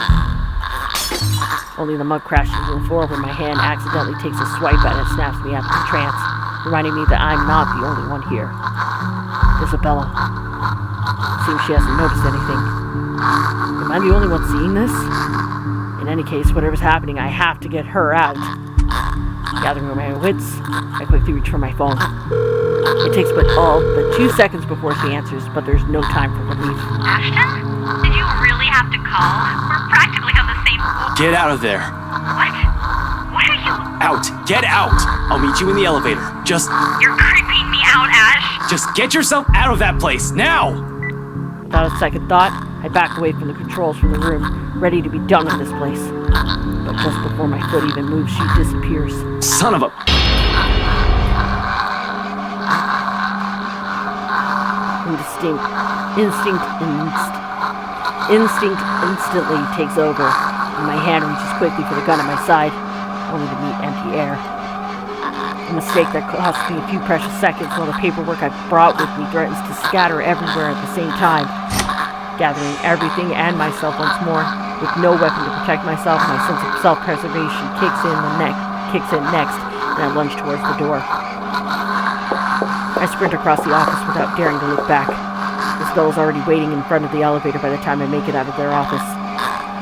Only the mug crashes to the floor when my hand accidentally takes a swipe at it and snaps me out of the trance, reminding me that I'm not the only one here. Isabella. Seems she hasn't noticed anything. Am I the only one seeing this? In any case, whatever's happening, I have to get her out. Gathering my wits, I quickly reach for my phone. It takes but 2 seconds before she answers, but there's no time for relief. Ashton? Did you really have to call? We're practically on the same floor. Get out of there. What? What are you... Out. Get out. I'll meet you in the elevator. You're creeping me out, Ash. Just get yourself out of that place, now! Without a second thought, I back away from the controls from the room, ready to be done with this place. But just before my foot even moves, she disappears. Son of a... Instinct instantly takes over, and my hand reaches quickly for the gun at my side, only to meet empty air. A mistake that cost me a few precious seconds while the paperwork I brought with me threatens to scatter everywhere at the same time. Gathering everything and myself once more, with no weapon to protect myself, my sense of self-preservation kicks in next, and I lunge towards the door. I sprint across the office without daring to look back. Isabella's already waiting in front of the elevator by the time I make it out of their office.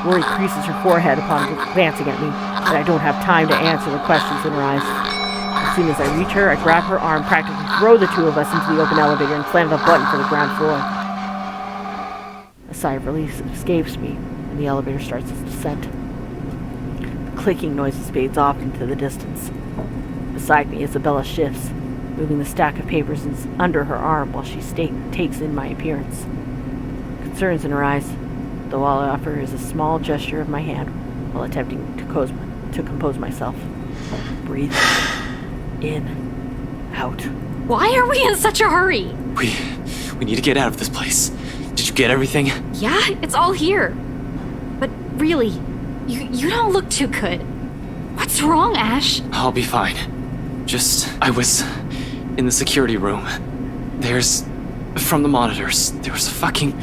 Worry creases her forehead upon glancing at me, but I don't have time to answer the questions in her eyes. As soon as I reach her, I grab her arm, practically throw the two of us into the open elevator, and slam the button for the ground floor. A sigh of relief escapes me, and the elevator starts its descent. The clicking noises fades off into the distance. Beside me, Isabella shifts, moving the stack of papers under her arm while she takes in my appearance. Concerns in her eyes, though all I offer is a small gesture of my hand while attempting to compose myself. Breathe in, out. Why are we in such a hurry? We need to get out of this place. Did you get everything? Yeah, it's all here. But really, you don't look too good. What's wrong, Ash? I'll be fine. I was in the security room. From the monitors, there was a fucking...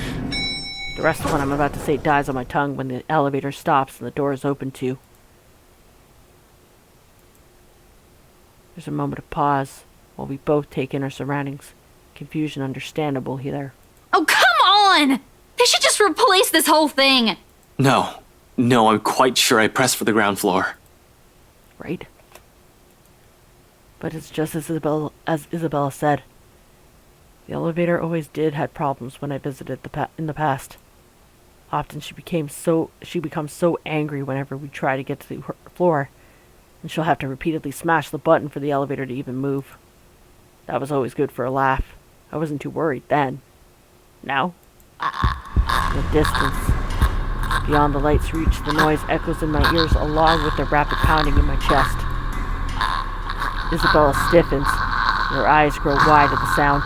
The rest of what I'm about to say dies on my tongue when the elevator stops and the door is open too. There's a moment of pause while we both take in our surroundings. Confusion understandable here. Oh, come on! They should just replace this whole thing! No, I'm quite sure I pressed for the ground floor. Right? But it's just as Isabella said. The elevator always had problems when I visited in the past. Often she becomes so angry whenever we try to get to the floor, and she'll have to repeatedly smash the button for the elevator to even move. That was always good for a laugh. I wasn't too worried then. Now? In the distance, beyond the light's reach, the noise echoes in my ears along with the rapid pounding in my chest. Isabella stiffens, and her eyes grow wide at the sound.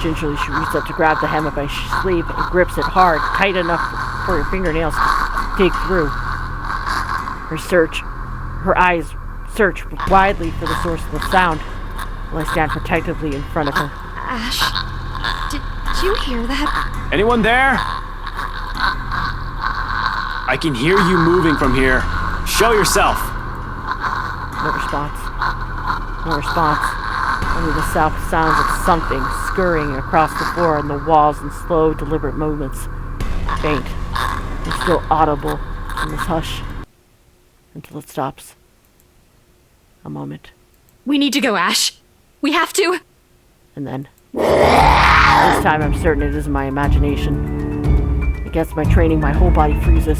Gingerly, she reaches up to grab the hem of my sleeve and grips it hard, tight enough for her fingernails to dig through. Her eyes search widely for the source of the sound, while I stand protectively in front of her. Ash, did you hear that? Anyone there? I can hear you moving from here. Show yourself. No response. No response. Only the soft sounds of something scurrying across the floor and the walls in slow, deliberate movements. Faint and still audible in this hush. Until it stops. A moment. We need to go, Ash. We have to. And then. This time I'm certain it isn't my imagination. Against my training, my whole body freezes.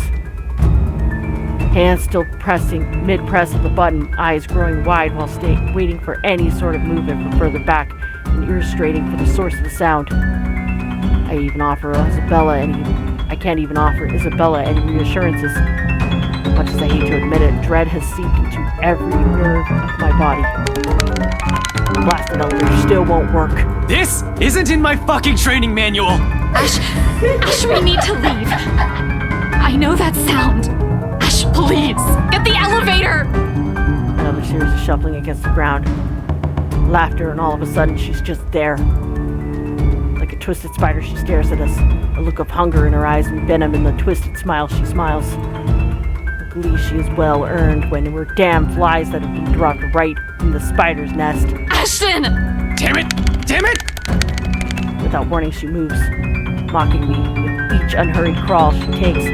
Hands still pressing, mid-press of the button, eyes growing wide while waiting for any sort of movement from further back and ears straining for the source of the sound. I even offer Isabella I can't even offer Isabella any reassurances. Much as I hate to admit it, dread has seeped into every nerve of my body. The blasted elevator still won't work. This isn't in my fucking training manual! Ash, we need to leave. I know that sound. Ash, please, get the elevator! Another series of shuffling against the ground. Laughter, and all of a sudden she's just there. Like a twisted spider, she stares at us. A look of hunger in her eyes and venom in the twisted smile she smiles. The glee she has well earned when we're damn flies that have been dropped right in the spider's nest. Ashton! Damn it! Damn it! Without warning, she moves, mocking me with each unhurried crawl she takes,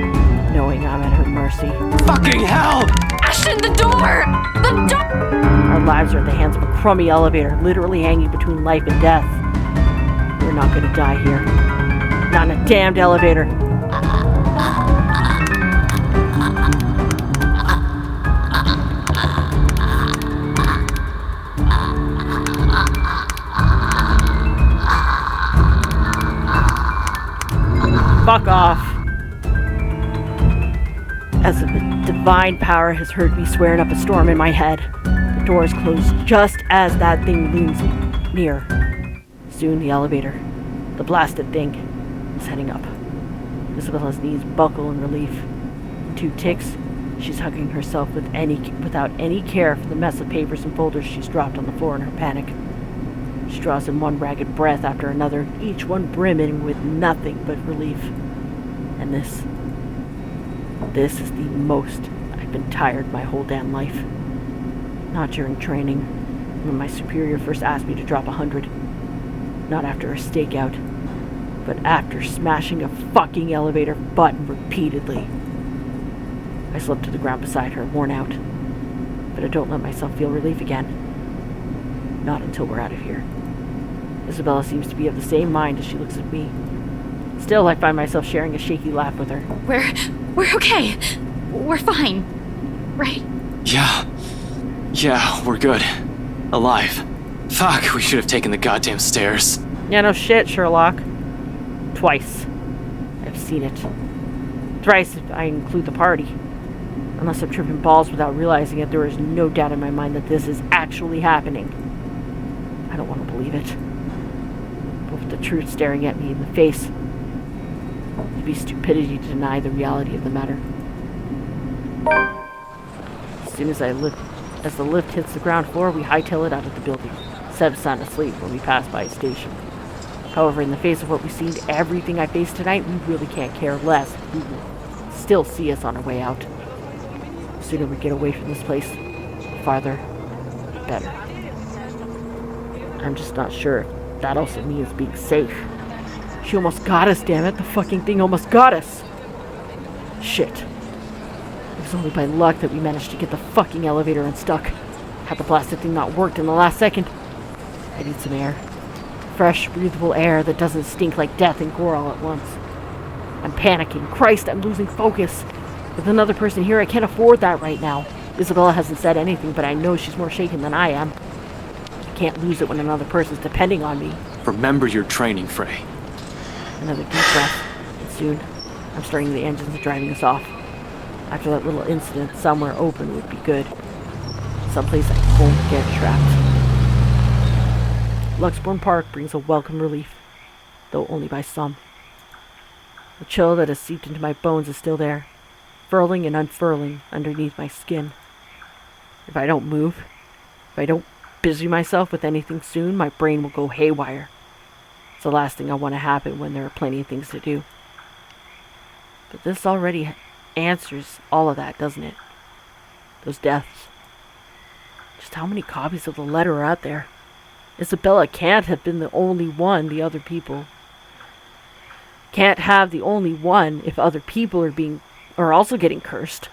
knowing I'm at her mercy. Fucking hell! Ashton, the door! The door! Our lives are at the hands of a crummy elevator, literally hanging between life and death. We're not gonna die here. Not in a damned elevator. Fuck off. As if a divine power has heard me swearing up a storm in my head, the doors close just as that thing looms near. Soon the elevator, the blasted thing, is heading up. Isabella's knees buckle in relief. In 2 ticks, she's hugging herself without any care for the mess of papers and folders she's dropped on the floor in her panic. She draws in one ragged breath after another, each one brimming with nothing but relief. And this is the most I've been tired my whole damn life. Not during training, when my superior first asked me to drop 100. Not after a stakeout, but after smashing a fucking elevator button repeatedly. I slip to the ground beside her, worn out. But I don't let myself feel relief again. Not until we're out of here. Isabella seems to be of the same mind as she looks at me. Still, I find myself sharing a shaky laugh with her. We're okay. We're fine. Right? Yeah, we're good. Alive. Fuck, we should have taken the goddamn stairs. Yeah, no shit, Sherlock. Twice. I've seen it. Thrice if I include the party. Unless I'm tripping balls without realizing it, there is no doubt in my mind that this is actually happening. I don't want to believe it. But with the truth staring at me in the face, it'd be stupidity to deny the reality of the matter. As soon as the lift hits the ground floor, we hightail it out of the building. Seb's sound asleep when we pass by his station. However, in the face of what we've seen, everything I face tonight, we really can't care less. We will still see us on our way out. The sooner we get away from this place, the farther, the better. I'm just not sure if that also means being safe. She almost got us, damn it. The fucking thing almost got us. Shit. It was only by luck that we managed to get the fucking elevator unstuck. Had the blasted thing not worked in the last second, I need some air. Fresh, breathable air that doesn't stink like death and gore all at once. I'm panicking. Christ, I'm losing focus. With another person here, I can't afford that right now. Isabella hasn't said anything, but I know she's more shaken than I am. I can't lose it when another person's depending on me. Remember your training, Frey. Another deep breath, and soon, I'm starting the engines and driving us off. After that little incident, somewhere open would be good. Someplace I won't get trapped. Luxbourne Park brings a welcome relief, though only by some. The chill that has seeped into my bones is still there, furling and unfurling underneath my skin. If I don't move, if I don't busy myself with anything soon, my brain will go haywire. It's the last thing I want to happen when there are plenty of things to do. But this already answers all of that, doesn't it? Those deaths. Just how many copies of the letter are out there? Isabella can't have been the only one. The other people can't have the only one if other people are also getting cursed.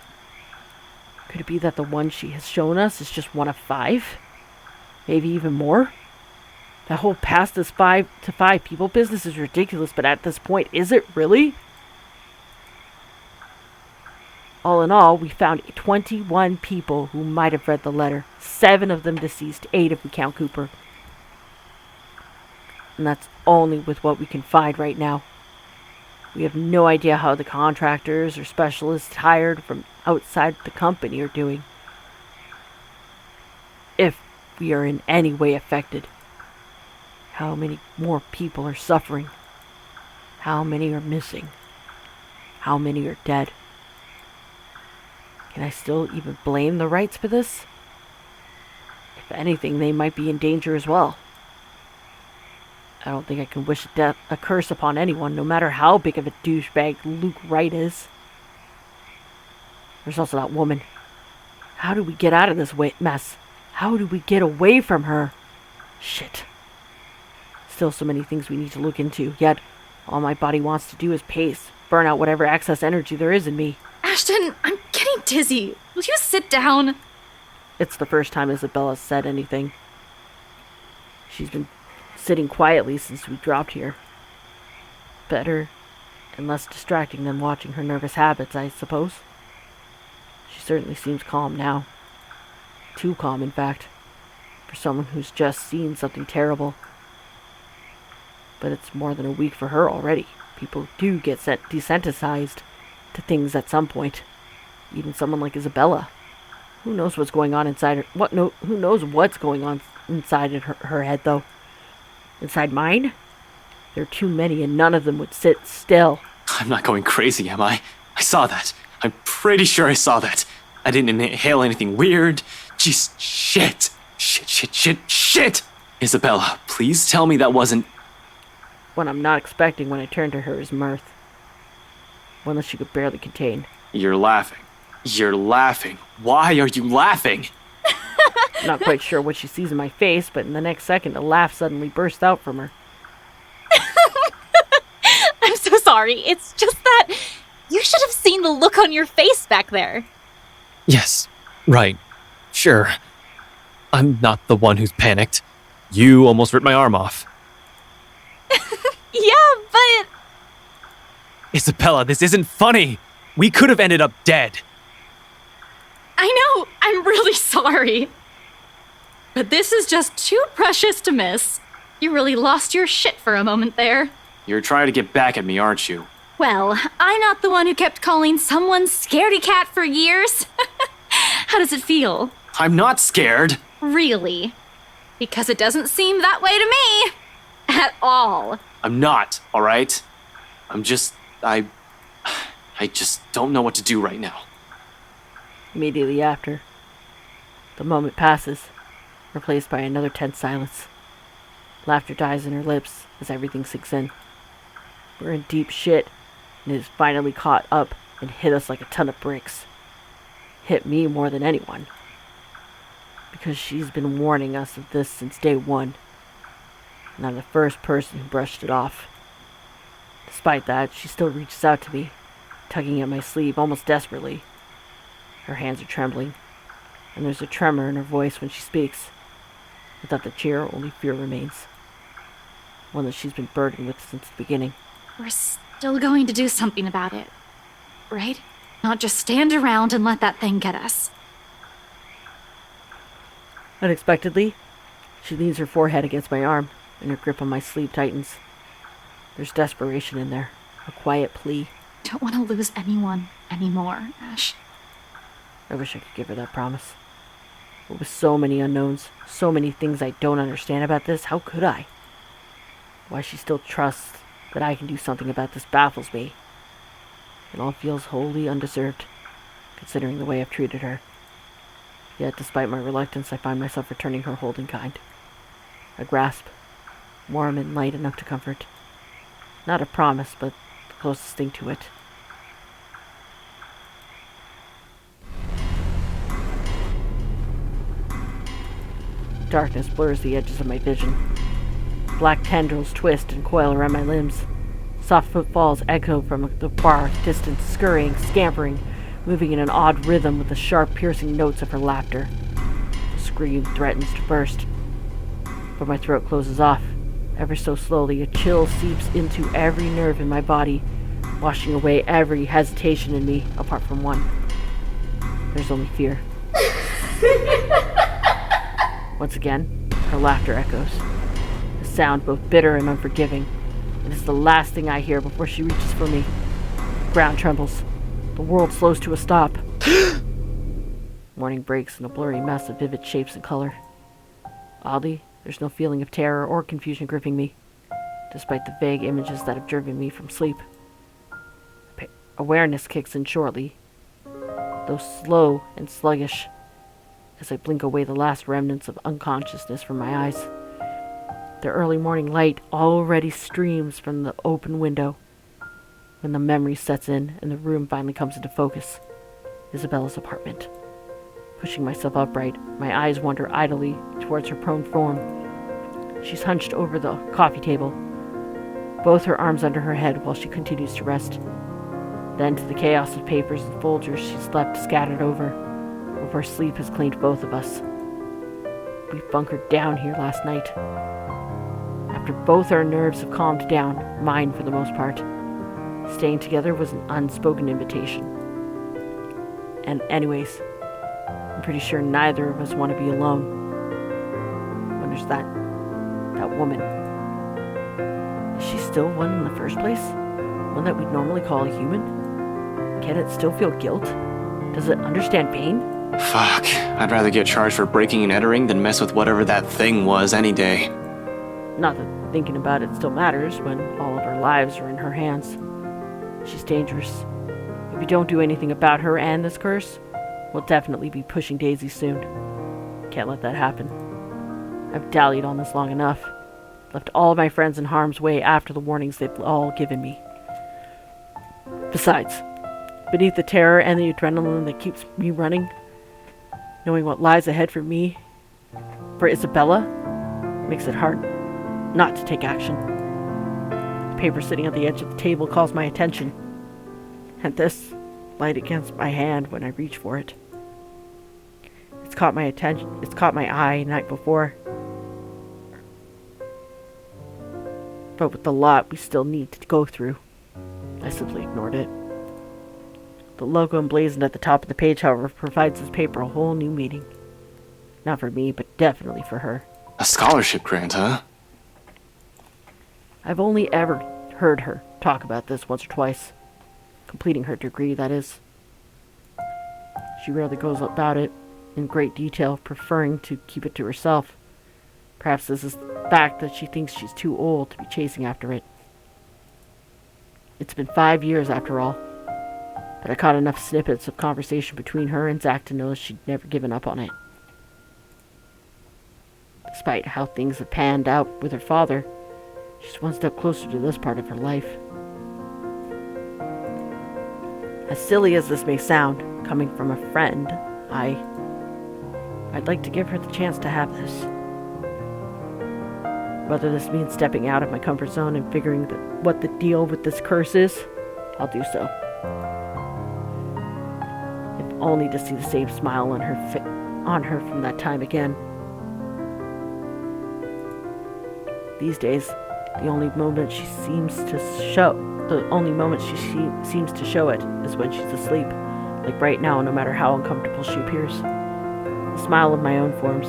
Could it be that the one she has shown us is just one of 5? Maybe even more? That whole past this 5 to 5 people business is ridiculous, but at this point, is it really? All in all, we found 21 people who might have read the letter. 7 of them deceased, 8 if we count Cooper. And that's only with what we can find right now. We have no idea how the contractors or specialists hired from outside the company are doing. If we are in any way affected. How many more people are suffering? How many are missing? How many are dead? Can I still even blame the Wrights for this? If anything, they might be in danger as well. I don't think I can wish a curse upon anyone, no matter how big of a douchebag Luke Wright is. There's also that woman. How do we get out of this mess? How do we get away from her? Shit. Still so many things we need to look into, yet all my body wants to do is pace, burn out whatever excess energy there is in me. Ashton, I'm getting dizzy. Will you sit down? It's the first time Isabella's said anything. She's been sitting quietly since we dropped here. Better and less distracting than watching her nervous habits, I suppose. She certainly seems calm now. Too calm, in fact, for someone who's just seen something terrible. But it's more than a week for her already. People do get desensitized to things at some point. Even someone like Isabella. Who knows what's going on inside her? Who knows what's going on inside her head, though? Inside mine? There are too many, and none of them would sit still. I'm not going crazy, am I? I saw that. I'm pretty sure I saw that. I didn't inhale anything weird. Just shit. Shit. Isabella, please tell me that wasn't... What I'm not expecting when I turn to her is mirth. One that she could barely contain. You're laughing. Why are you laughing? Not quite sure what she sees in my face, but in the next second, a laugh suddenly burst out from her. I'm so sorry. It's just that you should have seen the look on your face back there. Yes, right. Sure. I'm not the one who's panicked. You almost ripped my arm off. Yeah, but... Isabella, this isn't funny. We could have ended up dead. I know, I'm really sorry. But this is just too precious to miss. You really lost your shit for a moment there. You're trying to get back at me, aren't you? Well, I'm not the one who kept calling someone scaredy cat for years. How does it feel? I'm not scared. Really? Because it doesn't seem that way to me. At all. I'm not, alright? I just don't know what to do right now. Immediately after, the moment passes, replaced by another tense silence. Laughter dies in her lips as everything sinks in. We're in deep shit, and it has finally caught up and hit us like a ton of bricks. Hit me more than anyone. Because she's been warning us of this since day one. And I'm the first person who brushed it off. Despite that, she still reaches out to me, tugging at my sleeve almost desperately. Her hands are trembling, and there's a tremor in her voice when she speaks. Without the cheer, only fear remains. One that she's been burdened with since the beginning. We're still going to do something about it, right? Not just stand around and let that thing get us. Unexpectedly, she leans her forehead against my arm, and her grip on my sleeve tightens. There's desperation in there, a quiet plea. Don't want to lose anyone anymore, Ash. I wish I could give her that promise. But with so many unknowns, so many things I don't understand about this, how could I? Why she still trusts that I can do something about this baffles me. It all feels wholly undeserved, considering the way I've treated her. Yet, despite my reluctance, I find myself returning her hold in kind. A grasp, warm and light enough to comfort. Not a promise, but the closest thing to it. Darkness blurs the edges of my vision. Black tendrils twist and coil around my limbs. Soft footfalls echo from the far distance, scurrying, scampering, moving in an odd rhythm with the sharp, piercing notes of her laughter. The scream threatens to burst, but my throat closes off. Ever so slowly, a chill seeps into every nerve in my body, washing away every hesitation in me, apart from one. There's only fear. Once again, her laughter echoes. A sound both bitter and unforgiving. It is the last thing I hear before she reaches for me. The ground trembles. The world slows to a stop. Morning breaks in a blurry mess of vivid shapes and color. Oddly, there's no feeling of terror or confusion gripping me, despite the vague images that have driven me from sleep. Awareness kicks in shortly, though slow and sluggish, as I blink away the last remnants of unconsciousness from my eyes. The early morning light already streams from the open window. When the memory sets in and the room finally comes into focus, Isabella's apartment. Pushing myself upright, my eyes wander idly towards her prone form. She's hunched over the coffee table, both her arms under her head while she continues to rest. Then to the chaos of papers and folders she's left scattered over, where sleep has claimed both of us. We bunkered down here last night. After both our nerves have calmed down, mine for the most part, staying together was an unspoken invitation. And anyways, I'm pretty sure neither of us want to be alone. When there's that woman. Is she still one in the first place? One that we'd normally call a human? Can it still feel guilt? Does it understand pain? Fuck. I'd rather get charged for breaking and entering than mess with whatever that thing was any day. Not that thinking about it still matters when all of our lives are in her hands. She's dangerous. If we don't do anything about her and this curse, we'll definitely be pushing daisies soon. Can't let that happen. I've dallied on this long enough. Left all of my friends in harm's way after the warnings they've all given me. Besides, beneath the terror and the adrenaline that keeps me running, knowing what lies ahead for me, for Isabella, makes it hard not to take action. The paper sitting at the edge of the table calls my attention, and this light against my hand when I reach for it. It's caught my eye night before. But with the lot we still need to go through, I simply ignored it. The logo emblazoned at the top of the page, however, provides this paper a whole new meaning. Not for me, but definitely for her. A scholarship grant, huh? I've only ever heard her talk about this once or twice. Completing her degree, that is. She rarely goes about it in great detail, preferring to keep it to herself. Perhaps this is the fact that she thinks she's too old to be chasing after it. It's been 5 years after all, but I caught enough snippets of conversation between her and Zach to know she'd never given up on it. Despite how things have panned out with her father, she's one step closer to this part of her life. As silly as this may sound, coming from a friend, I'd like to give her the chance to have this. Whether this means stepping out of my comfort zone and figuring what the deal with this curse is, I'll do so. If only to see the same smile on her from that time again. These days, the only moment she seems to show it is when she's asleep. Like right now, no matter how uncomfortable she appears. The smile of my own forms.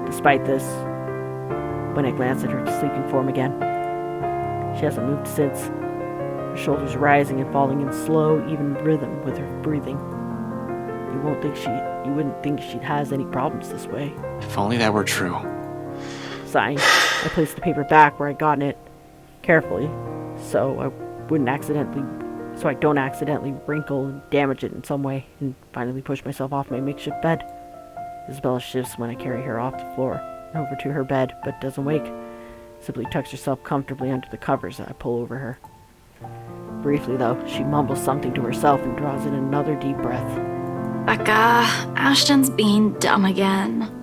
Despite this, when I glance at her sleeping form again, she hasn't moved since. Her shoulders rising and falling in slow, even rhythm with her breathing. You wouldn't think she has any problems this way. If only that were true. Sighing, I placed the paper back where I'd gotten it, carefully, so I don't accidentally wrinkle and damage it in some way, and finally push myself off my makeshift bed. Isabella shifts when I carry her off the floor and over to her bed, but doesn't wake. Simply tucks herself comfortably under the covers that I pull over her. Briefly, though, she mumbles something to herself and draws in another deep breath. Becca, Ashton's being dumb again.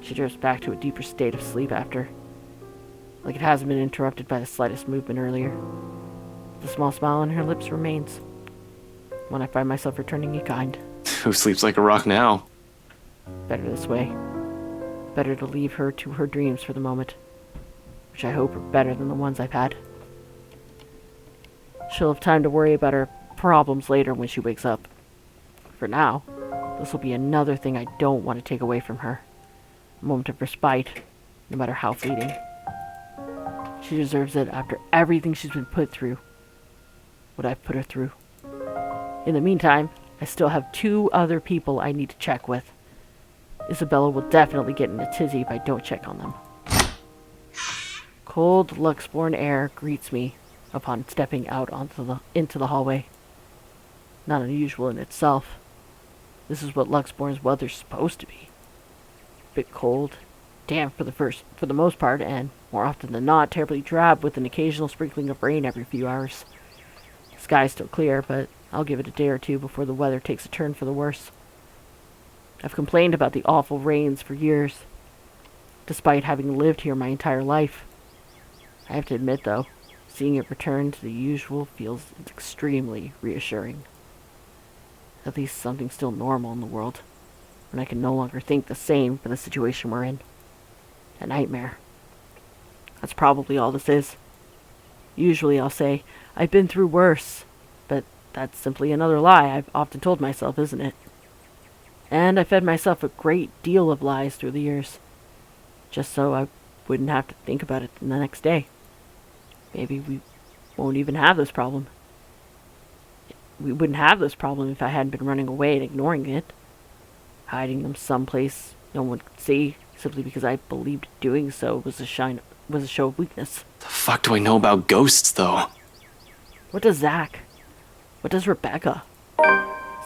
She drifts back to a deeper state of sleep after, like it hasn't been interrupted by the slightest movement earlier. The small smile on her lips remains, when I find myself returning in kind. Who sleeps like a rock now? Better this way. Better to leave her to her dreams for the moment, which I hope are better than the ones I've had. She'll have time to worry about her problems later when she wakes up. For now, This will be another thing I don't want to take away from her. A moment of respite, no matter how fleeting. She deserves it after everything she's been put through. What I've put her through. In the meantime, I still have 2 other people I need to check with. Isabella will definitely get in a tizzy if I don't check on them. Cold, Luxborn air greets me upon stepping out into the hallway. Not unusual in itself. This is what Luxborn's weather's supposed to be. Bit cold, damp for the most part, and more often than not, terribly drab with an occasional sprinkling of rain every few hours. The sky's still clear, but I'll give it a day or 2 before the weather takes a turn for the worse. I've complained about the awful rains for years, despite having lived here my entire life. I have to admit, though, seeing it return to the usual feels extremely reassuring. At least something's still normal in the world, when I can no longer think the same for the situation we're in. A nightmare. That's probably all this is. Usually I'll say, I've been through worse, but that's simply another lie I've often told myself, isn't it? And I fed myself a great deal of lies through the years, just so I wouldn't have to think about it the next day. Maybe we won't even have this problem. We wouldn't have this problem if I hadn't been running away and ignoring it, hiding them someplace no one could see, simply because I believed doing so was a show of weakness. The fuck do I know about ghosts, though? What does Zach? What does Rebecca?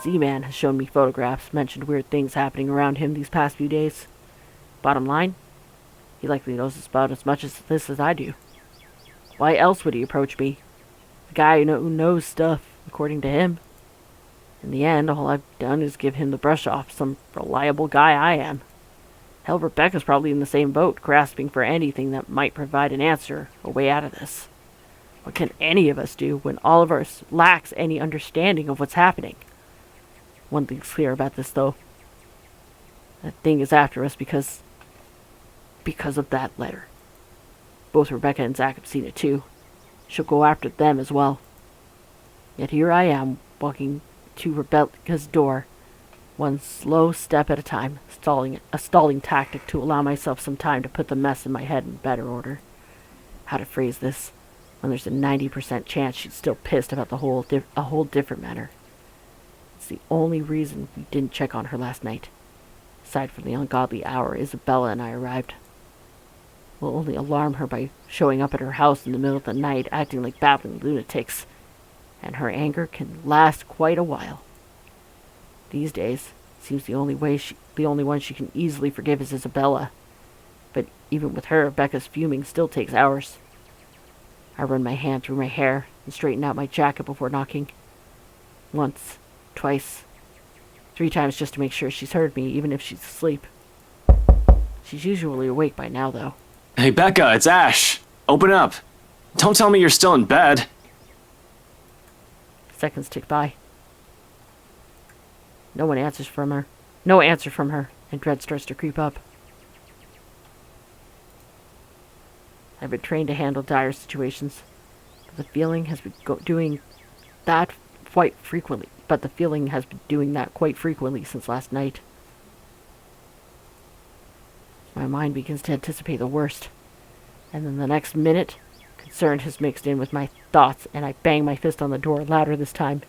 Z-Man has shown me photographs, mentioned weird things happening around him these past few days. Bottom line, he likely knows about as much of this as I do. Why else would he approach me? The guy who knows stuff, according to him. In the end, all I've done is give him the brush off some reliable guy I am. Hell, Rebecca's probably in the same boat, grasping for anything that might provide an answer, a way out of this. What can any of us do when all of us lacks any understanding of what's happening? One thing's clear about this, though. That thing is after us because of that letter. Both Rebecca and Zach have seen it too. She'll go after them as well. Yet here I am, walking to Rebecca's door, one slow step at a time, a stalling tactic to allow myself some time to put the mess in my head in better order. How to phrase this, when there's a 90% chance she's still pissed about a whole different matter. It's the only reason we didn't check on her last night. Aside from the ungodly hour Isabella and I arrived. We'll only alarm her by showing up at her house in the middle of the night, acting like babbling lunatics. And her anger can last quite a while. These days, it seems the only one she can easily forgive is Isabella. But even with her, Rebecca's fuming still takes hours. I run my hand through my hair and straighten out my jacket before knocking. Once, twice, 3 times just to make sure she's heard me, even if she's asleep. She's usually awake by now, though. Hey, Becca, it's Ash. Open up. Don't tell me you're still in bed. Seconds tick by. No answer from her, and dread starts to creep up. I've been trained to handle dire situations, but the feeling has been doing that quite frequently. Since last night. My mind begins to anticipate the worst, and then the next minute, concern has mixed in with my thoughts, and I bang my fist on the door, louder this time.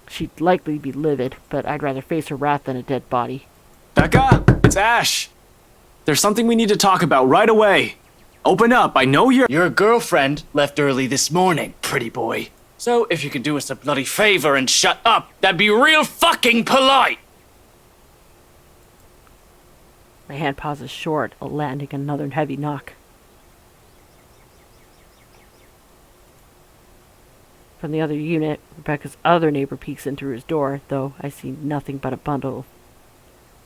She'd likely be livid, but I'd rather face her wrath than a dead body. Becca, it's Ash. There's something we need to talk about right away. Open up, I know you're— Your girlfriend left early this morning, pretty boy. So if you could do us a bloody favor and shut up, that'd be real fucking polite. My hand pauses short, landing another heavy knock. From the other unit, Rebecca's other neighbor peeks in through his door, though I see nothing but a bundle of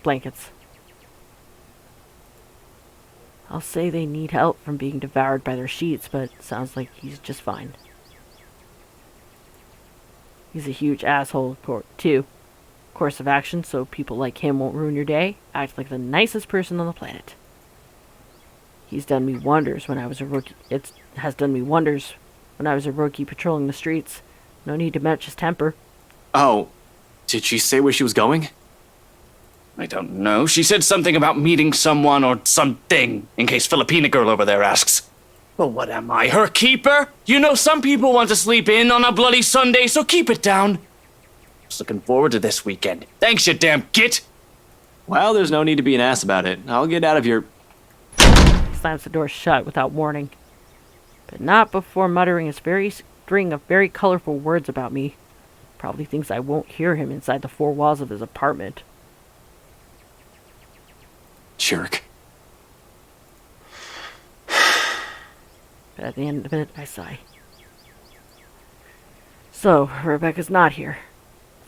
blankets. I'll say they need help from being devoured by their sheets, but it sounds like he's just fine. He's a huge asshole, too. Course of action, so people like him won't ruin your day. Act like the nicest person on the planet. He's done me wonders when I was a rookie. It has done me wonders when I was a rookie patrolling the streets. No need to match his temper. Oh, Did she say where she was going? I don't know. She said something about meeting someone or something, in case Filipina girl over there asks. Well, what am I, her keeper? You know, some people want to sleep in on a bloody Sunday, so keep it down. Just looking forward to this weekend. Thanks, you damn git! Well, there's no need to be an ass about it. I'll get out of your... He slams the door shut without warning. But not before muttering his string of very colorful words about me. Probably thinks I won't hear him inside the four walls of his apartment. Jerk. But at the end of it, I sigh. So, Rebecca's not here.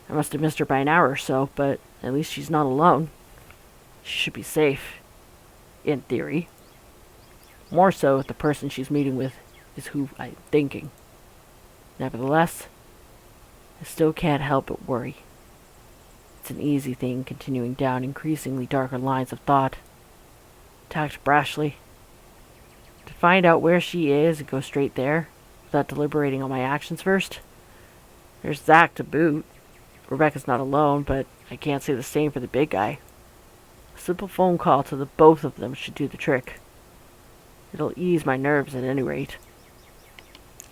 I must have missed her by an hour or so, but at least she's not alone. She should be safe. In theory. More so if the person she's meeting with is who I'm thinking. Nevertheless, I still can't help but worry. It's an easy thing continuing down increasingly darker lines of thought. To act brashly. To find out where she is and go straight there, without deliberating on my actions first. There's Zach to boot. Rebecca's not alone, but I can't say the same for the big guy. A simple phone call to the both of them should do the trick. It'll ease my nerves at any rate.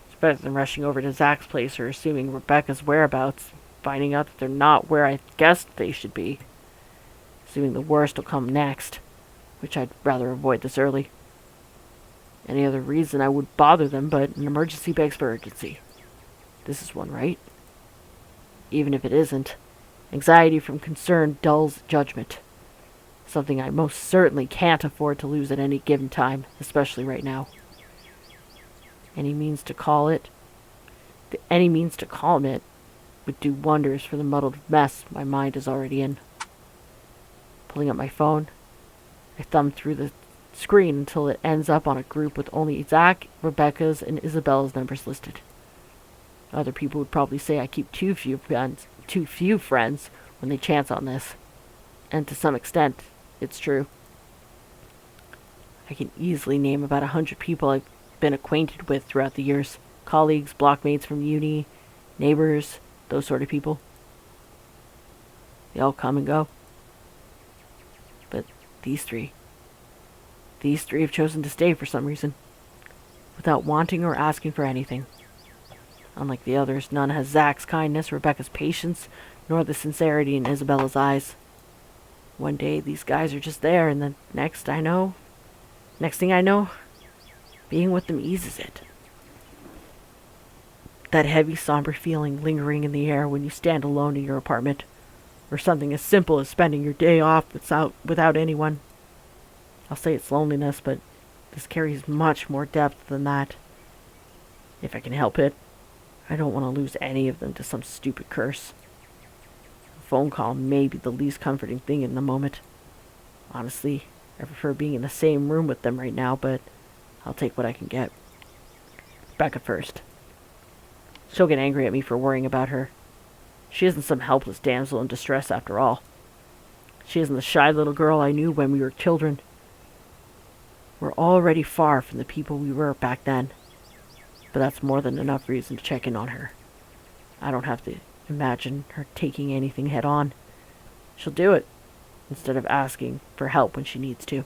It's better than rushing over to Zach's place or assuming Rebecca's whereabouts, finding out that they're not where I guessed they should be. Assuming the worst will come next, which I'd rather avoid this early. Any other reason I would bother them, but an emergency begs for urgency. This is one, right? Even if it isn't, anxiety from concern dulls judgment. Something I most certainly can't afford to lose at any given time, especially right now. Any means to calm it would do wonders for the muddled mess my mind is already in. Pulling up my phone, I thumb through the screen until it ends up on a group with only Zach, Rebecca's, and Isabella's numbers listed. Other people would probably say I keep too few friends when they chance on this. And to some extent, it's true. I can easily name about 100 people I've been acquainted with throughout the years. Colleagues, blockmates from uni, neighbors, those sort of people. They all come and go. But these three have chosen to stay for some reason, without wanting or asking for anything. Unlike the others, none has Zach's kindness, Rebecca's patience, nor the sincerity in Isabella's eyes. One day, these guys are just there, and the next thing I know, being with them eases it. That heavy, somber feeling lingering in the air when you stand alone in your apartment, or something as simple as spending your day off without anyone. I'll say it's loneliness, but this carries much more depth than that. If I can help it, I don't want to lose any of them to some stupid curse. A phone call may be the least comforting thing in the moment. Honestly, I prefer being in the same room with them right now, but I'll take what I can get. Becca first. She'll get angry at me for worrying about her. She isn't some helpless damsel in distress after all. She isn't the shy little girl I knew when we were children. We're already far from the people we were back then. But that's more than enough reason to check in on her. I don't have to imagine her taking anything head on. She'll do it, instead of asking for help when she needs to.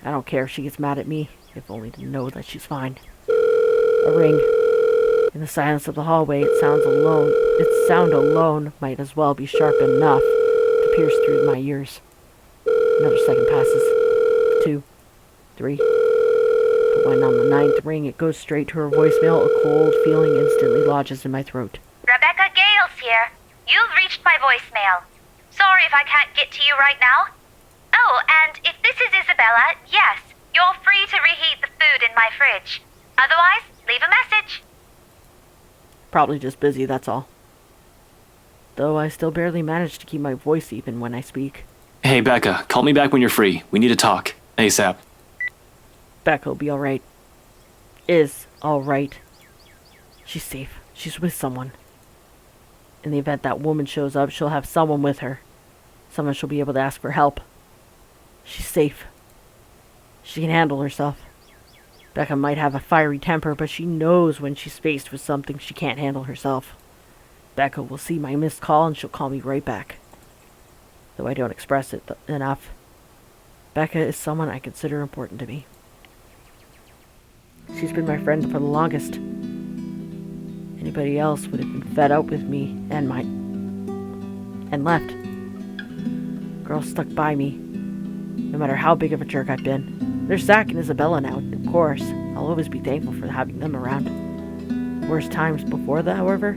I don't care if she gets mad at me, if only to know that she's fine. A ring. In the silence of the hallway, its sound alone might as well be sharp enough to pierce through my ears. Another second passes. 2, 3. But when on the 9th ring, it goes straight to her voicemail. A cold feeling instantly lodges in my throat. Rebecca Gales here. You've reached my voicemail. Sorry if I can't get to you right now. Oh, and if this is Isabella, yes, you're free to reheat the food in my fridge. Otherwise, leave a message. Probably just busy, that's all. Though I still barely manage to keep my voice even when I speak. Hey, Becca, call me back when you're free. We need to talk. ASAP. Becca will be alright. Is alright. She's safe. She's with someone. In the event that woman shows up, she'll have someone with her. Someone she'll be able to ask for help. She's safe. She can handle herself. Becca might have a fiery temper, but she knows when she's faced with something she can't handle herself. Becca will see my missed call and she'll call me right back. Though I don't express it enough. Becca is someone I consider important to me. She's been my friend for the longest. Anybody else would have been fed up with me and left. Girl stuck by me, no matter how big of a jerk I've been. There's Zach and Isabella now, of course. I'll always be thankful for having them around. Worst times before that, however,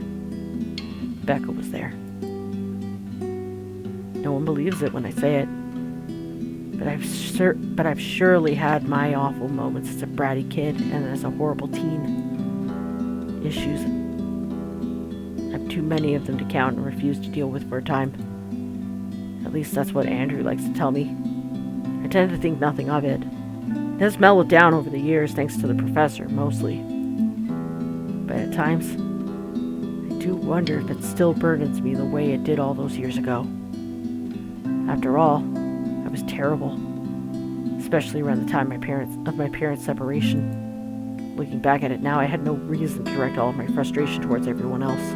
Becca was there. No one believes it when I say it, but I've surely had my awful moments as a bratty kid and as a horrible teen. Issues. I've too many of them to count and refuse to deal with for a time. At least that's what Andrew likes to tell me. I tend to think nothing of it. It has mellowed down over the years thanks to the professor, mostly. But at times, I do wonder if it still burdens me the way it did all those years ago. After all, I was terrible. Especially around the time of my parents' separation. Looking back at it now, I had no reason to direct all of my frustration towards everyone else.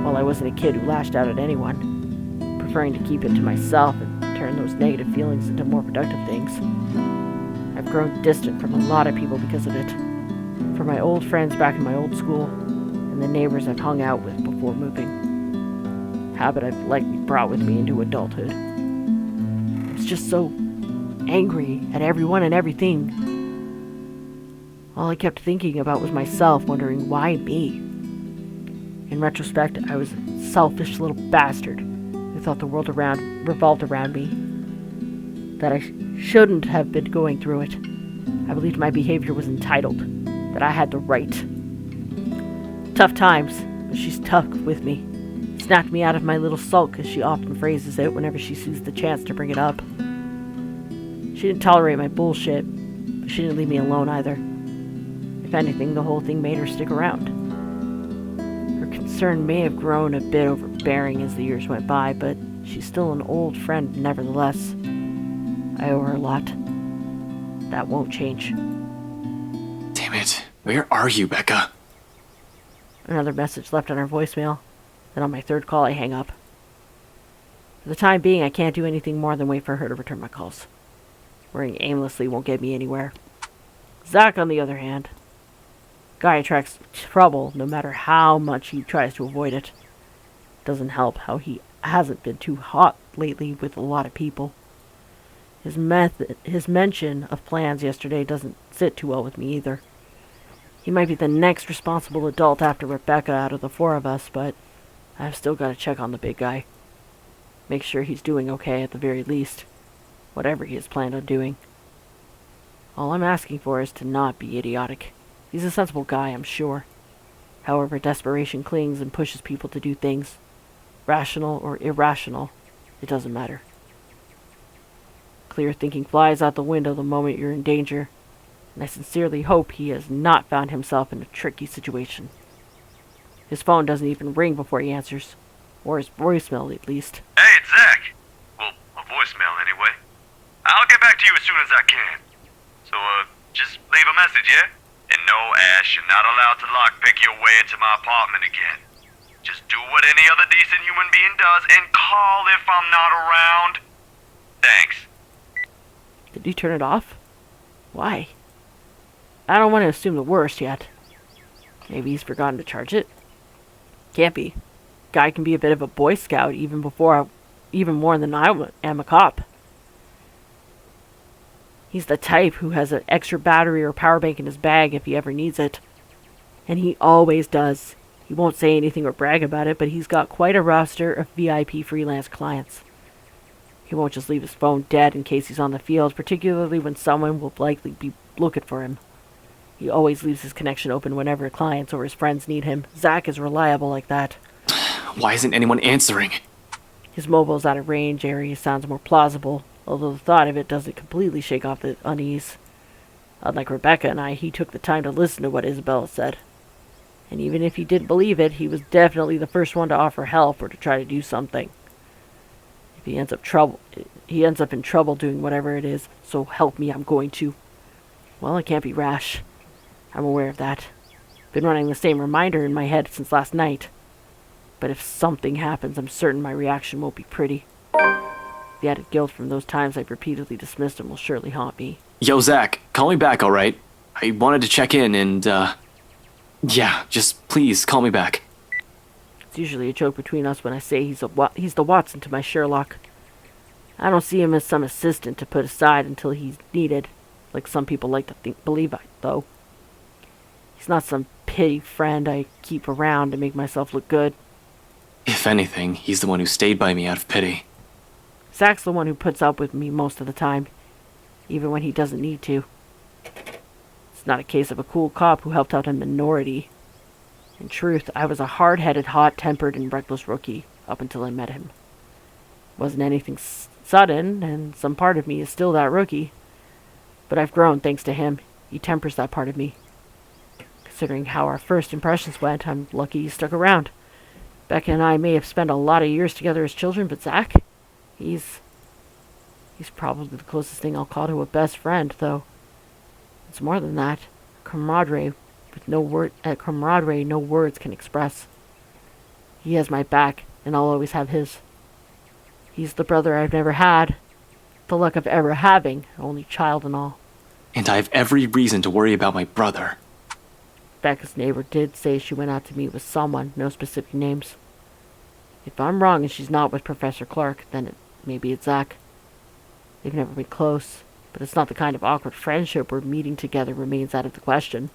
While I wasn't a kid who lashed out at anyone, preferring to keep it to myself and turn those negative feelings into more productive things. I've grown distant from a lot of people because of it. From my old friends back in my old school, and the neighbors I've hung out with before moving. Habit I've likely brought with me into adulthood. I was just so angry at everyone and everything. All I kept thinking about was myself, wondering why me? In retrospect, I was a selfish little bastard who thought the world revolved around me. That I shouldn't have been going through it. I believed my behavior was entitled, that I had the right. Tough times, but she stuck with me. Snapped me out of my little sulk, as she often phrases it whenever she sees the chance to bring it up. She didn't tolerate my bullshit, but she didn't leave me alone either. If anything, the whole thing made her stick around. Her concern may have grown a bit overbearing as the years went by, but she's still an old friend nevertheless. I owe her a lot. That won't change. Damn it. Where are you, Becca? Another message left on her voicemail. Then on my third call, I hang up. For the time being, I can't do anything more than wait for her to return my calls. Worrying aimlessly won't get me anywhere. Zach, on the other hand, guy attracts trouble no matter how much he tries to avoid it. Doesn't help how he hasn't been too hot lately with a lot of people. His mention of plans yesterday doesn't sit too well with me either. He might be the next responsible adult after Rebecca out of the four of us, but I've still got to check on the big guy. Make sure he's doing okay at the very least, whatever he has planned on doing. All I'm asking for is to not be idiotic. He's a sensible guy, I'm sure. However, desperation clings and pushes people to do things. Rational or irrational, it doesn't matter. Clear thinking flies out the window the moment you're in danger, and I sincerely hope he has not found himself in a tricky situation. His phone doesn't even ring before he answers, or his voicemail at least. Hey, it's Zach. Well, a voicemail anyway. I'll get back to you as soon as I can. So, just leave a message, yeah? And no, Ash, you're not allowed to lockpick your way into my apartment again. Just do what any other decent human being does and call if I'm not around. Thanks. Did he turn it off? Why? I don't want to assume the worst yet. Maybe he's forgotten to charge it? Can't be. Guy can be a bit of a Boy Scout even more than I am a cop. He's the type who has an extra battery or power bank in his bag if he ever needs it. And he always does. He won't say anything or brag about it, but he's got quite a roster of VIP freelance clients. He won't just leave his phone dead in case he's on the field, particularly when someone will likely be looking for him. He always leaves his connection open whenever clients or his friends need him. Zach is reliable like that. Why isn't anyone answering? His mobile's out of range area sounds more plausible, although the thought of it doesn't completely shake off the unease. Unlike Rebecca and I, he took the time to listen to what Isabella said. And even if he didn't believe it, he was definitely the first one to offer help or to try to do something. If he ends up in trouble doing whatever it is, so help me, I'm going to. Well, I can't be rash. I'm aware of that. Been running the same reminder in my head since last night. But if something happens, I'm certain my reaction won't be pretty. The added guilt from those times I've repeatedly dismissed him will surely haunt me. Yo, Zach, call me back, alright? I wanted to check in and, yeah, just please call me back. It's usually a joke between us when I say he's the Watson to my Sherlock. I don't see him as some assistant to put aside until he's needed, like some people like to believe though. He's not some pity friend I keep around to make myself look good. If anything, he's the one who stayed by me out of pity. Zach's the one who puts up with me most of the time, even when he doesn't need to. It's not a case of a cool cop who helped out a minority. In truth, I was a hard-headed, hot-tempered, and reckless rookie up until I met him. Wasn't anything sudden, and some part of me is still that rookie. But I've grown thanks to him. He tempers that part of me. Considering how our first impressions went, I'm lucky he stuck around. Becca and I may have spent a lot of years together as children, but Zach, he's probably the closest thing I'll call to a best friend, though. It's more than that. Camaraderie no words can express. He has my back, and I'll always have his. He's the brother I've never had, the luck of ever having, only child and all. And I have every reason to worry about my brother. Becca's neighbor did say she went out to meet with someone, no specific names. If I'm wrong and she's not with Professor Clark, then maybe it's Zach. They've never been close, but it's not the kind of awkward friendship where meeting together remains out of the question.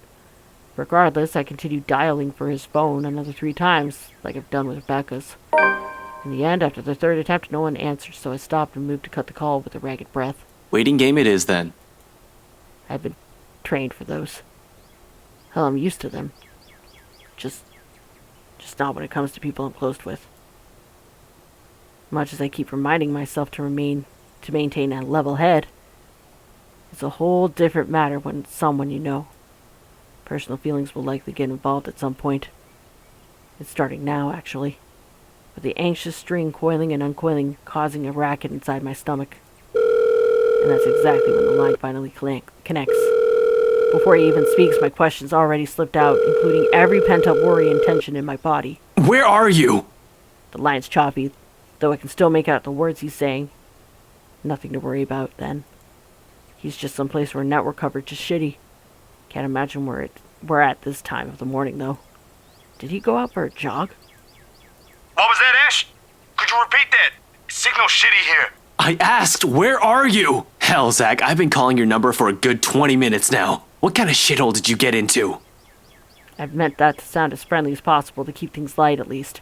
Regardless, I continued dialing for his phone another 3 times, like I've done with Becca's. In the end, after the 3rd attempt, no one answered, so I stopped and moved to cut the call with a ragged breath. Waiting game it is, then. I've been trained for those. Hell, I'm used to them. Just not when it comes to people I'm close with. Much as I keep reminding myself to maintain a level head, it's a whole different matter when it's someone you know. Personal feelings will likely get involved at some point. It's starting now, actually. With the anxious string coiling and uncoiling causing a racket inside my stomach. And that's exactly when the line finally connects. Before he even speaks, my questions already slipped out, including every pent-up worry and tension in my body. Where are you? The line's choppy, though I can still make out the words he's saying. Nothing to worry about, then. He's just someplace where network coverage is shitty. Can't imagine where we're at this time of the morning, though. Did he go out for a jog? What was that, Ash? Could you repeat that? Signal's shitty here. I asked, where are you? Hell, Zach, I've been calling your number for a good 20 minutes now. What kind of shithole did you get into? I've meant that to sound as friendly as possible to keep things light, at least.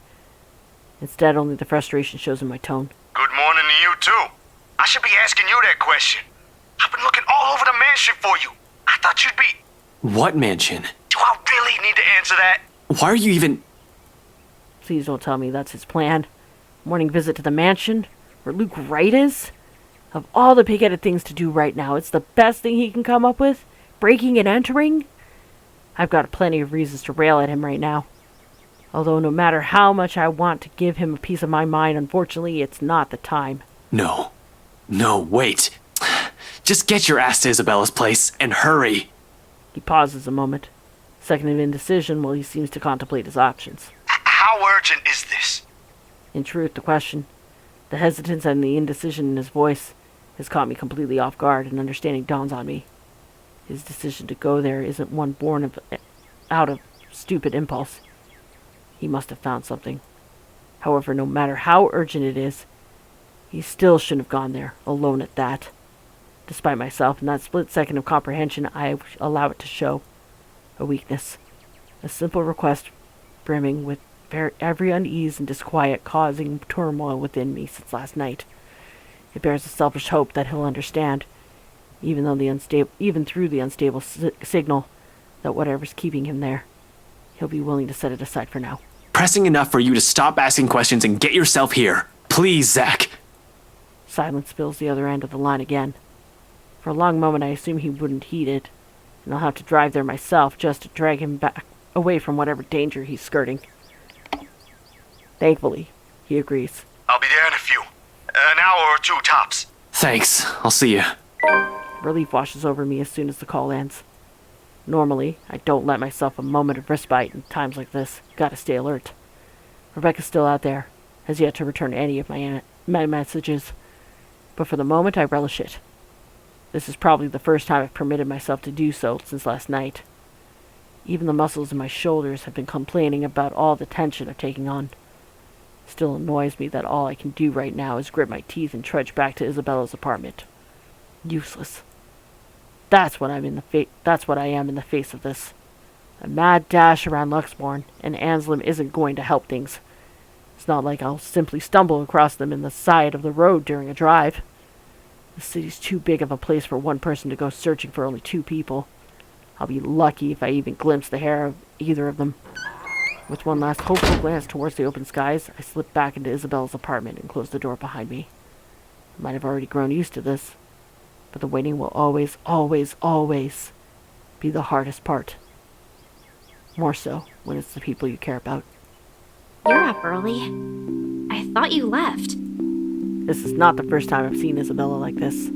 Instead, only the frustration shows in my tone. Good morning to you, too. I should be asking you that question. I've been looking all over the mansion for you. I thought you'd be... What mansion? Do I really need to answer that? Why are you even... Please don't tell me that's his plan. Morning visit to the mansion, where Luke Wright is? Of all the pig-headed things to do right now, it's the best thing he can come up with? Breaking and entering? I've got plenty of reasons to rail at him right now. Although no matter how much I want to give him a piece of my mind, unfortunately, it's not the time. No, wait. Just get your ass to Isabella's place, and hurry. He pauses a moment, second of indecision while he seems to contemplate his options. How urgent is this? In truth, the question, the hesitance and the indecision in his voice, has caught me completely off guard, and understanding dawns on me. His decision to go there isn't one born out of stupid impulse. He must have found something. However, no matter how urgent it is, he still shouldn't have gone there, alone at that. Despite myself, in that split second of comprehension, I allow it to show a weakness. A simple request brimming with every unease and disquiet causing turmoil within me since last night. It bears a selfish hope that he'll understand, even through the unstable signal, that whatever's keeping him there, he'll be willing to set it aside for now. Pressing enough for you to stop asking questions and get yourself here. Please, Zach. Silence fills the other end of the line again. For a long moment I assume he wouldn't heed it, and I'll have to drive there myself just to drag him back away from whatever danger he's skirting. Thankfully, he agrees. I'll be there in a few. An hour or 2 tops. Thanks. I'll see you. Relief washes over me as soon as the call ends. Normally, I don't let myself a moment of respite in times like this. Gotta stay alert. Rebecca's still out there, has yet to return any of my messages, but for the moment I relish it. This is probably the first time I've permitted myself to do so since last night. Even the muscles in my shoulders have been complaining about all the tension I'm taking on. Still annoys me that all I can do right now is grit my teeth and trudge back to Isabella's apartment. Useless. That's what I am in the face of this. A mad dash around Luxmorn, and Anselm isn't going to help things. It's not like I'll simply stumble across them in the side of the road during a drive. The city's too big of a place for one person to go searching for only 2 people. I'll be lucky if I even glimpse the hair of either of them. With one last hopeful glance towards the open skies, I slipped back into Isabella's apartment and closed the door behind me. I might have already grown used to this, but the waiting will always, always, always be the hardest part. More so when it's the people you care about. You're up early. I thought you left. This is not the first time I've seen Isabella like this.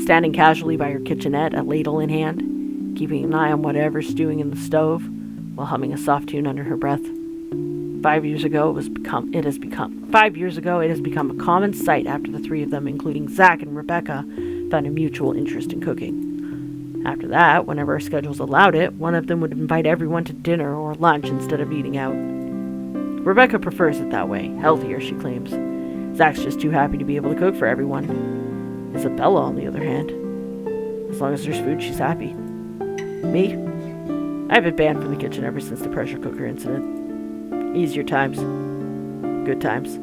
Standing casually by her kitchenette, a ladle in hand, keeping an eye on whatever's stewing in the stove, while humming a soft tune under her breath. 5 years ago, it has become a common sight after the 3 of them, including Zach and Rebecca, found a mutual interest in cooking. After that, whenever our schedules allowed it, one of them would invite everyone to dinner or lunch instead of eating out. Rebecca prefers it that way, healthier, she claims. Zach's just too happy to be able to cook for everyone. Isabella, on the other hand, as long as there's food, she's happy. Me? I've been banned from the kitchen ever since the pressure cooker incident. Easier times. Good times.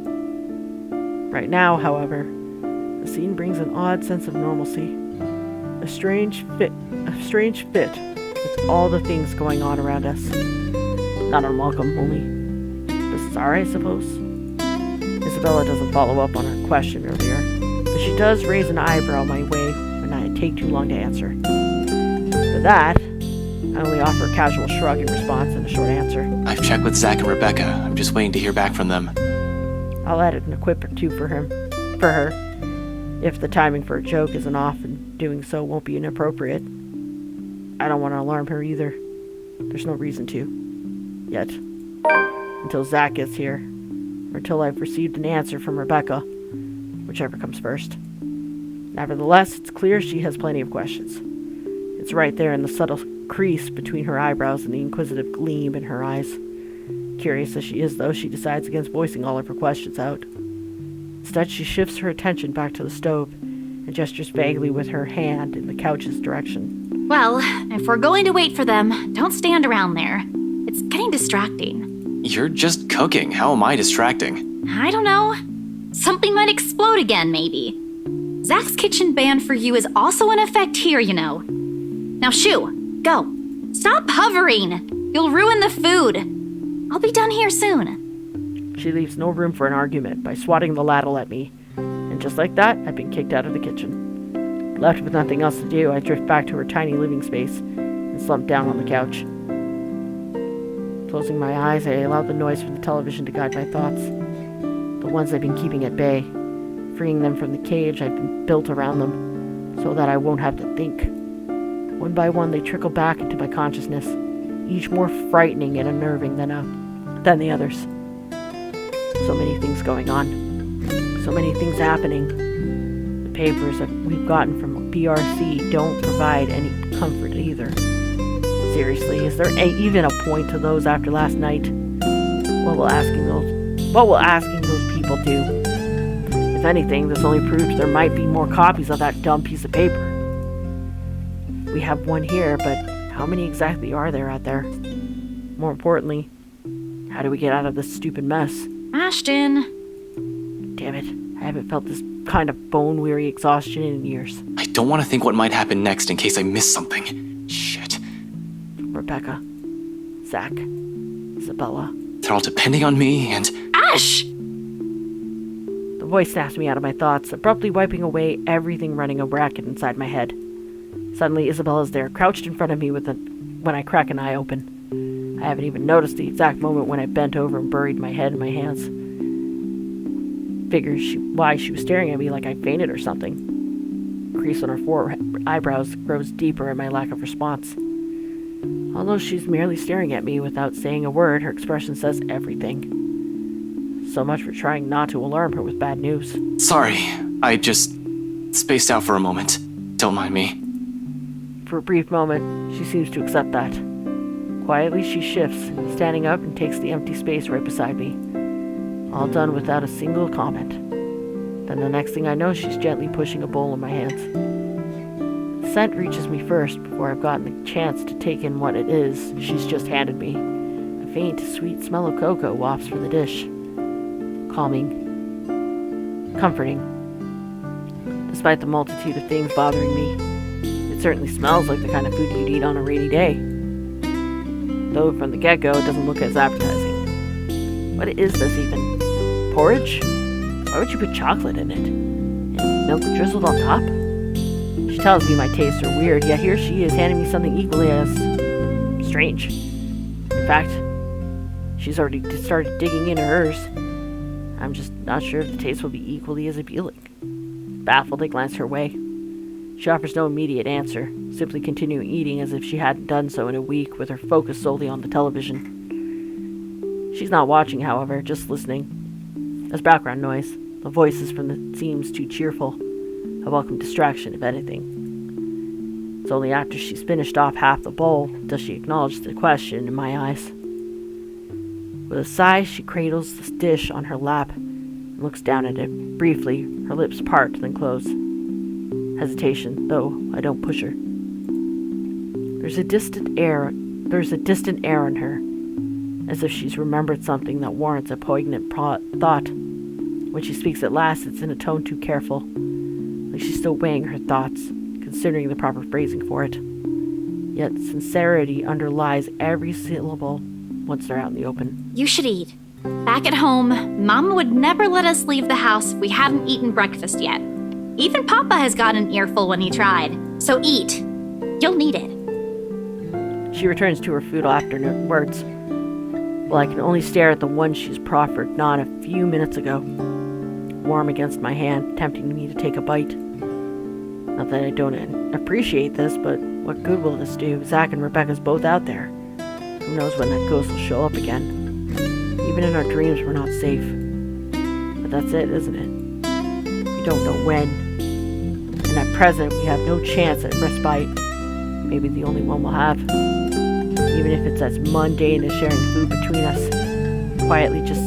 Right now, however, the scene brings an odd sense of normalcy. A strange fit with all the things going on around us. Not unwelcome, only bizarre, I suppose. Isabella doesn't follow up on her question earlier, but she does raise an eyebrow my way when I take too long to answer. For that, I only offer a casual shrug in response and a short answer. I've checked with Zach and Rebecca. I'm just waiting to hear back from them. I'll edit an quip or 2 for her, if the timing for a joke isn't off and doing so won't be inappropriate. I don't want to alarm her either. There's no reason to. Yet. Until Zach gets here. Or until I've received an answer from Rebecca. Whichever comes first. Nevertheless, it's clear she has plenty of questions. It's right there in the subtle crease between her eyebrows and the inquisitive gleam in her eyes. Curious as she is, though, she decides against voicing all of her questions out. Instead, she shifts her attention back to the stove and gestures vaguely with her hand in the couch's direction. Well, if we're going to wait for them, don't stand around there. It's getting distracting. You're just cooking. How am I distracting? I don't know. Something might explode again, maybe. Zach's kitchen ban for you is also in effect here, you know. Now shoo, go. Stop hovering. You'll ruin the food. I'll be done here soon. She leaves no room for an argument by swatting the ladle at me. And just like that, I've been kicked out of the kitchen. Left with nothing else to do, I drift back to her tiny living space and slump down on the couch. Closing my eyes, I allow the noise from the television to guide my thoughts. The ones I've been keeping at bay, freeing them from the cage I've been built around them, so that I won't have to think. One by one, they trickle back into my consciousness, each more frightening and unnerving than the others. So many things going on. So many things happening. The papers that we've gotten from BRC don't provide any comfort either. Seriously, is there even a point to those after last night? What will asking those people do? If anything, this only proves there might be more copies of that dumb piece of paper. We have one here, but how many exactly are there out there? More importantly, how do we get out of this stupid mess? Ashton! Damn it, I haven't felt this kind of bone-weary exhaustion in years. I don't want to think what might happen next in case I miss something. Shit. Rebecca, Zach, Isabella. They're all depending on me and... Ash! The voice snaps me out of my thoughts, abruptly wiping away everything running a racket inside my head. Suddenly, Isabella's there, crouched in front of me when I crack an eye open. I haven't even noticed the exact moment when I bent over and buried my head in my hands. Figures why she was staring at me like I fainted or something. The crease on her eyebrows grows deeper in my lack of response. Although she's merely staring at me without saying a word, her expression says everything. So much for trying not to alarm her with bad news. Sorry, I just spaced out for a moment. Don't mind me. For a brief moment, she seems to accept that. Quietly, she shifts, standing up and takes the empty space right beside me. All done without a single comment. Then the next thing I know, she's gently pushing a bowl in my hands. The scent reaches me first before I've gotten the chance to take in what it is she's just handed me. A faint, sweet smell of cocoa wafts from the dish. Calming. Comforting. Despite the multitude of things bothering me, it certainly smells like the kind of food you'd eat on a rainy day. Though from the get-go, it doesn't look as appetizing. What is this even? Porridge? Why would you put chocolate in it? And milk drizzled on top? She tells me my tastes are weird, yet here she is handing me something equally as strange. In fact, she's already started digging into hers. I'm just not sure if the taste will be equally as appealing. Baffled, I glance her way. She offers no immediate answer, simply continuing eating as if she hadn't done so in a week, with her focus solely on the television. She's not watching, however, just listening. As background noise, the voices from the seems too cheerful, a welcome distraction, if anything. It's only after she's finished off half the bowl does she acknowledge the question in my eyes. With a sigh, she cradles the dish on her lap and looks down at it. Briefly, her lips part, then close. Hesitation, though I don't push her. There's a distant air in her, as if she's remembered something that warrants a poignant thought. When she speaks at last, it's in a tone too careful, like she's still weighing her thoughts, considering the proper phrasing for it. Yet sincerity underlies every syllable once they're out in the open. You should eat. Back at home, Mama would never let us leave the house if we hadn't eaten breakfast yet. Even Papa has gotten an earful when he tried. So eat. You'll need it. She returns to her food after words, while I can only stare at the one she's proffered not a few minutes ago, warm against my hand, tempting me to take a bite. Not that I don't appreciate this, but what good will this do? Zach and Rebecca's both out there. Who knows when that ghost will show up again? Even in our dreams, we're not safe. But that's it, isn't it? We don't know when. And at present, we have no chance at respite. Maybe the only one we'll have. Even if it's as mundane as sharing food between us. Quietly just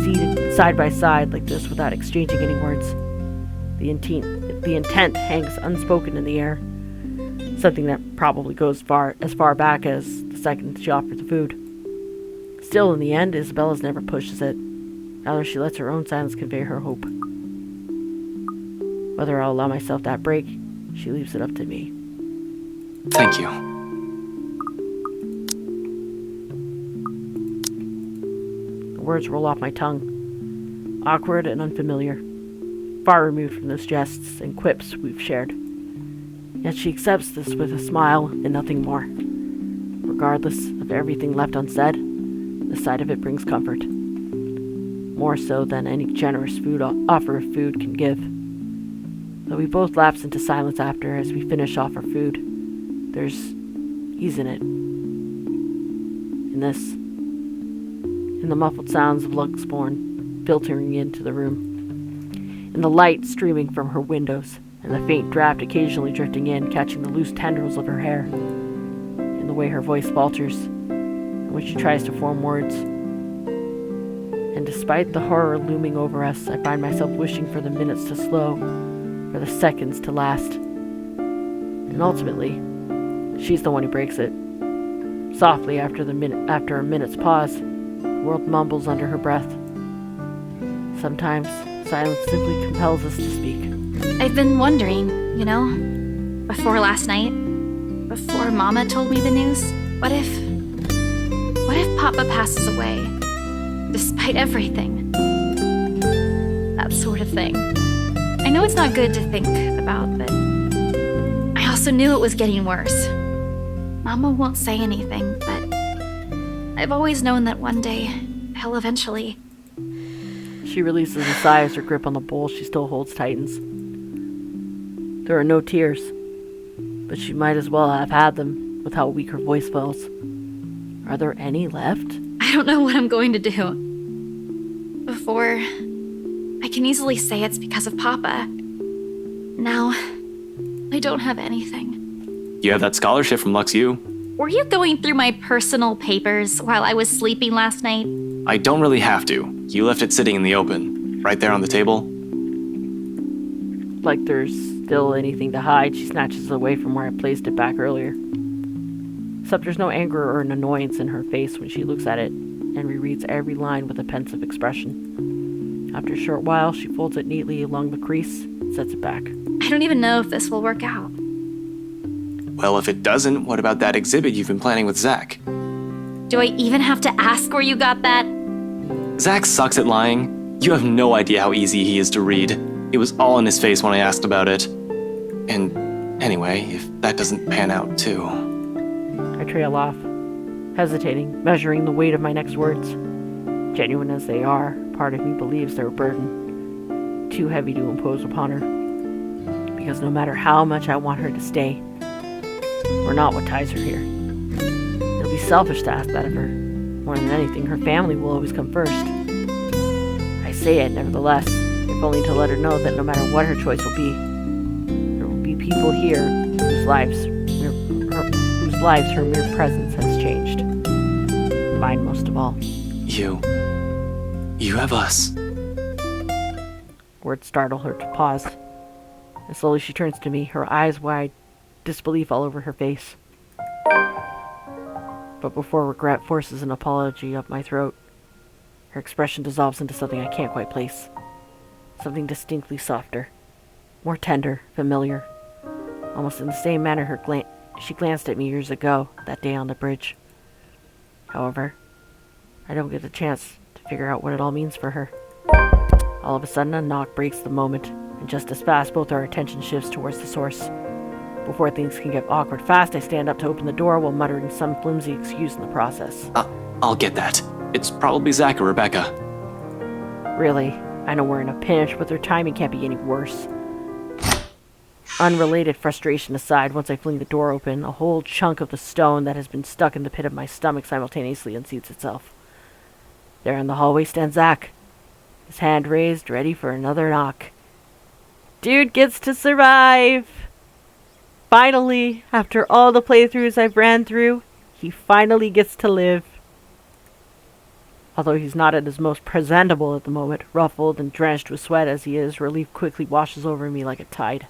seated side by side like this without exchanging any words. The intent hangs unspoken in the air. Something that probably goes as far back as the second she offered the food. Still, in the end, Isabella's never pushes it. Rather, she lets her own silence convey her hope. Whether I'll allow myself that break, she leaves it up to me. Thank you. The words roll off my tongue. Awkward and unfamiliar. Far removed from those jests and quips we've shared. Yet she accepts this with a smile and nothing more. Regardless of everything left unsaid, the sight of it brings comfort. More so than any generous offer of food can give. Though we both lapse into silence after as we finish off our food, there's ease in it. In the muffled sounds of Luxborn filtering into the room. In the light streaming from her windows, and the faint draft occasionally drifting in, catching the loose tendrils of her hair. In the way her voice falters, and when she tries to form words. And despite the horror looming over us, I find myself wishing for the minutes to slow, for the seconds to last. And ultimately, she's the one who breaks it. Softly, after a minute's pause, the world mumbles under her breath. Sometimes, silence simply compels us to speak. I've been wondering, before last night, before Mama told me the news, what if Papa passes away, despite everything? That sort of thing. I know it's not good to think about, but I also knew it was getting worse. Mama won't say anything, but I've always known that one day, he'll eventually. She releases a sigh as her grip on the bowl she still holds tightens. There are no tears, but she might as well have had them with how weak her voice falls. Are there any left? I don't know what I'm going to do. before, I can easily say it's because of Papa. Now, I don't have anything. You have that scholarship from Lux U. Were you going through my personal papers while I was sleeping last night? I don't really have to. You left it sitting in the open, right there on the table. Like there's still anything to hide, she snatches it away from where I placed it back earlier. Except there's no anger or an annoyance in her face when she looks at it and rereads every line with a pensive expression. After a short while, she folds it neatly along the crease and sets it back. I don't even know if this will work out. Well, if it doesn't, what about that exhibit you've been planning with Zach? Do I even have to ask where you got that? Zach sucks at lying. You have no idea how easy he is to read. It was all in his face when I asked about it. And anyway, if that doesn't pan out too... I trail off, hesitating, measuring the weight of my next words. Genuine as they are, part of me believes they're a burden, too heavy to impose upon her. Because no matter how much I want her to stay, we're not what ties her here. It'll be selfish to ask that of her. More than anything, her family will always come first. I say it, nevertheless, if only to let her know that no matter what her choice will be, there will be people here whose lives her mere presence has changed. Mine most of all. You have us. Words startle her to pause. And slowly she turns to me, her eyes wide, disbelief all over her face. But before regret forces an apology up my throat, her expression dissolves into something I can't quite place. Something distinctly softer, more tender, familiar. Almost in the same manner she glanced at me years ago, that day on the bridge. However, I don't get the chance to figure out what it all means for her. All of a sudden, a knock breaks the moment, and just as fast, both our attention shifts towards the source. Before things can get awkward fast, I stand up to open the door while muttering some flimsy excuse in the process. I'll get that. It's probably Zach or Rebecca. Really, I know we're in a pinch, but their timing can't be any worse. Unrelated frustration aside, once I fling the door open, a whole chunk of the stone that has been stuck in the pit of my stomach simultaneously unseats itself. There in the hallway stands Zach, his hand raised, ready for another knock. Dude gets to survive! Finally, after all the playthroughs I've ran through, he finally gets to live. Although he's not at his most presentable at the moment, ruffled and drenched with sweat as he is, relief quickly washes over me like a tide.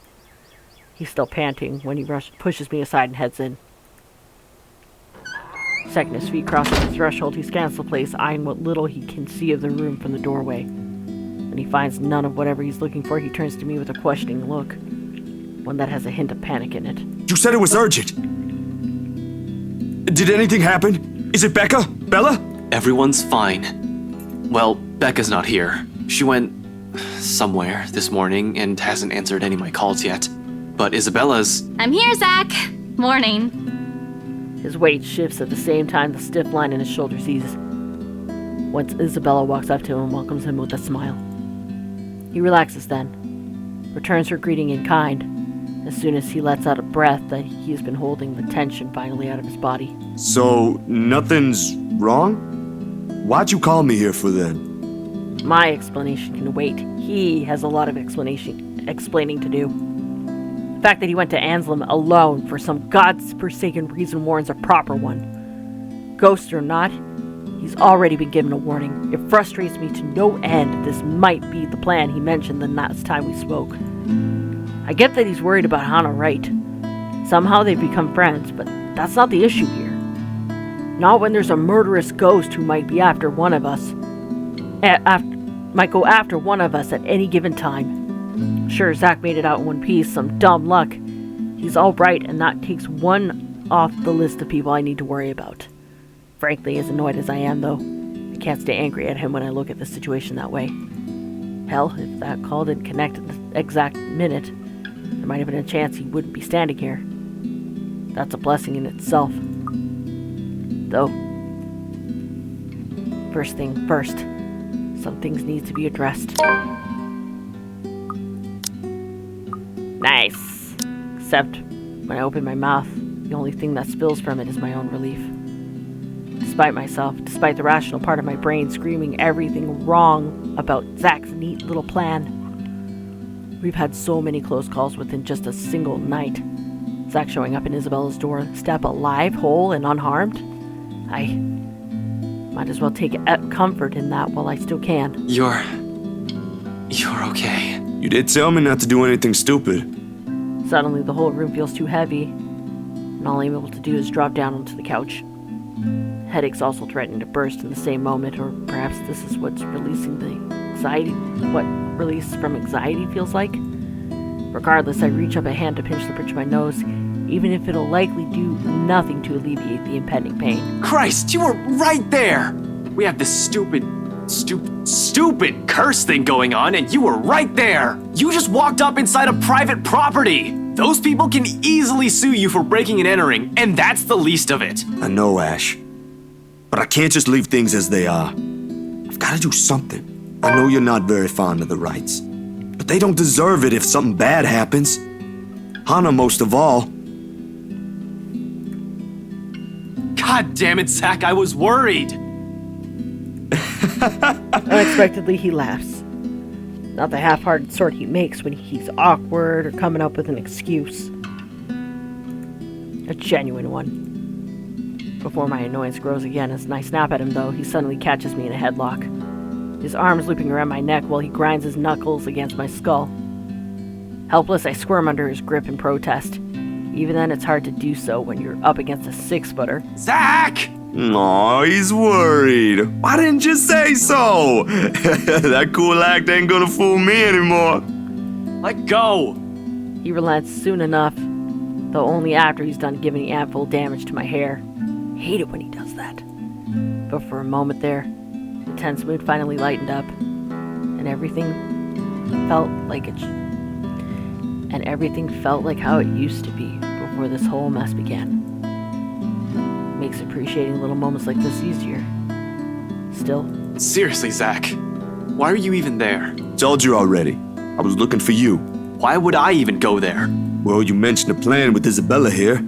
He's still panting when he pushes me aside and heads in. Second his feet cross the threshold, he scans the place, eyeing what little he can see of the room from the doorway. When he finds none of whatever he's looking for, he turns to me with a questioning look, one that has a hint of panic in it. You said it was urgent. Did anything happen? Is it Becca? Bella? Everyone's fine. Well, Becca's not here. She went somewhere this morning and hasn't answered any of my calls yet. But Isabella's... I'm here, Zach. Morning. His weight shifts at the same time the stiff line in his shoulders eases. Once Isabella walks up to him and welcomes him with a smile. He relaxes then, returns her greeting in kind, as soon as he lets out a breath that he has been holding the tension finally out of his body. So, nothing's wrong? Why'd you call me here for then? My explanation can wait. He has a lot of explaining to do. The fact that he went to Anselm alone for some godforsaken reason warrants a proper one. Ghost or not, he's already been given a warning. It frustrates me to no end this might be the plan he mentioned the last time we spoke. I get that he's worried about Hannah Wright. Somehow they've become friends, but that's not the issue here. Not when there's a murderous ghost who might be after one of us. Might go after one of us at any given time. Sure, Zach made it out in one piece, some dumb luck. He's all right, and that takes one off the list of people I need to worry about. Frankly, as annoyed as I am, though, I can't stay angry at him when I look at the situation that way. Hell, if that call didn't connect at the exact minute, there might have been a chance he wouldn't be standing here. That's a blessing in itself. Though, first thing first, some things need to be addressed. Nice. Except, when I open my mouth, the only thing that spills from it is my own relief. despite myself, despite the rational part of my brain screaming everything wrong about Zach's neat little plan. We've had so many close calls within just a single night. Zach showing up in Isabella's doorstep alive, whole, and unharmed. I might as well take comfort in that while I still can. You're okay. You did tell me not to do anything stupid. Suddenly, the whole room feels too heavy, and all I'm able to do is drop down onto the couch. Headaches also threatening to burst in the same moment, or perhaps this is what's releasing the anxiety, what release from anxiety feels like. Regardless, I reach up a hand to pinch the bridge of my nose, even if it'll likely do nothing to alleviate the impending pain. Christ, you were right there! We have this stupid curse thing going on, and you were right there! You just walked up inside a private property! Those people can easily sue you for breaking and entering, and that's the least of it. I know, Ash. But I can't just leave things as they are. I've got to do something. I know you're not very fond of the rights, but they don't deserve it if something bad happens. Hannah most of all. God damn it, Zach, I was worried! Unexpectedly, he laughs. Not the half-hearted sort he makes when he's awkward or coming up with an excuse. A genuine one. Before my annoyance grows again as I snap at him, though, he suddenly catches me in a headlock. His arms looping around my neck while he grinds his knuckles against my skull. Helpless, I squirm under his grip in protest. Even then, it's hard to do so when you're up against a 6-footer. Zach! Aw, he's worried. Why didn't you say so? That cool act ain't gonna fool me anymore. Let go! He relents soon enough, though only after he's done giving ample damage to my hair. I hate it when he does that. But for a moment there, the tense mood finally lightened up, and everything felt like how it used to be before this whole mess began. Makes appreciating little moments like this easier. Still. Seriously, Zach. Why are you even there? Told you already. I was looking for you. Why would I even go there? Well, you mentioned a plan with Isabella here.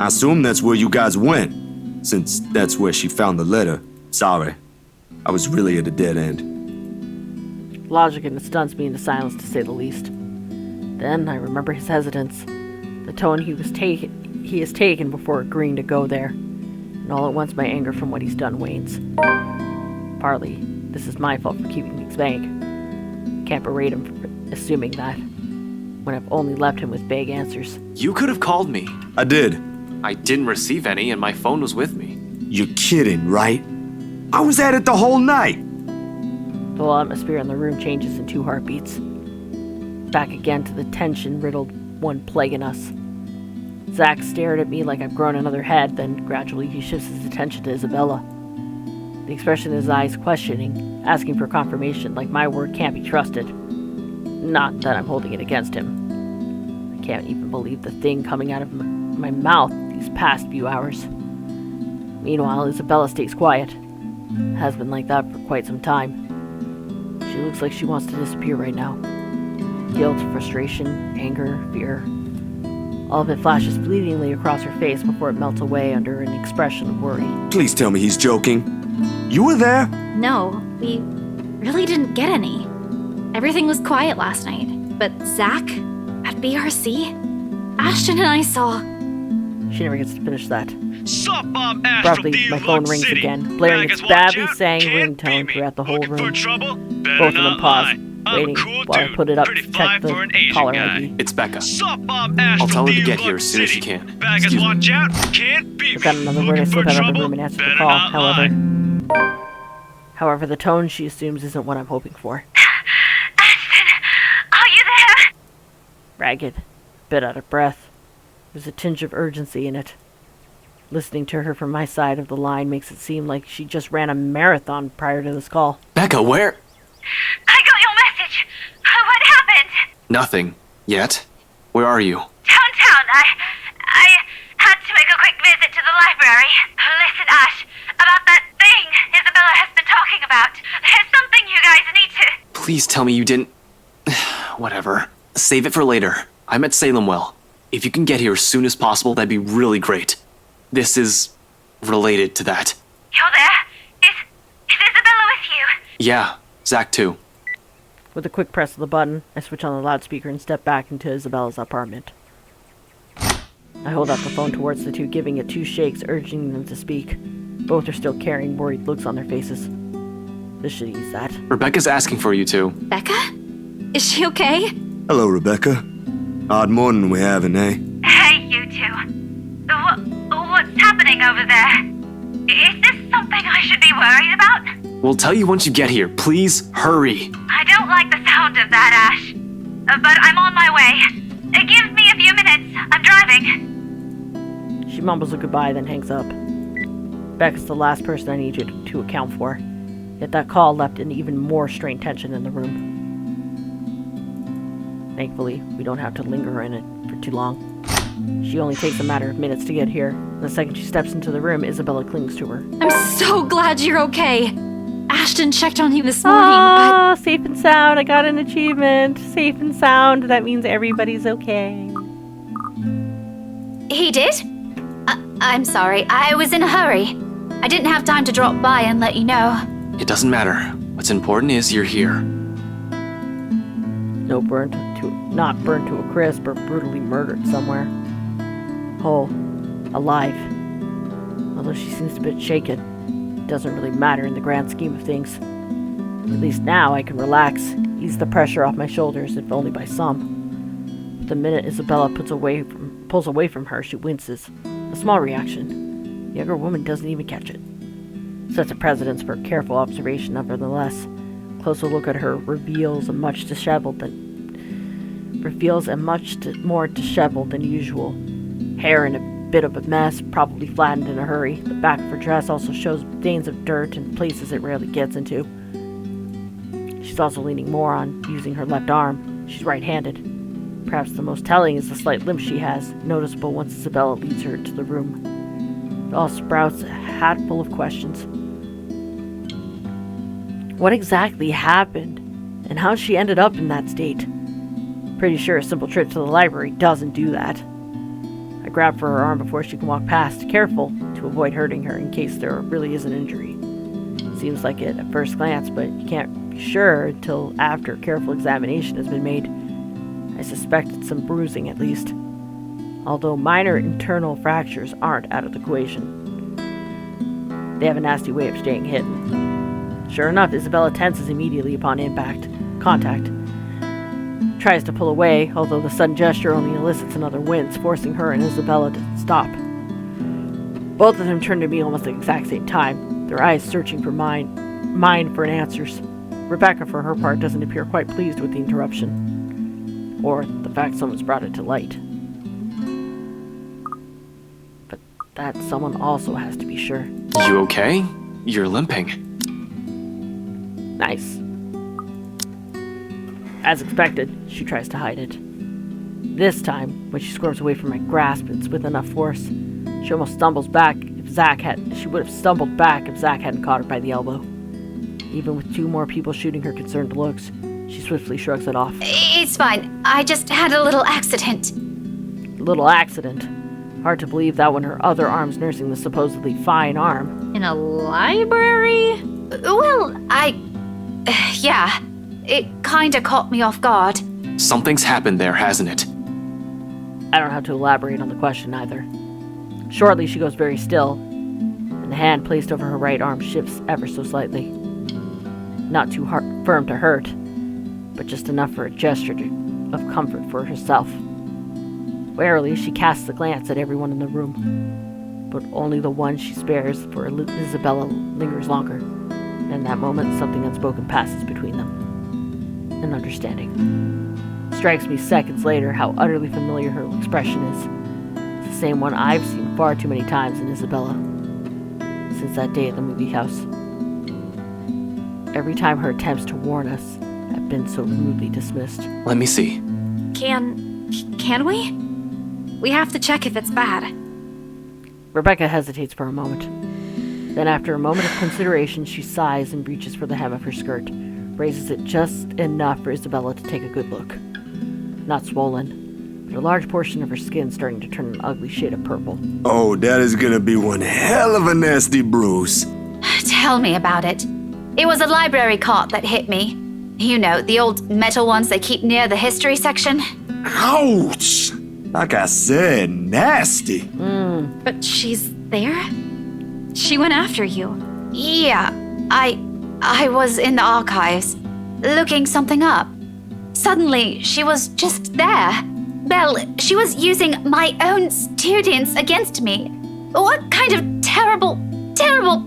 I assume that's where you guys went, since that's where she found the letter. Sorry. I was really at a dead end. Logic and it stuns me into silence, to say the least. Then I remember his hesitance, the tone he has taken before agreeing to go there, and all at once my anger from what he's done wanes. Partly, this is my fault for keeping things vague. Can't berate him for assuming that, when I've only left him with vague answers. You could have called me. I did. I didn't receive any, and my phone was with me. You're kidding, right? I was at it the whole night. The whole atmosphere in the room changes in 2 heartbeats. Back again to the tension-riddled one plaguing us. Zach stared at me like I've grown another head, then gradually he shifts his attention to Isabella. The expression in his eyes questioning, asking for confirmation like my word can't be trusted. Not that I'm holding it against him. I can't even believe the thing coming out of my mouth these past few hours. Meanwhile, Isabella stays quiet. Has been like that for quite some time. She looks like she wants to disappear right now. Guilt, frustration, anger, fear. All of it flashes fleetingly across her face before it melts away under an expression of worry. Please tell me he's joking. You were there? No, we really didn't get any. Everything was quiet last night. But Zach, at BRC, Ashton and I saw... She never gets to finish that. Sup, Bob Ash Abruptly, from my the phone Lord rings City. again, blaring its badly sang ringtone throughout the whole room. Both of them pause, waiting while I put it up to check the caller ID. It's Becca. Sup, Bob Ash I'll tell from her to the get here Lord as soon as she City. can. Baggers, Excuse me. watch out. Can't beat I've got another word. I slip out of the room and answer the call. However, the tone she assumes isn't what I'm hoping for. Ashton, are you there? Ragged, bit out of breath. There's a tinge of urgency in it. Listening to her from my side of the line makes it seem like she just ran a marathon prior to this call. Becca, where? I got your message. What happened? Nothing. Yet? Where are you? Downtown. I had to make a quick visit to the library. Listen, Ash, about that thing Isabella has been talking about. There's something you guys need to... Please tell me you didn't... Whatever. Save it for later. I'm at Salemwell. If you can get here as soon as possible, that'd be really great. This is related to that. You're there? Is Isabella with you? Yeah, Zach too. With a quick press of the button, I switch on the loudspeaker and step back into Isabella's apartment. I hold out the phone towards the two, giving it 2 shakes, urging them to speak. Both are still carrying worried looks on their faces. This should ease that. Rebecca's asking for you two. Becca? Is she okay? Hello, Rebecca. Odd morning we having, eh? Hey, you two. What's happening over there? Is this something I should be worried about? We'll tell you once you get here. Please, hurry. I don't like the sound of that, Ash. But I'm on my way. Give me a few minutes. I'm driving. She mumbles a goodbye, then hangs up. Becca's the last person I need you to account for. Yet that call left an even more strained tension in the room. Thankfully, we don't have to linger in it for too long. She only takes a matter of minutes to get here. The second she steps into the room, Isabella clings to her. I'm so glad you're okay. Ashton checked on you this morning, safe and sound. I got an achievement. Safe and sound. That means everybody's okay. He did? I'm sorry. I was in a hurry. I didn't have time to drop by and let you know. It doesn't matter. What's important is you're here. Not burnt to a crisp or brutally murdered somewhere. Whole. Alive. Although she seems a bit shaken, it doesn't really matter in the grand scheme of things. At least now I can relax, ease the pressure off my shoulders, if only by some. But the minute Isabella pulls away from her, she winces. A small reaction. The younger woman doesn't even catch it. Sets a precedence for careful observation, nevertheless. Closer look at her reveals a much more disheveled than usual. Hair in a bit of a mess, probably flattened in a hurry. The back of her dress also shows stains of dirt in places it rarely gets into. She's also leaning more on using her left arm. She's right-handed. Perhaps the most telling is the slight limp she has, noticeable once Isabella leads her to the room. It all sprouts a hatful of questions. What exactly happened, and how she ended up in that state? Pretty sure a simple trip to the library doesn't do that. I grab for her arm before she can walk past, careful to avoid hurting her in case there really is an injury. Seems like it at first glance, but you can't be sure until after careful examination has been made. I suspect it's some bruising at least, although minor internal fractures aren't out of the equation. They have a nasty way of staying hidden. Sure enough, Isabella tenses immediately upon contact. Tries to pull away, although the sudden gesture only elicits another wince, forcing her and Isabella to stop. Both of them turn to me almost at the exact same time, their eyes searching for mine for answers. Rebecca, for her part, doesn't appear quite pleased with the interruption, or the fact someone's brought it to light. But that someone also has to be sure. You okay? You're limping. Nice. As expected, she tries to hide it. This time, when she squirms away from my grasp, it's with enough force. She almost stumbles back she would have stumbled back if Zach hadn't caught her by the elbow. Even with 2 more people shooting her concerned looks, she swiftly shrugs it off. It's fine. I just had a little accident. Little accident? Hard to believe that when her other arm's nursing the supposedly fine arm. In a library? Well, yeah. It kinda caught me off guard. Something's happened there, hasn't it? I don't have to elaborate on the question either. Shortly, she goes very still, and the hand placed over her right arm shifts ever so slightly. Not too firm to hurt, but just enough for a gesture of comfort for herself. Warily, she casts a glance at everyone in the room, but only the one she spares for Isabella lingers longer. And in that moment, something unspoken passes between them. An understanding. Strikes me seconds later how utterly familiar her expression is. It's the same one I've seen far too many times in Isabella. Since that day at the movie house. Every time her attempts to warn us have been so rudely dismissed. Let me see. Can we? We have to check if it's bad. Rebecca hesitates for a moment. Then after a moment of consideration, she sighs and reaches for the hem of her skirt, raises it just enough for Isabella to take a good look. Not swollen, but a large portion of her skin starting to turn an ugly shade of purple. Oh, that is gonna be one hell of a nasty bruise. tell me about it. It was a library cart that hit me. You know, the old metal ones they keep near the history section. Ouch! Like I said, nasty. But she's there? She went after you. Yeah, I was in the archives, looking something up. Suddenly, she was just there. Well, she was using my own students against me. What kind of terrible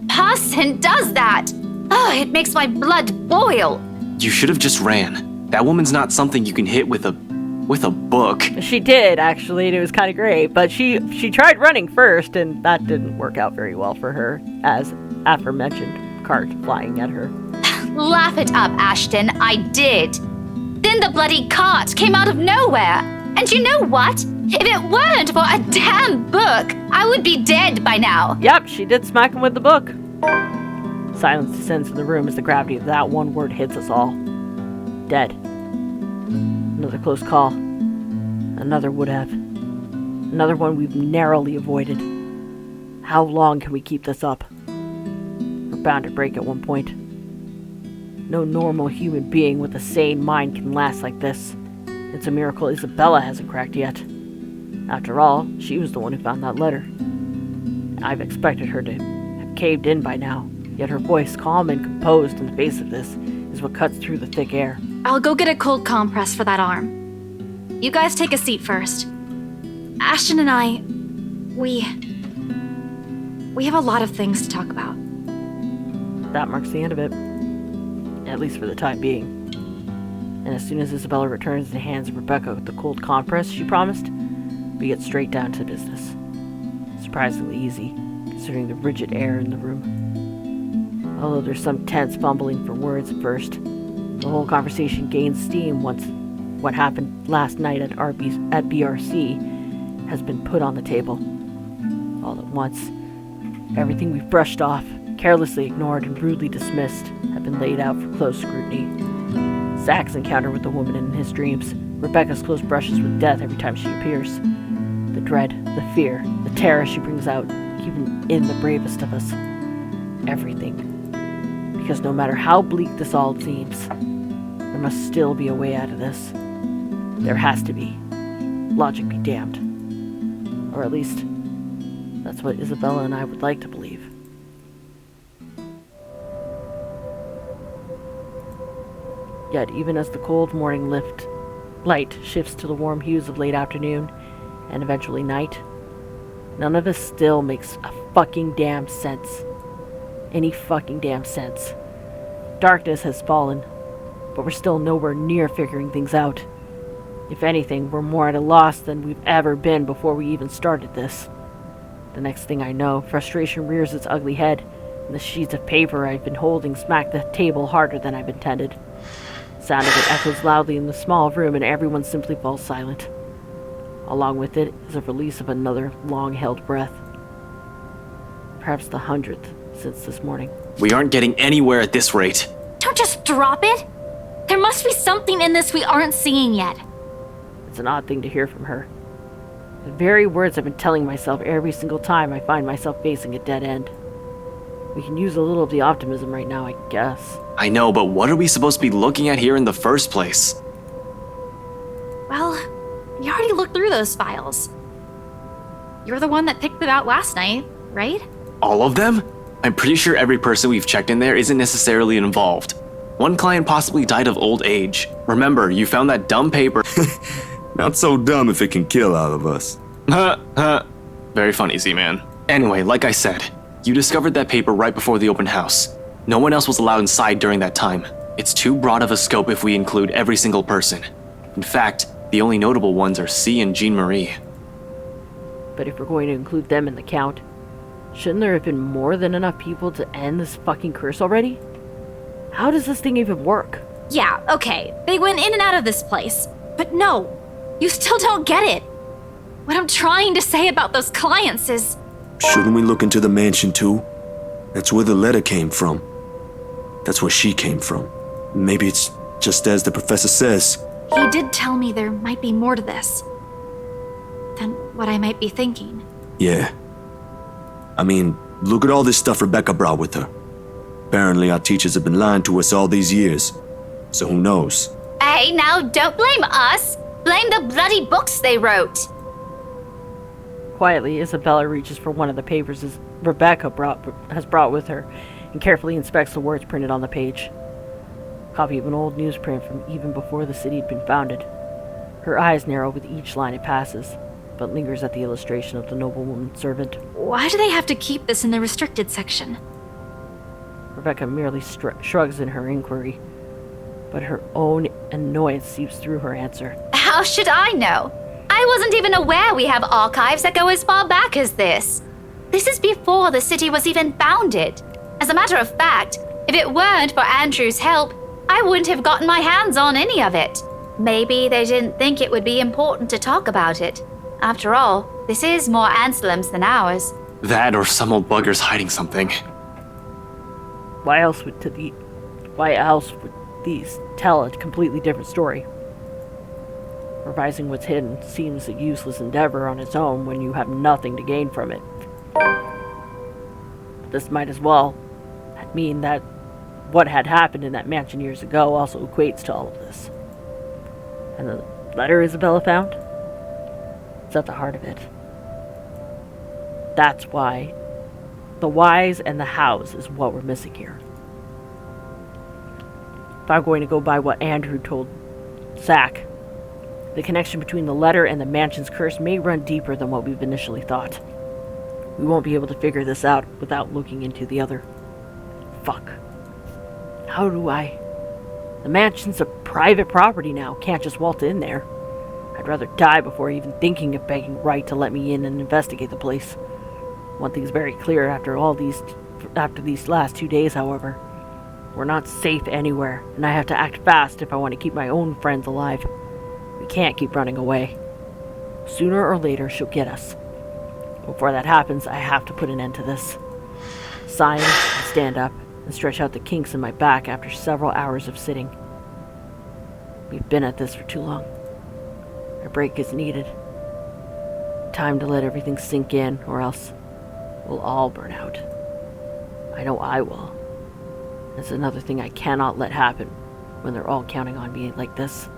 person does that? Oh, it makes my blood boil. You should have just ran. That woman's not something you can hit with a book. She did, actually, and it was kind of great. But she tried running first, and that didn't work out very well for her, as aforementioned cart flying at her. Laugh it up, Ashton. I did. Then the bloody cart came out of nowhere. And you know what? If it weren't for a damn book, I would be dead by now. Yep, she did smack him with the book. Silence descends in the room as the gravity of that one word hits us all. Dead. Another close call. Another would have. Another one we've narrowly avoided. How long can we keep this up? We're bound to break at one point. No normal human being with a sane mind can last like this. It's a miracle Isabella hasn't cracked yet. After all, she was the one who found that letter. I've expected her to have caved in by now, yet her voice, calm and composed in the face of this, is what cuts through the thick air. I'll go get a cold compress for that arm. You guys take a seat first. Ashton and I, we have a lot of things to talk about. That marks the end of it. At least for the time being. And as soon as Isabella returns and hands Rebecca the cold compress she promised, we get straight down to business. Surprisingly easy, considering the rigid air in the room. Although there's some tense fumbling for words at first, the whole conversation gains steam once what happened last night at BRC has been put on the table. All at once, everything we've brushed off, carelessly ignored, and rudely dismissed have been laid out for close scrutiny. Zach's encounter with the woman in his dreams, Rebecca's close brushes with death every time she appears, the dread, the fear, the terror she brings out, even in the bravest of us. Everything. Because no matter how bleak this all seems, there must still be a way out of this. There has to be. Logic be damned. Or at least, that's what Isabella and I would like to believe. Yet, even as the cold morning light shifts to the warm hues of late afternoon, and eventually night, none of this still makes a fucking damn sense. Any fucking damn sense. Darkness has fallen, but we're still nowhere near figuring things out. If anything, we're more at a loss than we've ever been before we even started this. The next thing I know, frustration rears its ugly head, and the sheets of paper I've been holding smack the table harder than I've intended. The sound of it echoes loudly in the small room, and everyone simply falls silent. Along with it is a release of another long-held breath. Perhaps the 100th since this morning. We aren't getting anywhere at this rate. Don't just drop it. There must be something in this we aren't seeing yet. It's an odd thing to hear from her. The very words I've been telling myself every single time I find myself facing a dead end. We can use a little of the optimism right now, I guess. I know, but what are we supposed to be looking at here in the first place? Well, we already looked through those files. You're the one that picked it out last night, right? All of them? I'm pretty sure every person we've checked in there isn't necessarily involved. One client possibly died of old age. Remember, you found that dumb paper. Not so dumb if it can kill all of us. Very funny, Z-Man. Anyway, like I said, you discovered that paper right before the open house. No one else was allowed inside during that time. It's too broad of a scope if we include every single person. In fact, the only notable ones are C and Jean Marie. But if we're going to include them in the count, shouldn't there have been more than enough people to end this fucking curse already? How does this thing even work? Yeah, okay, they went in and out of this place. But no, you still don't get it. What I'm trying to say about those clients is... Shouldn't we look into the mansion too? That's where the letter came from. That's where she came from. Maybe it's just as the professor says. He did tell me there might be more to this than what I might be thinking. Yeah. I mean, look at all this stuff Rebecca brought with her. Apparently, our teachers have been lying to us all these years. So who knows? Hey, now don't blame us. Blame the bloody books they wrote. Quietly, Isabella reaches for one of the papers Rebecca has brought with her and carefully inspects the words printed on the page. A copy of an old newsprint from even before the city had been founded. Her eyes narrow with each line it passes, but lingers at the illustration of the noblewoman servant. Why do they have to keep this in the restricted section? Rebecca merely shrugs in her inquiry, but her own annoyance seeps through her answer. How should I know? I wasn't even aware we have archives that go as far back as this. This is before the city was even founded. As a matter of fact, if it weren't for Andrew's help, I wouldn't have gotten my hands on any of it. Maybe they didn't think it would be important to talk about it. After all, this is more Anselm's than ours. That or some old bugger's hiding something. Why else would these tell a completely different story? Revising what's hidden seems a useless endeavor on its own when you have nothing to gain from it. This might as well mean that what had happened in that mansion years ago also equates to all of this. And the letter Isabella found? It's at the heart of it. That's why the whys and the hows is what we're missing here. If I'm going to go by what Andrew told Zach, the connection between the letter and the mansion's curse may run deeper than what we've initially thought. We won't be able to figure this out without looking into the other. Fuck. How do I? The mansion's a private property now. Can't just waltz in there. I'd rather die before even thinking of begging Wright to let me in and investigate the place. One thing's very clear after these last 2 days, however. We're not safe anywhere, and I have to act fast if I want to keep my own friends alive. We can't keep running away. Sooner or later, she'll get us. Before that happens, I have to put an end to this. Sighing, I stand up and stretch out the kinks in my back after several hours of sitting. We've been at this for too long. A break is needed. Time to let everything sink in, or else we'll all burn out. I know I will. It's another thing I cannot let happen when they're all counting on me like this.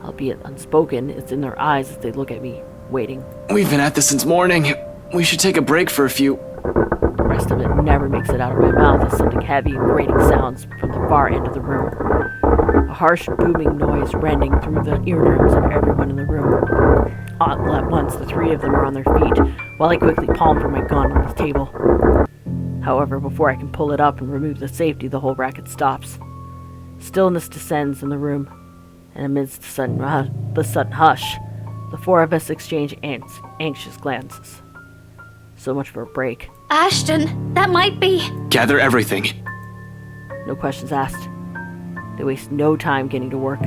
Albeit unspoken, it's in their eyes as they look at me, waiting. We've been at this since morning. We should take a break for a few... The rest of it never makes it out of my mouth as something heavy and grating sounds from the far end of the room. A harsh, booming noise rending through the eardrums of everyone in the room. All at once, the three of them are on their feet, while I quickly palm for my gun on the table. However, before I can pull it up and remove the safety, the whole racket stops. Stillness descends in the room, and amidst the sudden hush, the four of us exchange anxious glances. So much for a break. Ashton, that might be... Gather everything. No questions asked. They waste no time getting to work,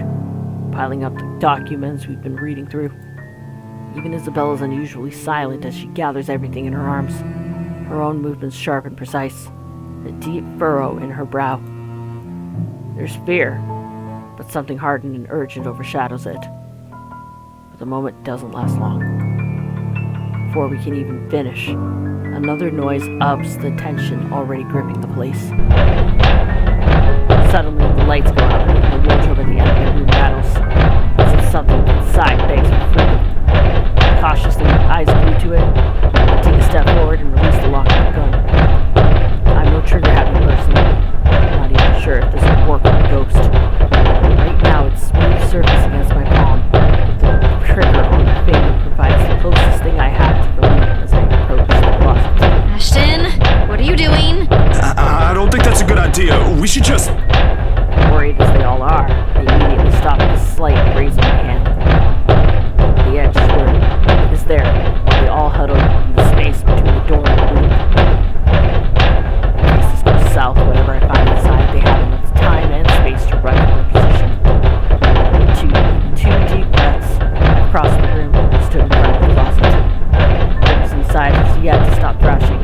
piling up the documents we've been reading through. Even Isabella's unusually silent as she gathers everything in her arms, her own movements sharp and precise, a deep furrow in her brow. There's fear, but something hardened and urgent overshadows it. But the moment doesn't last long. Before we can even finish, another noise ups the tension already gripping the place. Suddenly, the lights go out, and the wardrobe at the end of the room rattles, as if something inside begs for freedom. Cautiously, eyes glued to it, I take a step forward and release the lock of my gun. I'm no trigger-happy person. I'm not even sure if this will work with a ghost. Right now, it's smooth surface against my palm, with the trigger on the finger provides the closest thing I have to the lead as I approach the closet. Ashton, what are you doing? I don't think that's a good idea. We should just... Worried as they all are, they immediately stop at the slight raise of my hand. The edge is there, while they all huddle in the space between the door and the room. In case this goes south, whatever I find inside, they have enough time and space to run to their position. Two deep breaths, I've crossed the room and stood in front of the closet. Whatever's inside has yet to stop thrashing.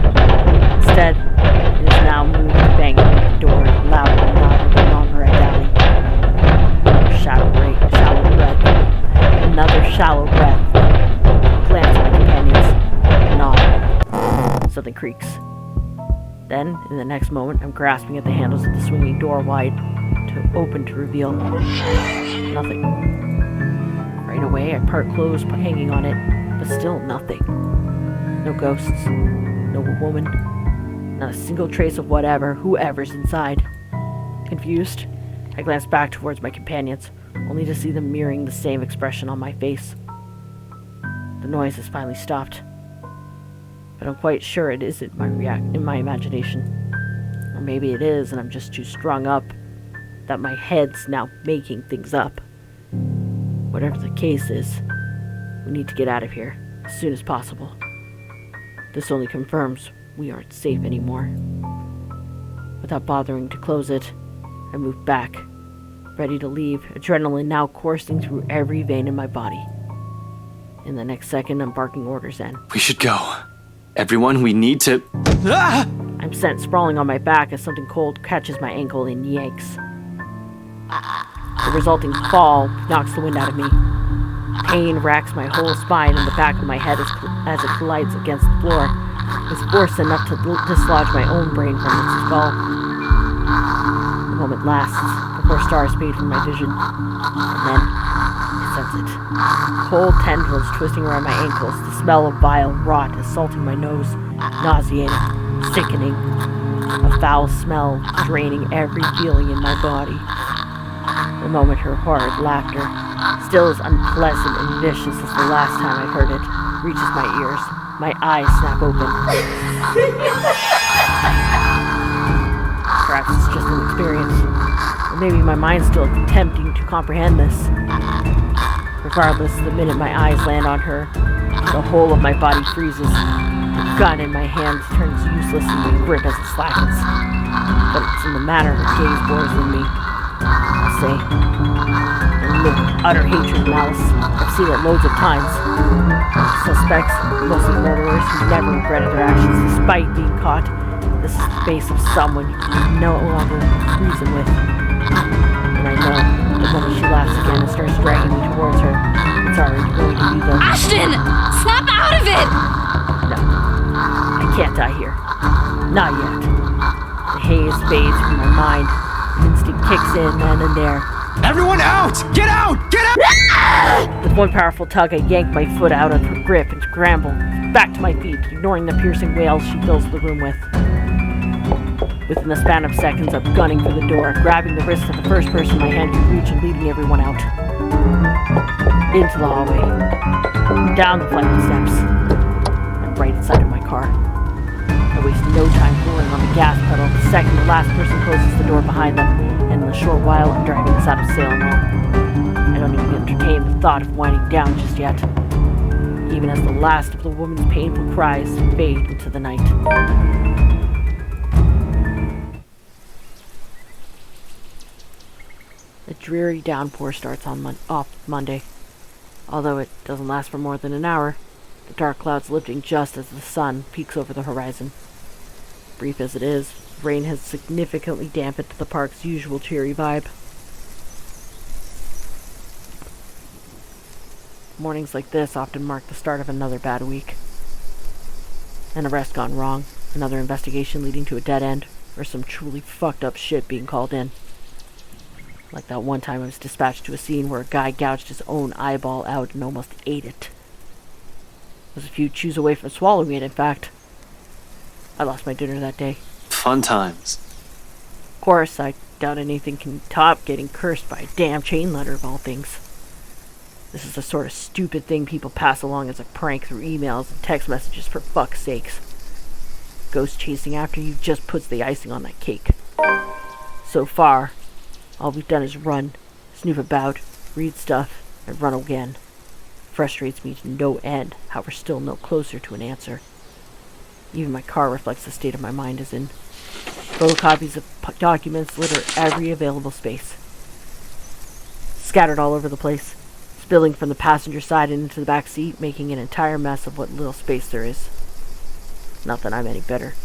Instead, it is now moved to banging at the door, louder and louder the longer I dally. Another shallow breath. Glance at my companions. Nod. Something creaks. Then, in the next moment, I'm grasping at the handles of the swinging door wide open to reveal nothing. Right away, I part closed, hanging on it, but still nothing. No ghosts, no woman, not a single trace of whoever's inside. Confused, I glance back towards my companions, only to see them mirroring the same expression on my face. The noise has finally stopped, but I'm quite sure it isn't in my imagination. Or maybe it is, and I'm just too strung up that my head's now making things up. Whatever the case is, we need to get out of here as soon as possible. This only confirms we aren't safe anymore. Without bothering to close it, I moved back, ready to leave, adrenaline now coursing through every vein in my body. In the next second, I'm barking orders in. We should go. Everyone, we need to... Ah! I'm sent sprawling on my back as something cold catches my ankle and yanks. The resulting fall knocks the wind out of me. Pain racks my whole spine and the back of my head as it collides against the floor. It's force enough to dislodge my own brain from its skull. The moment lasts before stars fade from my vision. And then, I sense it. Cold tendrils twisting around my ankles, the smell of vile rot assaulting my nose, nauseating, sickening. A foul smell draining every feeling in my body. The moment her horrid laughter, still as unpleasant and vicious as the last time I heard it, reaches my ears, my eyes snap open. Perhaps it's just an experience, or maybe my mind's still attempting to comprehend this. Regardless, the minute my eyes land on her, the whole of my body freezes. The gun in my hand turns useless in my grip as it slackens. But it's in the manner her gaze bores in me. I say, and look with utter hatred and malice. I've seen it loads of times. Suspects, mostly murderers, who never regretted their actions despite being caught. This is the face of someone you can no longer reason with. And I know that when she laughs again and starts dragging me towards her, it's already going to be the... Ashton! Snap out of it! No. I can't die here. Not yet. The haze fades from my mind. Instinct kicks in then and there. Everyone out! Get out! Get out! With one powerful tug, I yank my foot out of her grip and scramble back to my feet, ignoring the piercing wails she fills the room with. Within the span of seconds, I'm gunning for the door, grabbing the wrist of the first person my hand can reach and leading everyone out. Into the hallway. Down the flight of steps. And right inside of my car. I waste no time pulling on the gas pedal the second the last person closes the door behind them, and in a short while I'm driving us out of Salem Hall. I don't even entertain the thought of winding down just yet, even as the last of the woman's painful cries fade into the night. A dreary downpour starts on Monday, although it doesn't last for more than an hour. The dark clouds lifting just as the sun peeks over the horizon. Brief as it is, rain has significantly dampened the park's usual cheery vibe. Mornings like this often mark the start of another bad week. An arrest gone wrong, another investigation leading to a dead end, or some truly fucked up shit being called in. Like that one time I was dispatched to a scene where a guy gouged his own eyeball out and almost ate it. Was a few chews away from swallowing it, in fact. I lost my dinner that day. Fun times. Of course, I doubt anything can top getting cursed by a damn chain letter of all things. This is the sort of stupid thing people pass along as a prank through emails and text messages for fuck's sakes. Ghost chasing after you just puts the icing on that cake. So far, all we've done is run, snoop about, read stuff, and run again. Frustrates me to no end how we're still no closer to an answer. Even my car reflects the state of my mind is in. Photocopies of documents litter every available space. Scattered all over the place, spilling from the passenger side and into the back seat, making an entire mess of what little space there is. Not that I'm any better.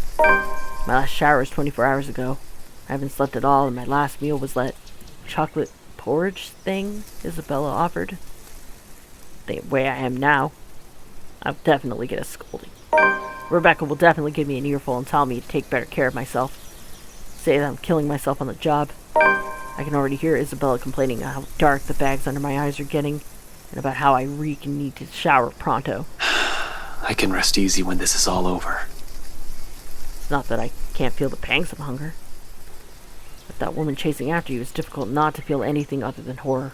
My last shower was 24 hours ago. I haven't slept at all, and my last meal was that chocolate porridge thing Isabella offered. The way I am now, I'll definitely get a scolding. Rebecca will definitely give me an earful and tell me to take better care of myself. Say that I'm killing myself on the job. I can already hear Isabella complaining about how dark the bags under my eyes are getting, and about how I reek and need to shower pronto. I can rest easy when this is all over. It's not that I can't feel the pangs of hunger. With that woman chasing after you, it's difficult not to feel anything other than horror.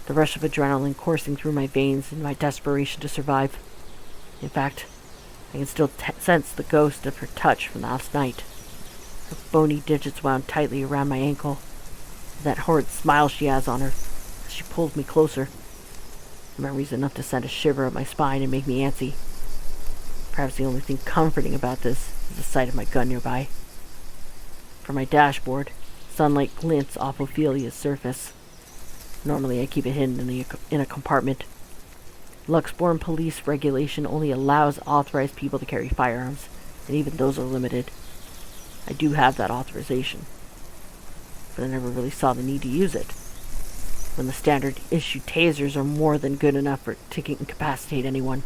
The rush of adrenaline coursing through my veins in my desperation to survive. In fact, I can still sense the ghost of her touch from last night. Her bony digits wound tightly around my ankle. That horrid smile she has on her as she pulls me closer. The memory's enough to send a shiver up my spine and make me antsy. Perhaps the only thing comforting about this is the sight of my gun nearby. From my dashboard, sunlight glints off Ophelia's surface. Normally I keep it hidden in a compartment. Luxborn police regulation only allows authorized people to carry firearms, and even those are limited. I do have that authorization, but I never really saw the need to use it. When the standard issue tasers are more than good enough to incapacitate anyone.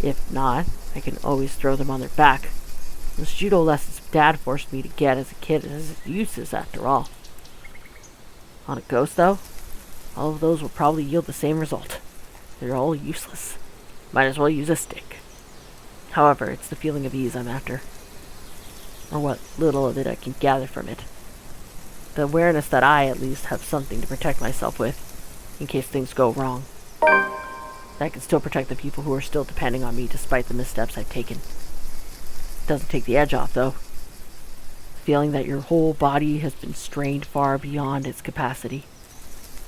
If not, I can always throw them on their back. Those judo lessons Dad forced me to get as a kid has its uses after all. On a ghost, though, all of those will probably yield the same result. They're all useless. Might as well use a stick. However, it's the feeling of ease I'm after. Or what little of it I can gather from it. The awareness that I, at least, have something to protect myself with, in case things go wrong. That I can still protect the people who are still depending on me despite the missteps I've taken. It doesn't take the edge off, though. The feeling that your whole body has been strained far beyond its capacity.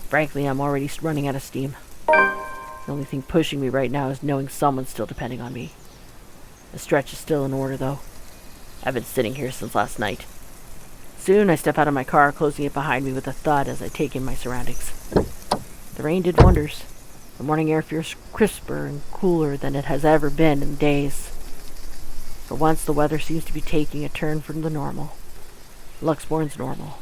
Frankly, I'm already running out of steam. The only thing pushing me right now is knowing someone's still depending on me. The stretch is still in order, though. I've been sitting here since last night. Soon I step out of my car, closing it behind me with a thud as I take in my surroundings. The rain did wonders. The morning air feels crisper and cooler than it has ever been in days. For once, the weather seems to be taking a turn from the normal. Luxborn's normal.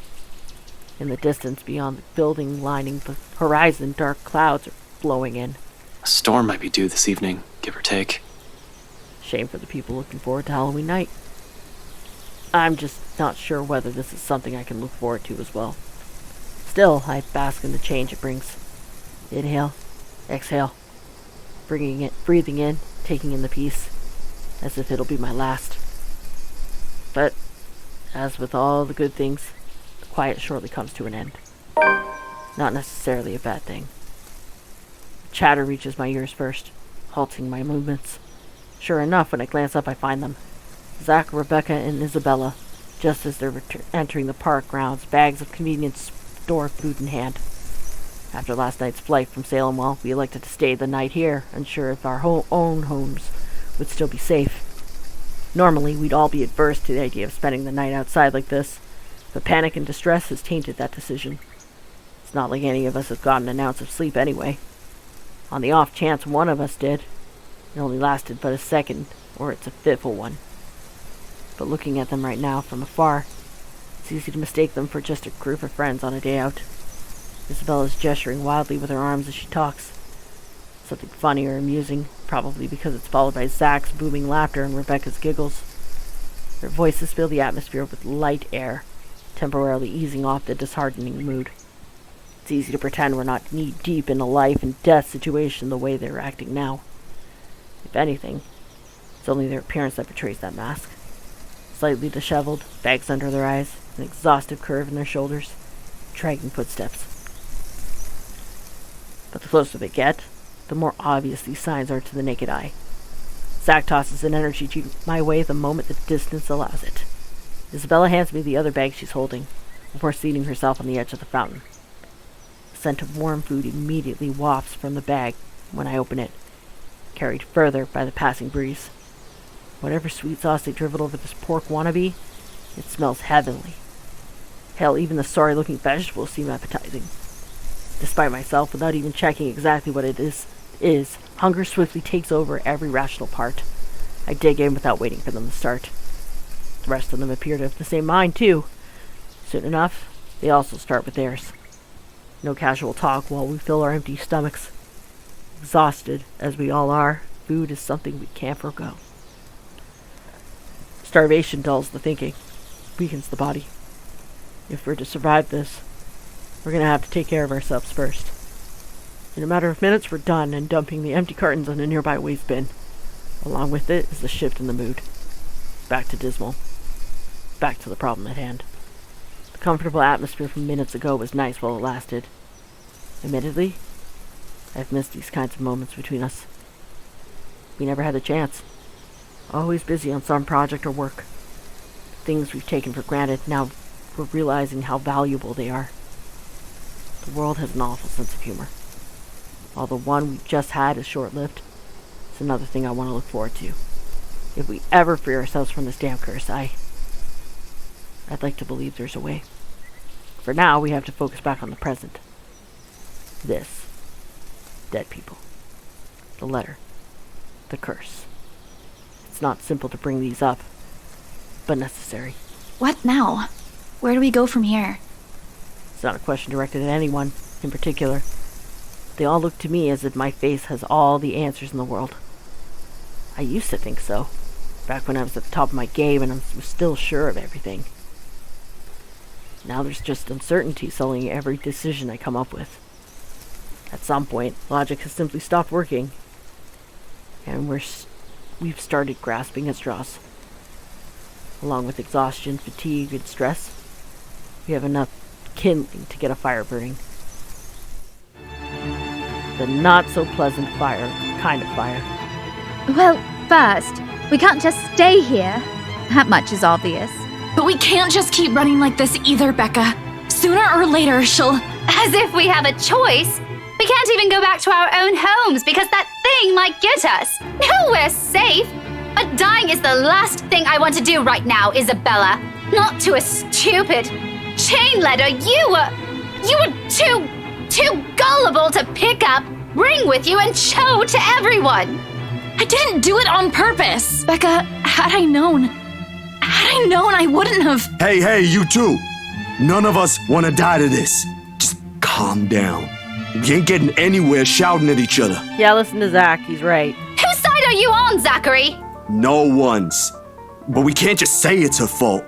In the distance beyond the building lining the horizon, dark clouds are flowing in. A storm might be due this evening, give or take. Shame for the people looking forward to Halloween night. I'm just not sure whether this is something I can look forward to as well. Still, I bask in the change it brings. Inhale, exhale, breathing in, taking in the peace, as if it'll be my last. But, as with all the good things, the quiet shortly comes to an end. Not necessarily a bad thing. Chatter reaches my ears first, halting my movements. Sure enough, when I glance up, I find them. Zach, Rebecca, and Isabella, just as they're entering the park grounds, bags of convenience store food in hand. After last night's flight from Salem, well, we elected to stay the night here, unsure if our own homes would still be safe. Normally, we'd all be adverse to the idea of spending the night outside like this, but panic and distress has tainted that decision. It's not like any of us have gotten an ounce of sleep anyway. On the off chance one of us did, it only lasted but a second, or it's a fitful one. But looking at them right now from afar, it's easy to mistake them for just a group of friends on a day out. Isabella's gesturing wildly with her arms as she talks. Something funny or amusing, probably because it's followed by Zach's booming laughter and Rebecca's giggles. Their voices fill the atmosphere with light air, temporarily easing off the disheartening mood. It's easy to pretend we're not knee-deep in a life and death situation the way they're acting now. If anything, it's only their appearance that betrays that mask. Slightly disheveled, bags under their eyes, an exhaustive curve in their shoulders, dragging footsteps. But the closer they get, the more obvious these signs are to the naked eye. Zach tosses an energy gene my way the moment the distance allows it. Isabella hands me the other bag she's holding, before seating herself on the edge of the fountain. The scent of warm food immediately wafts from the bag when I open it, carried further by the passing breeze. Whatever sweet sauce they drizzled over this pork wannabe, it smells heavenly. Hell, even the sorry-looking vegetables seem appetizing. Despite myself, without even checking exactly what it is, hunger swiftly takes over every rational part. I dig in without waiting for them to start. The rest of them appear to have the same mind, too. Soon enough, they also start with theirs. No casual talk while we fill our empty stomachs. Exhausted, as we all are, food is something we can't forgo. Starvation dulls the thinking, weakens the body. If we're to survive this, we're gonna have to take care of ourselves first. In a matter of minutes, we're done and dumping the empty cartons in a nearby waste bin. Along with it is the shift in the mood. Back to dismal. Back to the problem at hand. The comfortable atmosphere from minutes ago was nice while it lasted. Admittedly, I've missed these kinds of moments between us. We never had a chance. Always busy on some project or work. Things we've taken for granted, now we're realizing how valuable they are. The world has an awful sense of humor. While the one we just had is short-lived, it's another thing I want to look forward to. If we ever free ourselves from this damn curse, I'd like to believe there's a way. For now, we have to focus back on the present. This. Dead people. The letter. The curse. It's not simple to bring these up, but necessary. What now? Where do we go from here? It's not a question directed at anyone in particular. They all look to me as if my face has all the answers in the world. I used to think so, back when I was at the top of my game and I was still sure of everything. Now there's just uncertainty sullying every decision I come up with. At some point, logic has simply stopped working, and we've started grasping at straws. Along with exhaustion, fatigue, and stress, we have enough kindling to get a fire burning. The not-so-pleasant fire, kind of fire. Well, first, we can't just stay here. That much is obvious. But we can't just keep running like this either, Becca. Sooner or later, she'll... As if we have a choice. We can't even go back to our own homes because that thing might get us. Nowhere safe. But dying is the last thing I want to do right now, Isabella. Not to a stupid chain letter you were too gullible to pick up, bring with you, and show to everyone. I didn't do it on purpose. Becca, had I known, I wouldn't have... Hey, you two. None of us want to die to this. Just calm down. We ain't getting anywhere shouting at each other. Yeah, listen to Zach. He's right. Whose side are you on, Zachary? No one's. But we can't just say it's her fault.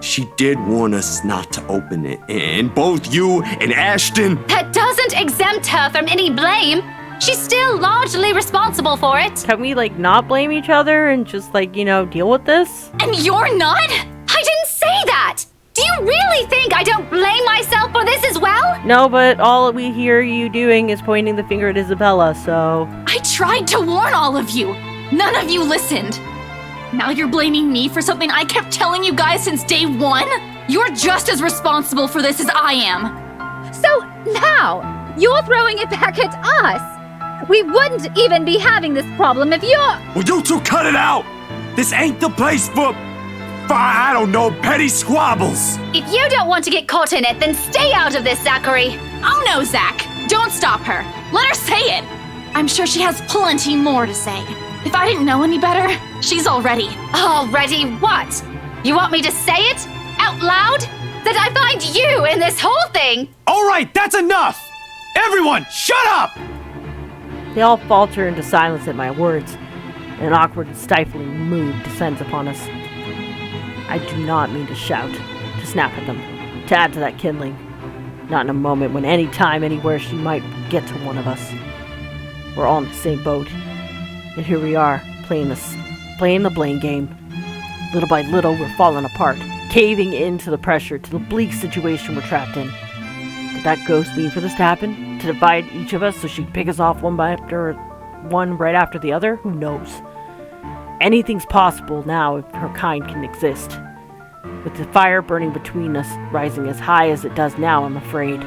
She did warn us not to open it, and both you and Ashton... That doesn't exempt her from any blame. She's still largely responsible for it. Can we, not blame each other and just, deal with this? And you're not? I didn't say that! Do you really think I don't blame myself for this as well? No, but all we hear you doing is pointing the finger at Isabella, so... I tried to warn all of you. None of you listened. Now you're blaming me for something I kept telling you guys since day one? You're just as responsible for this as I am. So now, you're throwing it back at us. We wouldn't even be having this problem if you're... Will you two cut it out? This ain't the place for I don't know, petty squabbles. If you don't want to get caught in it, then stay out of this, Zachary. Oh no, Zach. Don't stop her. Let her say it. I'm sure she has plenty more to say. If I didn't know any better, she's already. Already what? You want me to say it? Out loud? That I find you in this whole thing? All right, that's enough! Everyone, shut up! They all falter into silence at my words. An awkward and stifling mood descends upon us. I do not mean to shout, to snap at them, to add to that kindling. Not in a moment when any time, anywhere she might get to one of us. We're all in the same boat. Yet here we are, playing the blame game. Little by little, we're falling apart, caving into the pressure, to the bleak situation we're trapped in. Did that ghost mean for this to happen? To divide each of us so she'd pick us off one right after the other? Who knows? Anything's possible now if her kind can exist. With the fire burning between us, rising as high as it does now, I'm afraid.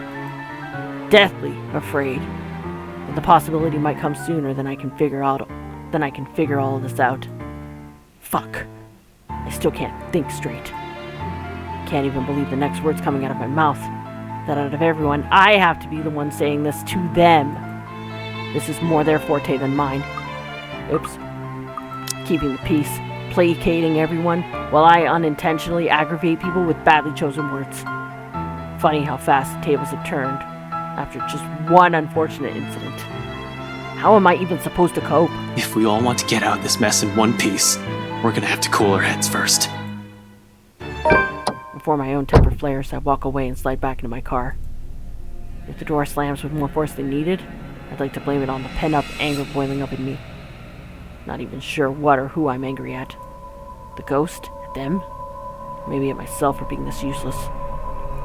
Deathly afraid. That the possibility might come sooner than I can figure all of this out. Fuck. I still can't think straight. Can't even believe the next words coming out of my mouth. That out of everyone, I have to be the one saying this to them. This is more their forte than mine. Oops. Keeping the peace, placating everyone, while I unintentionally aggravate people with badly chosen words. Funny how fast the tables have turned after just one unfortunate incident. How am I even supposed to cope? If we all want to get out of this mess in one piece, we're gonna have to cool our heads first. Before my own temper flares, I walk away and slide back into my car. If the door slams with more force than needed, I'd like to blame it on the pent-up anger boiling up in me. Not even sure what or who I'm angry at. The ghost? At them? Maybe at myself for being this useless.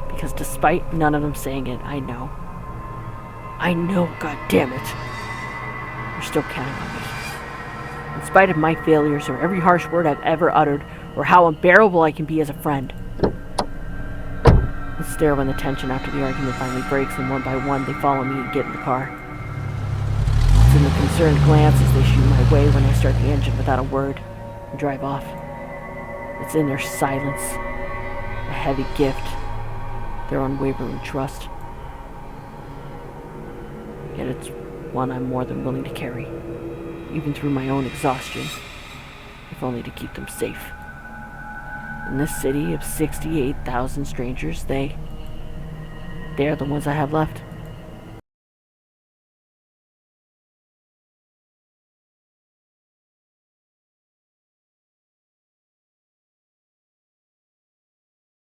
Because despite none of them saying it, I know. I know, goddammit. They're still counting on me. In spite of my failures or every harsh word I've ever uttered, or how unbearable I can be as a friend. I stare when the tension after the argument finally breaks, and one by one they follow me and get in the car. It's in the concerned glance as they shoot my way when I start the engine without a word and drive off. It's in their silence, a heavy gift, their unwavering trust. Yet it's one I'm more than willing to carry, even through my own exhaustion, if only to keep them safe. In this city of 68,000 strangers, they're the ones I have left.